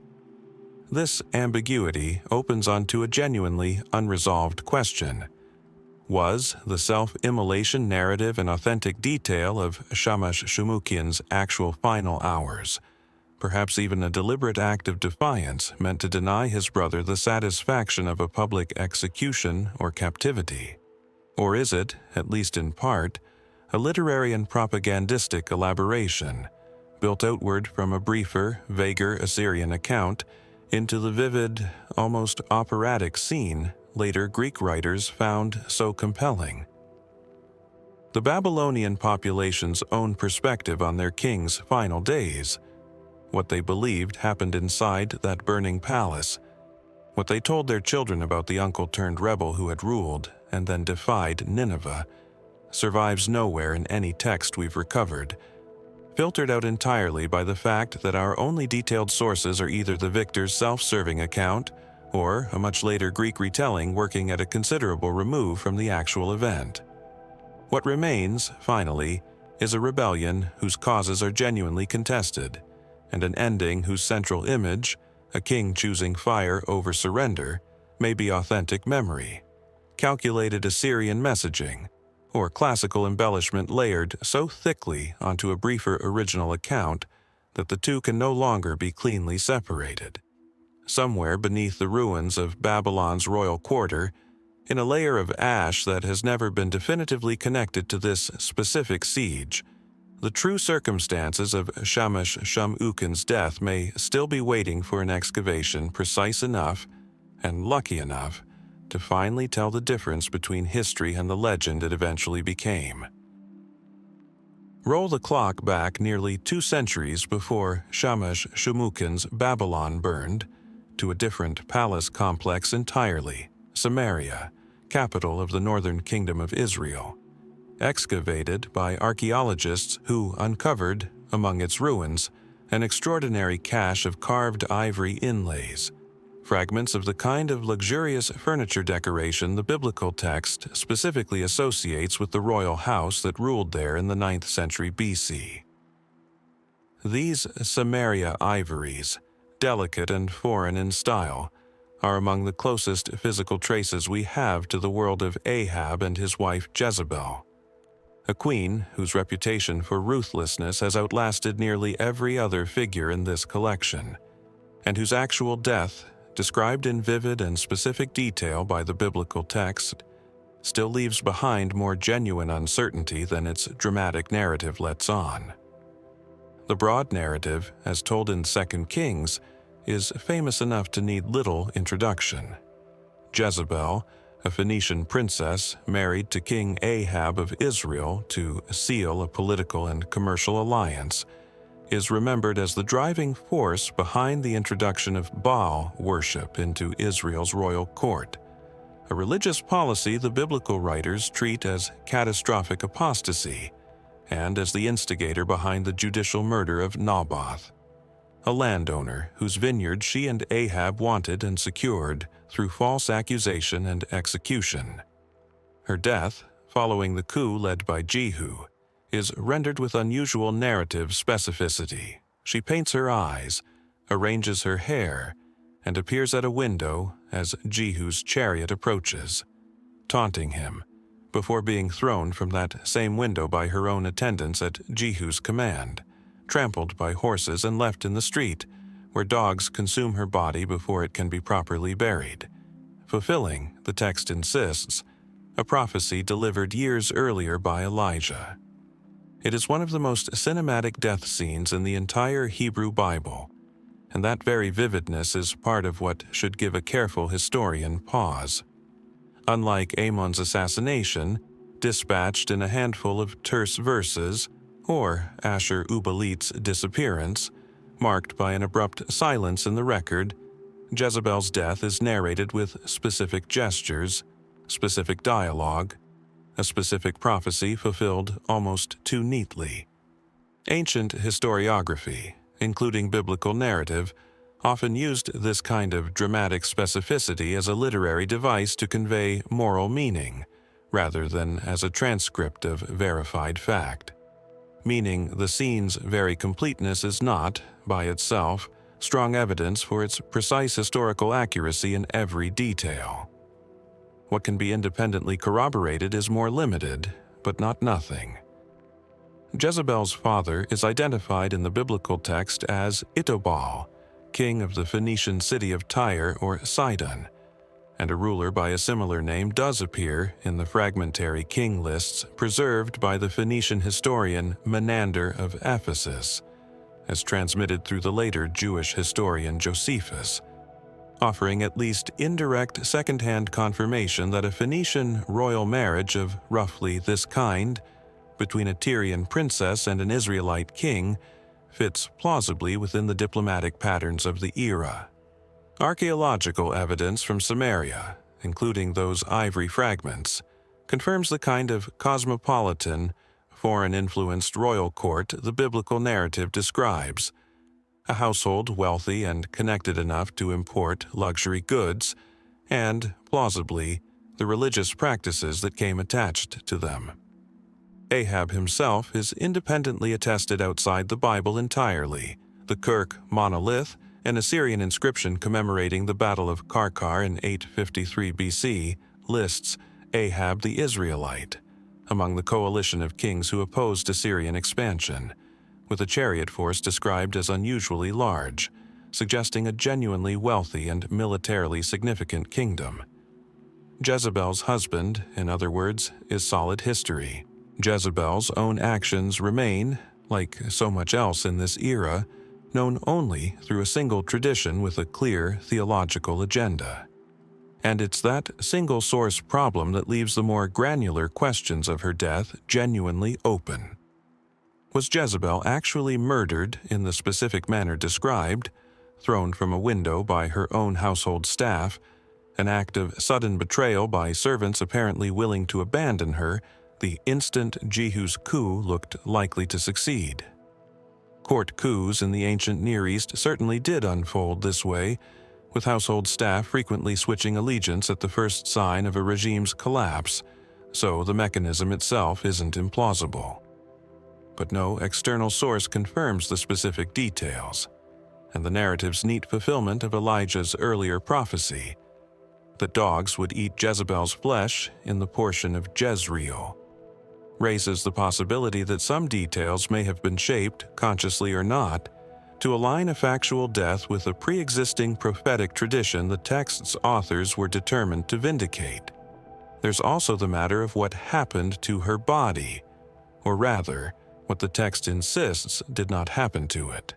This ambiguity opens onto a genuinely unresolved question. Was the self-immolation narrative an authentic detail of Shamash-Shumukin's actual final hours, perhaps even a deliberate act of defiance meant to deny his brother the satisfaction of a public execution or captivity? Or is it, at least in part, a literary and propagandistic elaboration, built outward from a briefer, vaguer Assyrian account into the vivid, almost operatic scene later Greek writers found so compelling? The Babylonian population's own perspective on their king's final days, what they believed happened inside that burning palace, what they told their children about the uncle-turned-rebel who had ruled and then defied Nineveh, survives nowhere in any text we've recovered, filtered out entirely by the fact that our only detailed sources are either the victor's self-serving account or a much later Greek retelling working at a considerable remove from the actual event. What remains, finally, is a rebellion whose causes are genuinely contested, and an ending whose central image, a king choosing fire over surrender, may be authentic memory, calculated Assyrian messaging, or classical embellishment layered so thickly onto a briefer original account that the two can no longer be cleanly separated. Somewhere beneath the ruins of Babylon's royal quarter, in a layer of ash that has never been definitively connected to this specific siege, the true circumstances of Shamash-Shumukin's death may still be waiting for an excavation precise enough and lucky enough to finally tell the difference between history and the legend it eventually became. Roll the clock back nearly 2 centuries before Shamash-Shumukin's Babylon burned, to a different palace complex entirely, Samaria, capital of the northern kingdom of Israel, excavated by archaeologists who uncovered, among its ruins, an extraordinary cache of carved ivory inlays, fragments of the kind of luxurious furniture decoration the biblical text specifically associates with the royal house that ruled there in the 9th century BC. These Samaria ivories, delicate and foreign in style, are among the closest physical traces we have to the world of Ahab and his wife Jezebel, a queen whose reputation for ruthlessness has outlasted nearly every other figure in this collection, and whose actual death, described in vivid and specific detail by the biblical text, still leaves behind more genuine uncertainty than its dramatic narrative lets on. The broad narrative, as told in 2 Kings, is famous enough to need little introduction. Jezebel, a Phoenician princess married to King Ahab of Israel to seal a political and commercial alliance, is remembered as the driving force behind the introduction of Baal worship into Israel's royal court, a religious policy the biblical writers treat as catastrophic apostasy, and as the instigator behind the judicial murder of Naboth, a landowner whose vineyard she and Ahab wanted and secured through false accusation and execution. Her death, following the coup led by Jehu, is rendered with unusual narrative specificity. She paints her eyes, arranges her hair, and appears at a window as Jehu's chariot approaches, taunting him, before being thrown from that same window by her own attendants at Jehu's command, trampled by horses and left in the street, where dogs consume her body before it can be properly buried, fulfilling, the text insists, a prophecy delivered years earlier by Elijah. It is one of the most cinematic death scenes in the entire Hebrew Bible, and that very vividness is part of what should give a careful historian pause. unlike Amon's assassination, dispatched in a handful of terse verses, or Ashur-uballit's disappearance, marked by an abrupt silence in the record, Jezebel's death is narrated with specific gestures, specific dialogue, a specific prophecy fulfilled almost too neatly. Ancient historiography, including biblical narrative, often used this kind of dramatic specificity as a literary device to convey moral meaning, rather than as a transcript of verified fact. Meaning the scene's very completeness is not, by itself, strong evidence for its precise historical accuracy in every detail. What can be independently corroborated is more limited, but not nothing. Jezebel's father is identified in the biblical text as Itobal, king of the Phoenician city of Tyre or Sidon, and a ruler by a similar name does appear in the fragmentary king lists preserved by the Phoenician historian Menander of Ephesus, as transmitted through the later Jewish historian Josephus, offering at least indirect second-hand confirmation that a Phoenician royal marriage of roughly this kind, between a Tyrian princess and an Israelite king, fits plausibly within the diplomatic patterns of the era. Archaeological evidence from Samaria, including those ivory fragments, confirms the kind of cosmopolitan, foreign-influenced royal court the biblical narrative describes, a household wealthy and connected enough to import luxury goods, and, plausibly, the religious practices that came attached to them. Ahab himself is independently attested outside the Bible entirely. The Kirk monolith, an Assyrian inscription commemorating the Battle of Karkar in 853 BC, lists Ahab the Israelite among the coalition of kings who opposed Assyrian expansion, with a chariot force described as unusually large, suggesting a genuinely wealthy and militarily significant kingdom. Jezebel's husband, in other words, is solid history. Jezebel's own actions remain, like so much else in this era, known only through a single tradition with a clear theological agenda. And it's that single-source problem that leaves the more granular questions of her death genuinely open. Was Jezebel actually murdered in the specific manner described, thrown from a window by her own household staff, an act of sudden betrayal by servants apparently willing to abandon her, the instant Jehu's coup looked likely to succeed? Court coups in the ancient Near East certainly did unfold this way, with household staff frequently switching allegiance at the first sign of a regime's collapse, so the mechanism itself isn't implausible. But no external source confirms the specific details, and the narrative's neat fulfillment of Elijah's earlier prophecy, that dogs would eat Jezebel's flesh in the portion of Jezreel, raises the possibility that some details may have been shaped, consciously or not, to align a factual death with a pre-existing prophetic tradition the text's authors were determined to vindicate. There's also the matter of what happened to her body, or rather, what the text insists did not happen to it.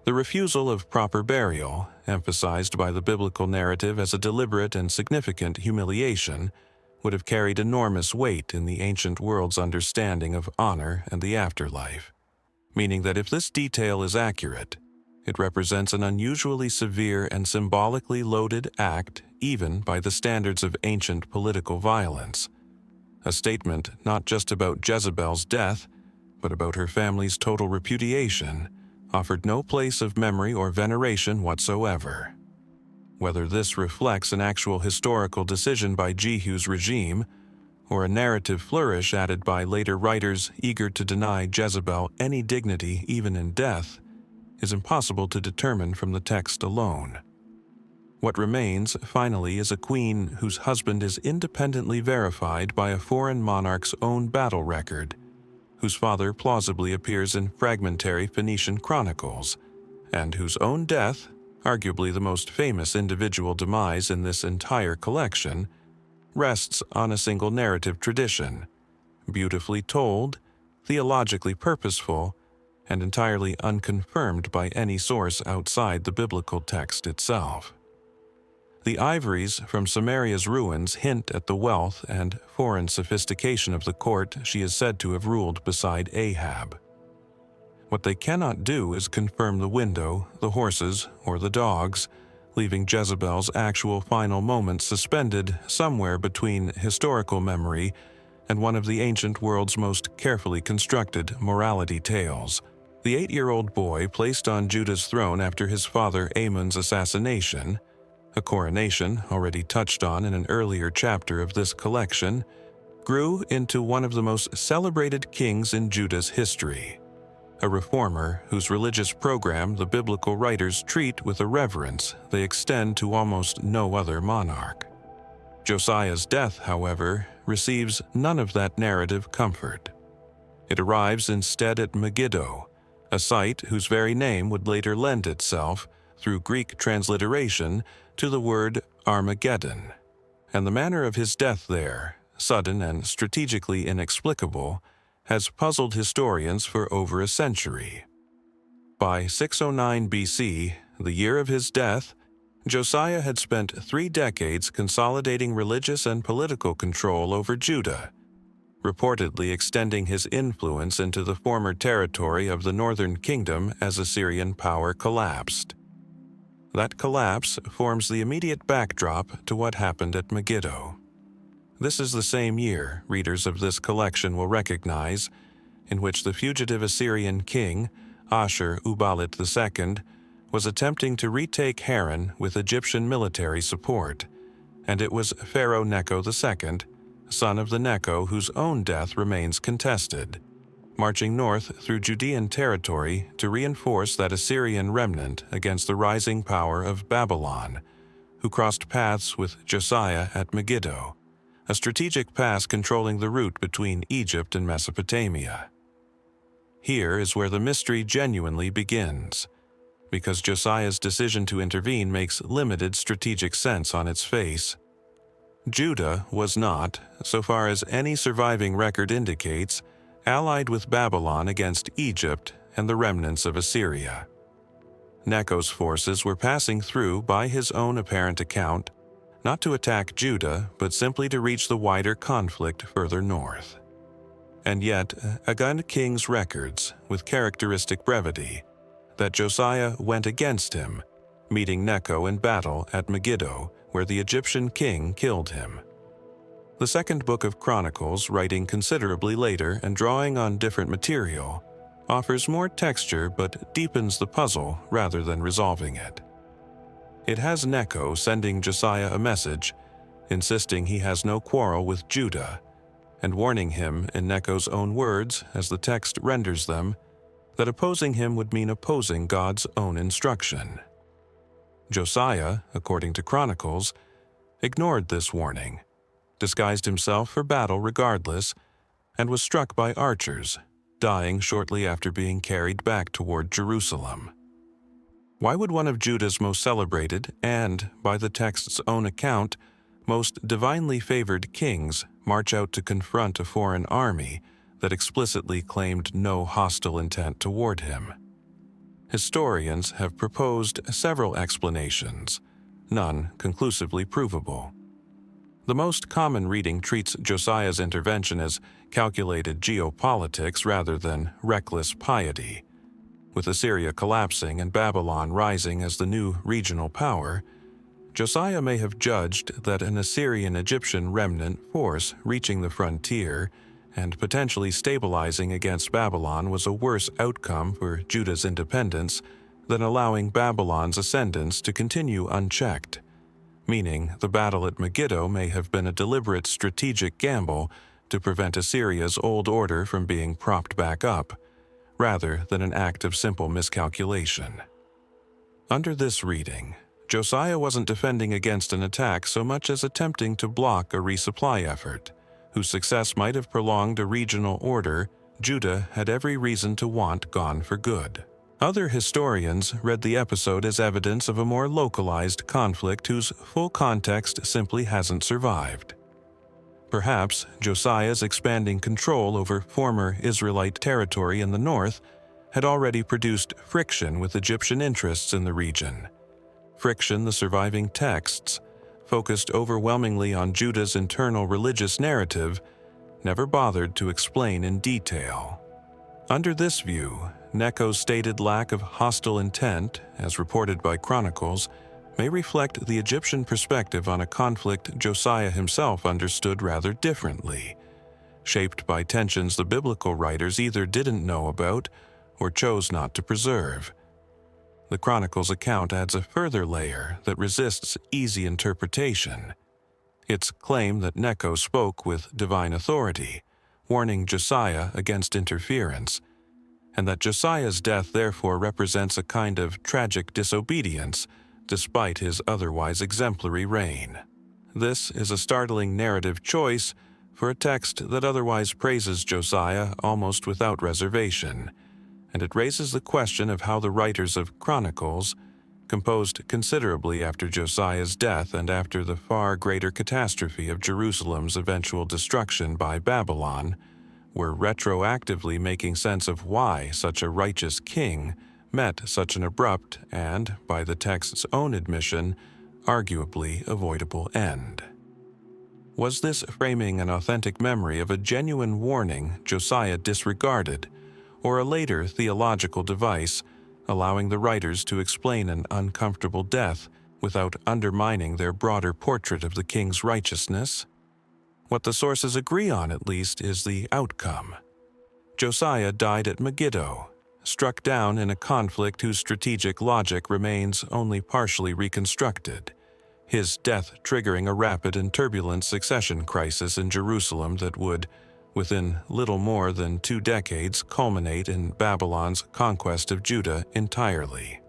The refusal of proper burial, emphasized by the biblical narrative as a deliberate and significant humiliation, would have carried enormous weight in the ancient world's understanding of honor and the afterlife, meaning that if this detail is accurate, it represents an unusually severe and symbolically loaded act even by the standards of ancient political violence, a statement not just about Jezebel's death, but about her family's total repudiation, offered no place of memory or veneration whatsoever. Whether this reflects an actual historical decision by Jehu's regime, or a narrative flourish added by later writers eager to deny Jezebel any dignity even in death, is impossible to determine from the text alone. What remains, finally, is a queen whose husband is independently verified by a foreign monarch's own battle record, whose father plausibly appears in fragmentary Phoenician chronicles, and whose own death, arguably the most famous individual demise in this entire collection, rests on a single narrative tradition, beautifully told, theologically purposeful, and entirely unconfirmed by any source outside the biblical text itself. The ivories from Samaria's ruins hint at the wealth and foreign sophistication of the court she is said to have ruled beside Ahab. What they cannot do is confirm the window, the horses, or the dogs, leaving Jezebel's actual final moments suspended somewhere between historical memory and one of the ancient world's most carefully constructed morality tales. The 8-year-old boy placed on Judah's throne after his father Amon's assassination, a coronation already touched on in an earlier chapter of this collection, grew into one of the most celebrated kings in Judah's history, a reformer whose religious program the biblical writers treat with a reverence they extend to almost no other monarch. Josiah's death, however, receives none of that narrative comfort. It arrives instead at Megiddo, a site whose very name would later lend itself, through Greek transliteration, to the word Armageddon. And the manner of his death there, sudden and strategically inexplicable, has puzzled historians for over a century. By 609 BC, the year of his death, Josiah had spent 3 decades consolidating religious and political control over Judah, reportedly extending his influence into the former territory of the northern kingdom as Assyrian power collapsed. That collapse forms the immediate backdrop to what happened at Megiddo. This is the same year, readers of this collection will recognize, in which the fugitive Assyrian king, Ashur-uballit II, was attempting to retake Haran with Egyptian military support, and it was Pharaoh Necho II, son of the Necho whose own death remains contested, marching north through Judean territory to reinforce that Assyrian remnant against the rising power of Babylon, who crossed paths with Josiah at Megiddo, a strategic pass controlling the route between Egypt and Mesopotamia. Here is where the mystery genuinely begins, because Josiah's decision to intervene makes limited strategic sense on its face. Judah was not, so far as any surviving record indicates, allied with Babylon against Egypt and the remnants of Assyria. Necho's forces were passing through, by his own apparent account, not to attack Judah, but simply to reach the wider conflict further north. And yet, Agag King's records, with characteristic brevity, that Josiah went against him, meeting Necho in battle at Megiddo, where the Egyptian king killed him. The second book of Chronicles, writing considerably later and drawing on different material, offers more texture but deepens the puzzle rather than resolving it. It has Necho sending Josiah a message, insisting he has no quarrel with Judah, and warning him in Necho's own words, as the text renders them, that opposing him would mean opposing God's own instruction. Josiah, according to Chronicles, ignored this warning, disguised himself for battle regardless, and was struck by archers, dying shortly after being carried back toward Jerusalem. Why would one of Judah's most celebrated and, by the text's own account, most divinely favored kings march out to confront a foreign army that explicitly claimed no hostile intent toward him? Historians have proposed several explanations, none conclusively provable. The most common reading treats Josiah's intervention as calculated geopolitics rather than reckless piety. With Assyria collapsing and Babylon rising as the new regional power, Josiah may have judged that an Assyrian-Egyptian remnant force reaching the frontier and potentially stabilizing against Babylon was a worse outcome for Judah's independence than allowing Babylon's ascendance to continue unchecked, meaning the battle at Megiddo may have been a deliberate strategic gamble to prevent Assyria's old order from being propped back up, rather than an act of simple miscalculation. Under this reading, Josiah wasn't defending against an attack so much as attempting to block a resupply effort, whose success might have prolonged a regional order Judah had every reason to want gone for good. Other historians read the episode as evidence of a more localized conflict whose full context simply hasn't survived. Perhaps Josiah's expanding control over former Israelite territory in the north had already produced friction with Egyptian interests in the region, friction the surviving texts, focused overwhelmingly on Judah's internal religious narrative, never bothered to explain in detail. Under this view, Necho's stated lack of hostile intent, as reported by chronicles, may reflect the Egyptian perspective on a conflict Josiah himself understood rather differently, shaped by tensions the biblical writers either didn't know about or chose not to preserve. The Chronicles account adds a further layer that resists easy interpretation. Its claim that Necho spoke with divine authority, warning Josiah against interference, and that Josiah's death therefore represents a kind of tragic disobedience despite his otherwise exemplary reign. This is a startling narrative choice for a text that otherwise praises Josiah almost without reservation, and it raises the question of how the writers of Chronicles, composed considerably after Josiah's death and after the far greater catastrophe of Jerusalem's eventual destruction by Babylon, were retroactively making sense of why such a righteous king met such an abrupt and, by the text's own admission, arguably avoidable end. Was this framing an authentic memory of a genuine warning Josiah disregarded, or a later theological device allowing the writers to explain an uncomfortable death without undermining their broader portrait of the king's righteousness? What the sources agree on, at least, is the outcome. Josiah died at Megiddo, struck down in a conflict whose strategic logic remains only partially reconstructed, his death triggering a rapid and turbulent succession crisis in Jerusalem that would, within little more than 2 decades, culminate in Babylon's conquest of Judah entirely.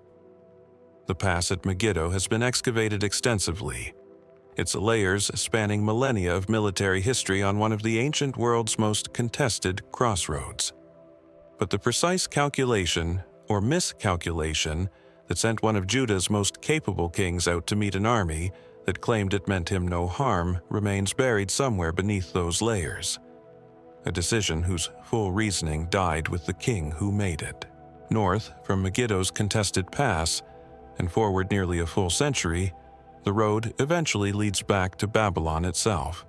The pass at Megiddo has been excavated extensively, its layers spanning millennia of military history on one of the ancient world's most contested crossroads. But the precise calculation, or miscalculation, that sent one of Judah's most capable kings out to meet an army that claimed it meant him no harm remains buried somewhere beneath those layers. A decision whose full reasoning died with the king who made it. North from Megiddo's contested pass, and forward nearly a full century, the road eventually leads back to Babylon itself.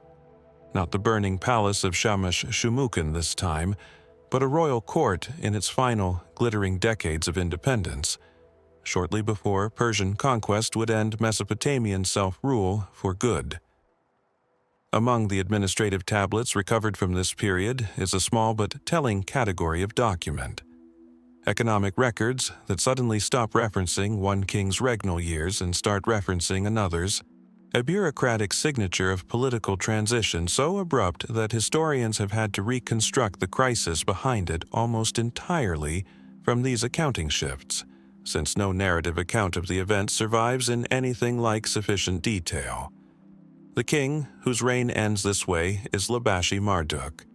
Not the burning palace of Shamash-Shumukin this time, but a royal court in its final, glittering decades of independence, shortly before Persian conquest would end Mesopotamian self-rule for good. Among the administrative tablets recovered from this period is a small but telling category of document: economic records that suddenly stop referencing one king's regnal years and start referencing another's, a bureaucratic signature of political transition so abrupt that historians have had to reconstruct the crisis behind it almost entirely from these accounting shifts, since no narrative account of the event survives in anything like sufficient detail. The king whose reign ends this way is Labashi-Marduk,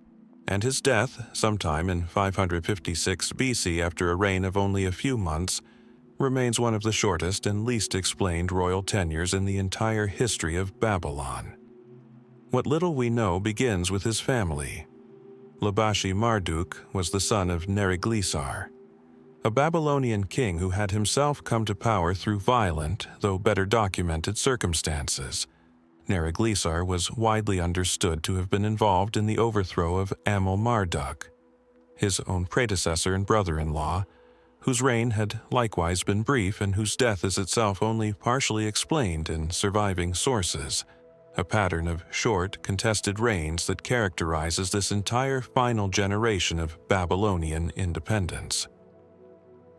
and his death, sometime in 556 BC after a reign of only a few months, remains one of the shortest and least explained royal tenures in the entire history of Babylon. What little we know begins with his family. Labashi-Marduk was the son of Neriglissar, a Babylonian king who had himself come to power through violent, though better documented circumstances. Neriglissar was widely understood to have been involved in the overthrow of Amon-Marduk, his own predecessor and brother-in-law, whose reign had likewise been brief and whose death is itself only partially explained in surviving sources, a pattern of short, contested reigns that characterizes this entire final generation of Babylonian independence.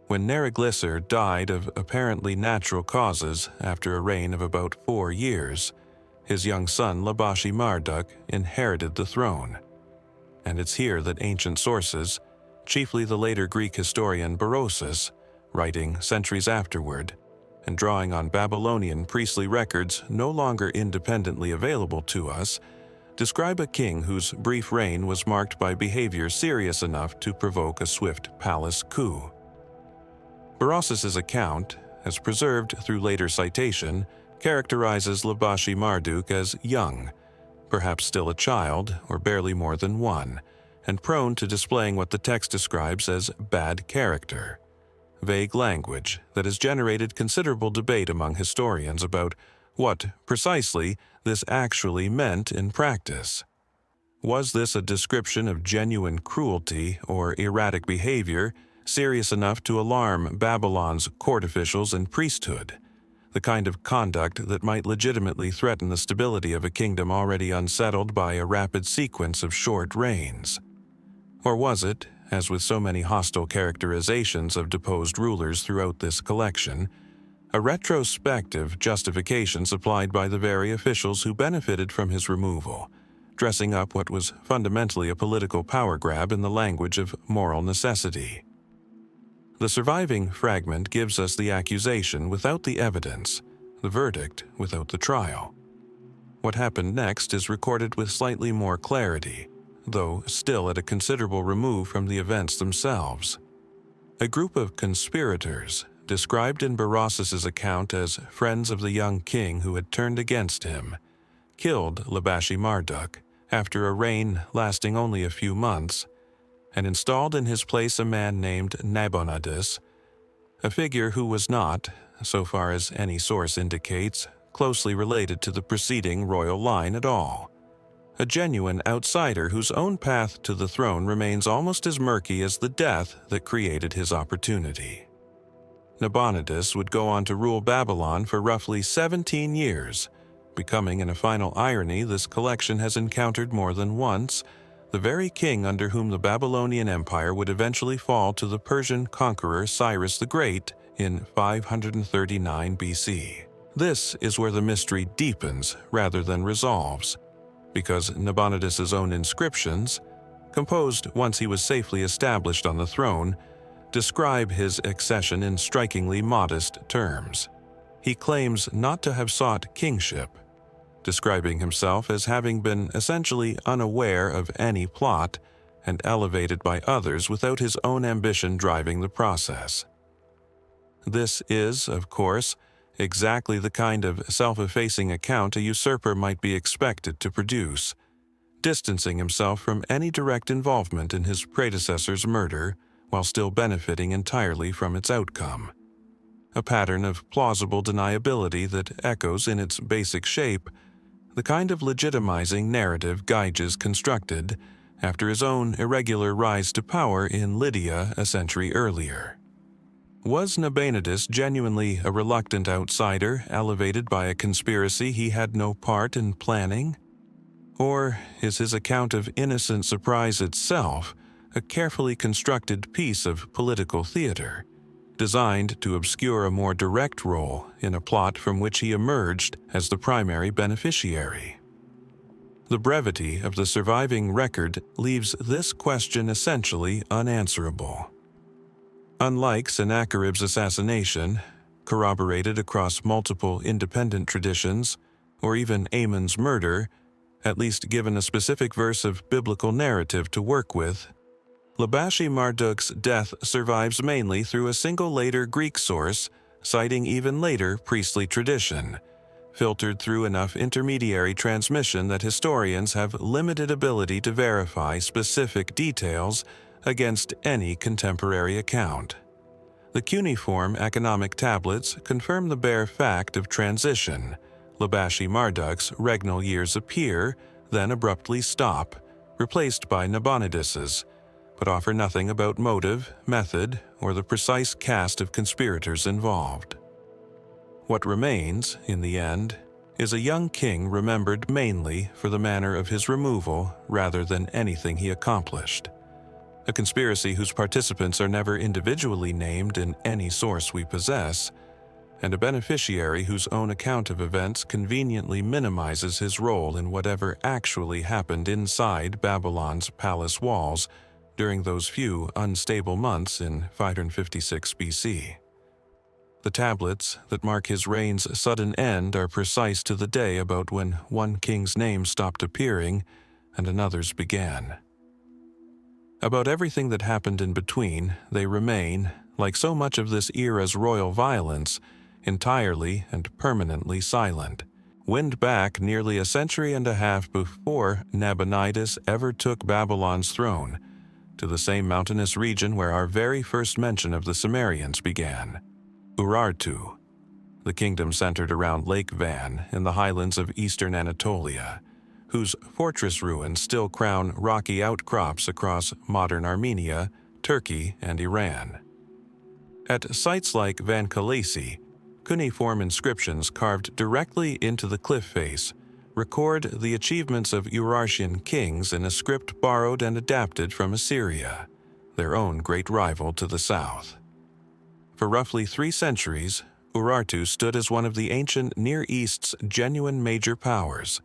When Neriglissar died of apparently natural causes after a reign of about 4 years, his young son Labashi-Marduk inherited the throne. And it's here that ancient sources, chiefly the later Greek historian Berosus, writing centuries afterward, and drawing on Babylonian priestly records no longer independently available to us, describe a king whose brief reign was marked by behavior serious enough to provoke a swift palace coup. Berosus's account, as preserved through later citation, characterizes Labashi-Marduk as young, perhaps still a child or barely more than 1, and prone to displaying what the text describes as bad character, vague language that has generated considerable debate among historians about what, precisely, this actually meant in practice. Was this a description of genuine cruelty or erratic behavior serious enough to alarm Babylon's court officials and priesthood, the kind of conduct that might legitimately threaten the stability of a kingdom already unsettled by a rapid sequence of short reigns? Or was it, as with so many hostile characterizations of deposed rulers throughout this collection, a retrospective justification supplied by the very officials who benefited from his removal, dressing up what was fundamentally a political power grab in the language of moral necessity? The surviving fragment gives us the accusation without the evidence, the verdict without the trial. What happened next is recorded with slightly more clarity, though still at a considerable remove from the events themselves. A group of conspirators, described in Berossus's account as friends of the young king who had turned against him, killed Labashi-Marduk after a reign lasting only a few months, and installed in his place a man named Nabonidus, a figure who was not, so far as any source indicates, closely related to the preceding royal line at all. A genuine outsider whose own path to the throne remains almost as murky as the death that created his opportunity. Nabonidus would go on to rule Babylon for roughly 17 years, becoming, in a final irony this collection has encountered more than once, the very king under whom the Babylonian Empire would eventually fall to the Persian conqueror Cyrus the Great in 539 BC. This is where the mystery deepens rather than resolves, because Nabonidus's own inscriptions, composed once he was safely established on the throne, describe his accession in strikingly modest terms. He claims not to have sought kingship, describing himself as having been essentially unaware of any plot and elevated by others without his own ambition driving the process. This is, of course, exactly the kind of self-effacing account a usurper might be expected to produce, distancing himself from any direct involvement in his predecessor's murder while still benefiting entirely from its outcome. A pattern of plausible deniability that echoes in its basic shape the kind of legitimizing narrative Gyges constructed after his own irregular rise to power in Lydia a century earlier. Was Nabonidus genuinely a reluctant outsider elevated by a conspiracy he had no part in planning? Or is his account of innocent surprise itself a carefully constructed piece of political theater, designed to obscure a more direct role in a plot from which he emerged as the primary beneficiary? The brevity of the surviving record leaves this question essentially unanswerable. Unlike Sennacherib's assassination, corroborated across multiple independent traditions, or even Amon's murder, at least given a specific verse of biblical narrative to work with, Labashi-Marduk's death survives mainly through a single later Greek source, citing even later priestly tradition, filtered through enough intermediary transmission that historians have limited ability to verify specific details against any contemporary account. The cuneiform economic tablets confirm the bare fact of transition. Labashi-Marduk's regnal years appear, then abruptly stop, replaced by Nabonidus's, but offer nothing about motive, method, or the precise cast of conspirators involved. What remains, in the end, is a young king remembered mainly for the manner of his removal rather than anything he accomplished. A conspiracy whose participants are never individually named in any source we possess, and a beneficiary whose own account of events conveniently minimizes his role in whatever actually happened inside Babylon's palace walls during those few unstable months in 556 BC. The tablets that mark his reign's sudden end are precise to the day about when one king's name stopped appearing and another's began. About everything that happened in between, they remain, like so much of this era's royal violence, entirely and permanently silent, wind back nearly a century and a half before Nabonidus ever took Babylon's throne, to the same mountainous region where our very first mention of the Cimmerians began, Urartu, the kingdom centered around Lake Van in the highlands of eastern Anatolia, whose fortress ruins still crown rocky outcrops across modern Armenia, Turkey, and Iran. At sites like Van Kalasi, cuneiform inscriptions carved directly into the cliff face record the achievements of Urartian kings in a script borrowed and adapted from Assyria, their own great rival to the south. For roughly 3 centuries, Urartu stood as one of the ancient Near East's genuine major powers,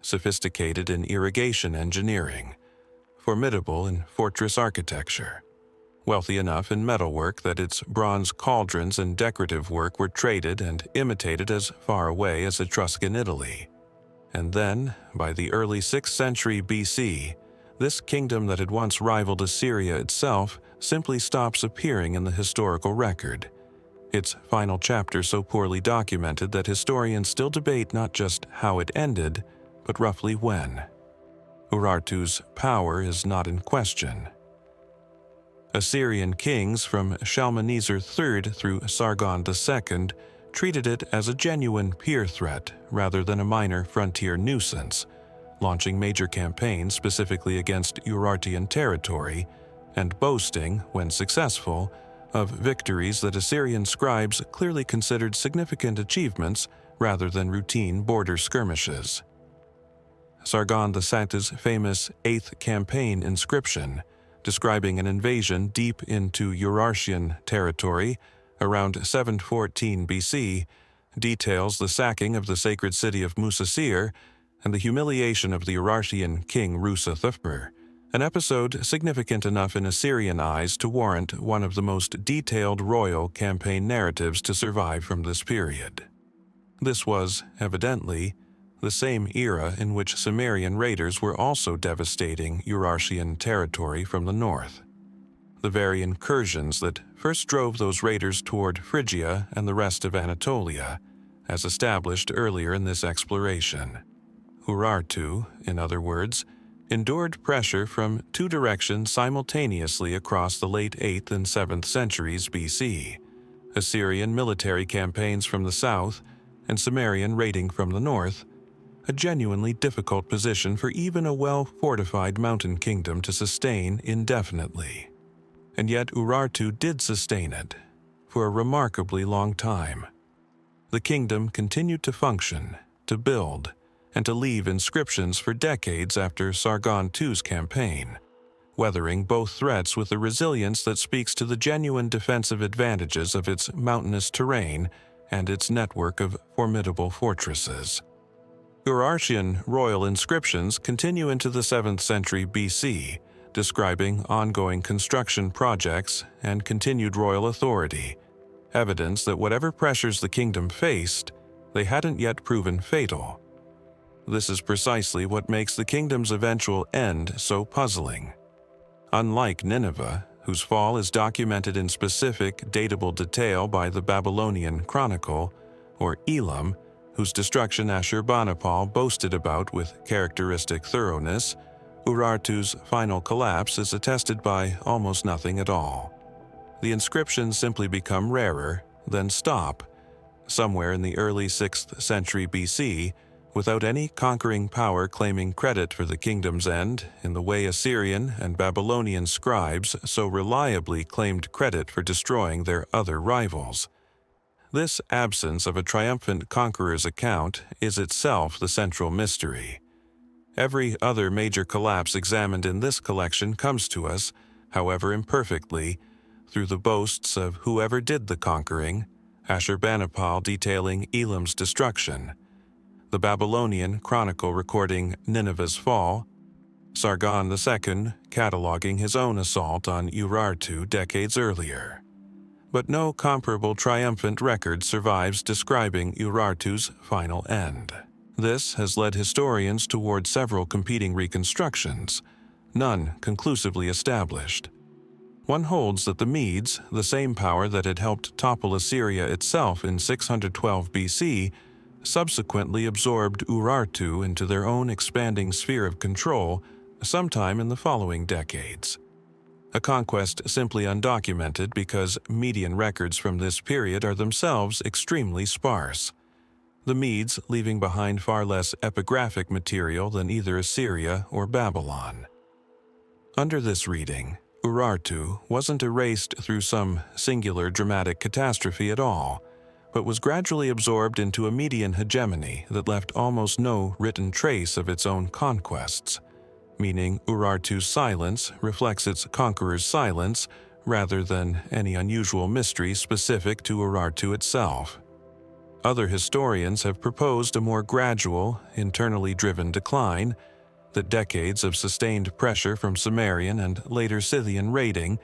sophisticated in irrigation engineering, formidable in fortress architecture, wealthy enough in metalwork that its bronze cauldrons and decorative work were traded and imitated as far away as Etruscan Italy. And then, by the early 6th century BC, this kingdom that had once rivaled Assyria itself simply stops appearing in the historical record, its final chapter so poorly documented that historians still debate not just how it ended, but roughly when. Urartu's power is not in question. Assyrian kings from Shalmaneser III through Sargon II treated it as a genuine peer threat rather than a minor frontier nuisance, launching major campaigns specifically against Urartian territory and boasting, when successful, of victories that Assyrian scribes clearly considered significant achievements rather than routine border skirmishes. Sargon II's famous 8th Campaign inscription, describing an invasion deep into Urartian territory around 714 BC, details the sacking of the sacred city of Musasir and the humiliation of the Urartian king Rusa Thufber, an episode significant enough in Assyrian eyes to warrant one of the most detailed royal campaign narratives to survive from this period. This was, evidently, the same era in which Cimmerian raiders were also devastating Urartian territory from the north. The very incursions that first drove those raiders toward Phrygia and the rest of Anatolia, as established earlier in this exploration. Urartu, in other words, endured pressure from 2 directions simultaneously across the late 8th and 7th centuries BC, Assyrian military campaigns from the south and Cimmerian raiding from the north, a genuinely difficult position for even a well-fortified mountain kingdom to sustain indefinitely. And yet Urartu did sustain it, for a remarkably long time. The kingdom continued to function, to build, and to leave inscriptions for decades after Sargon II's campaign, weathering both threats with a resilience that speaks to the genuine defensive advantages of its mountainous terrain and its network of formidable fortresses. Urartian royal inscriptions continue into the 7th century BC, describing ongoing construction projects and continued royal authority, evidence that whatever pressures the kingdom faced, they hadn't yet proven fatal. This is precisely what makes the kingdom's eventual end so puzzling. Unlike Nineveh, whose fall is documented in specific, datable detail by the Babylonian Chronicle, or Elam, whose destruction Ashurbanipal boasted about with characteristic thoroughness, Urartu's final collapse is attested by almost nothing at all. The inscriptions simply become rarer, then stop, somewhere in the early 6th century BC, without any conquering power claiming credit for the kingdom's end in the way Assyrian and Babylonian scribes so reliably claimed credit for destroying their other rivals. This absence of a triumphant conqueror's account is itself the central mystery. Every other major collapse examined in this collection comes to us, however imperfectly, through the boasts of whoever did the conquering, Ashurbanipal detailing Elam's destruction, the Babylonian Chronicle recording Nineveh's fall, Sargon II cataloging his own assault on Urartu decades earlier. But no comparable triumphant record survives describing Urartu's final end. This has led historians toward several competing reconstructions, none conclusively established. One holds that the Medes, the same power that had helped topple Assyria itself in 612 BC, subsequently absorbed Urartu into their own expanding sphere of control sometime in the following decades. a conquest simply undocumented because Median records from this period are themselves extremely sparse, the Medes leaving behind far less epigraphic material than either Assyria or Babylon. Under this reading, Urartu wasn't erased through some singular dramatic catastrophe at all, but was gradually absorbed into a Median hegemony that left almost no written trace of its own conquests, meaning Urartu's silence reflects its conqueror's silence rather than any unusual mystery specific to Urartu itself. Other historians have proposed a more gradual, internally driven decline, that decades of sustained pressure from Cimmerian and later Scythian raiding,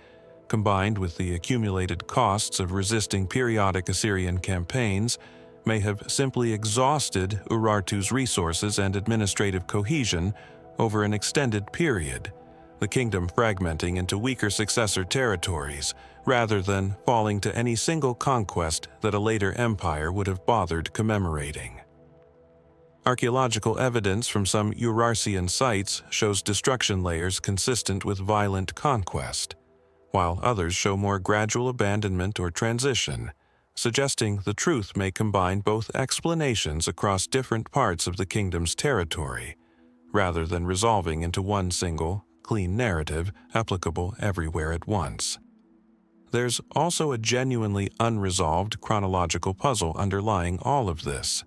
combined with the accumulated costs of resisting periodic Assyrian campaigns, may have simply exhausted Urartu's resources and administrative cohesion over an extended period, the kingdom fragmenting into weaker successor territories, rather than falling to any single conquest that a later empire would have bothered commemorating. Archaeological evidence from some Urartian sites shows destruction layers consistent with violent conquest, while others show more gradual abandonment or transition, suggesting the truth may combine both explanations across different parts of the kingdom's territory, rather than resolving into one single, clean narrative applicable everywhere at once. There's also a genuinely unresolved chronological puzzle underlying all of this.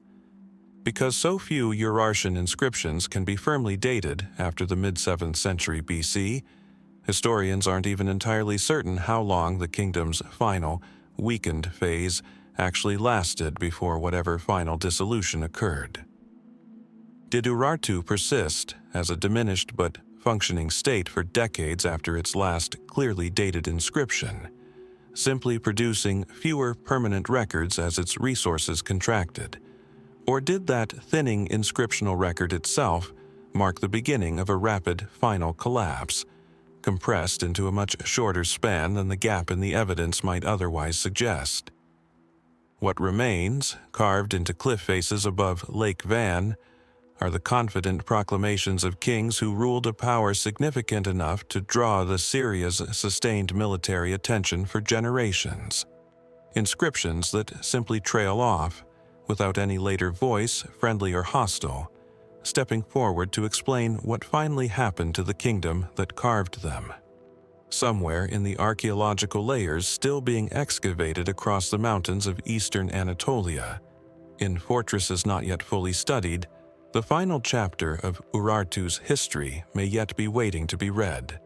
Because so few Urartian inscriptions can be firmly dated after the mid-7th century BC, historians aren't even entirely certain how long the kingdom's final, weakened phase actually lasted before whatever final dissolution occurred. Did Urartu persist as a diminished but functioning state for decades after its last clearly dated inscription, simply producing fewer permanent records as its resources contracted? Or did that thinning inscriptional record itself mark the beginning of a rapid final collapse, compressed into a much shorter span than the gap in the evidence might otherwise suggest? What remains, carved into cliff faces above Lake Van, are the confident proclamations of kings who ruled a power significant enough to draw the Syria's sustained military attention for generations. Inscriptions that simply trail off, without any later voice, friendly or hostile, stepping forward to explain what finally happened to the kingdom that carved them. Somewhere in the archaeological layers still being excavated across the mountains of eastern Anatolia, in fortresses not yet fully studied, the final chapter of Urartu's history may yet be waiting to be read.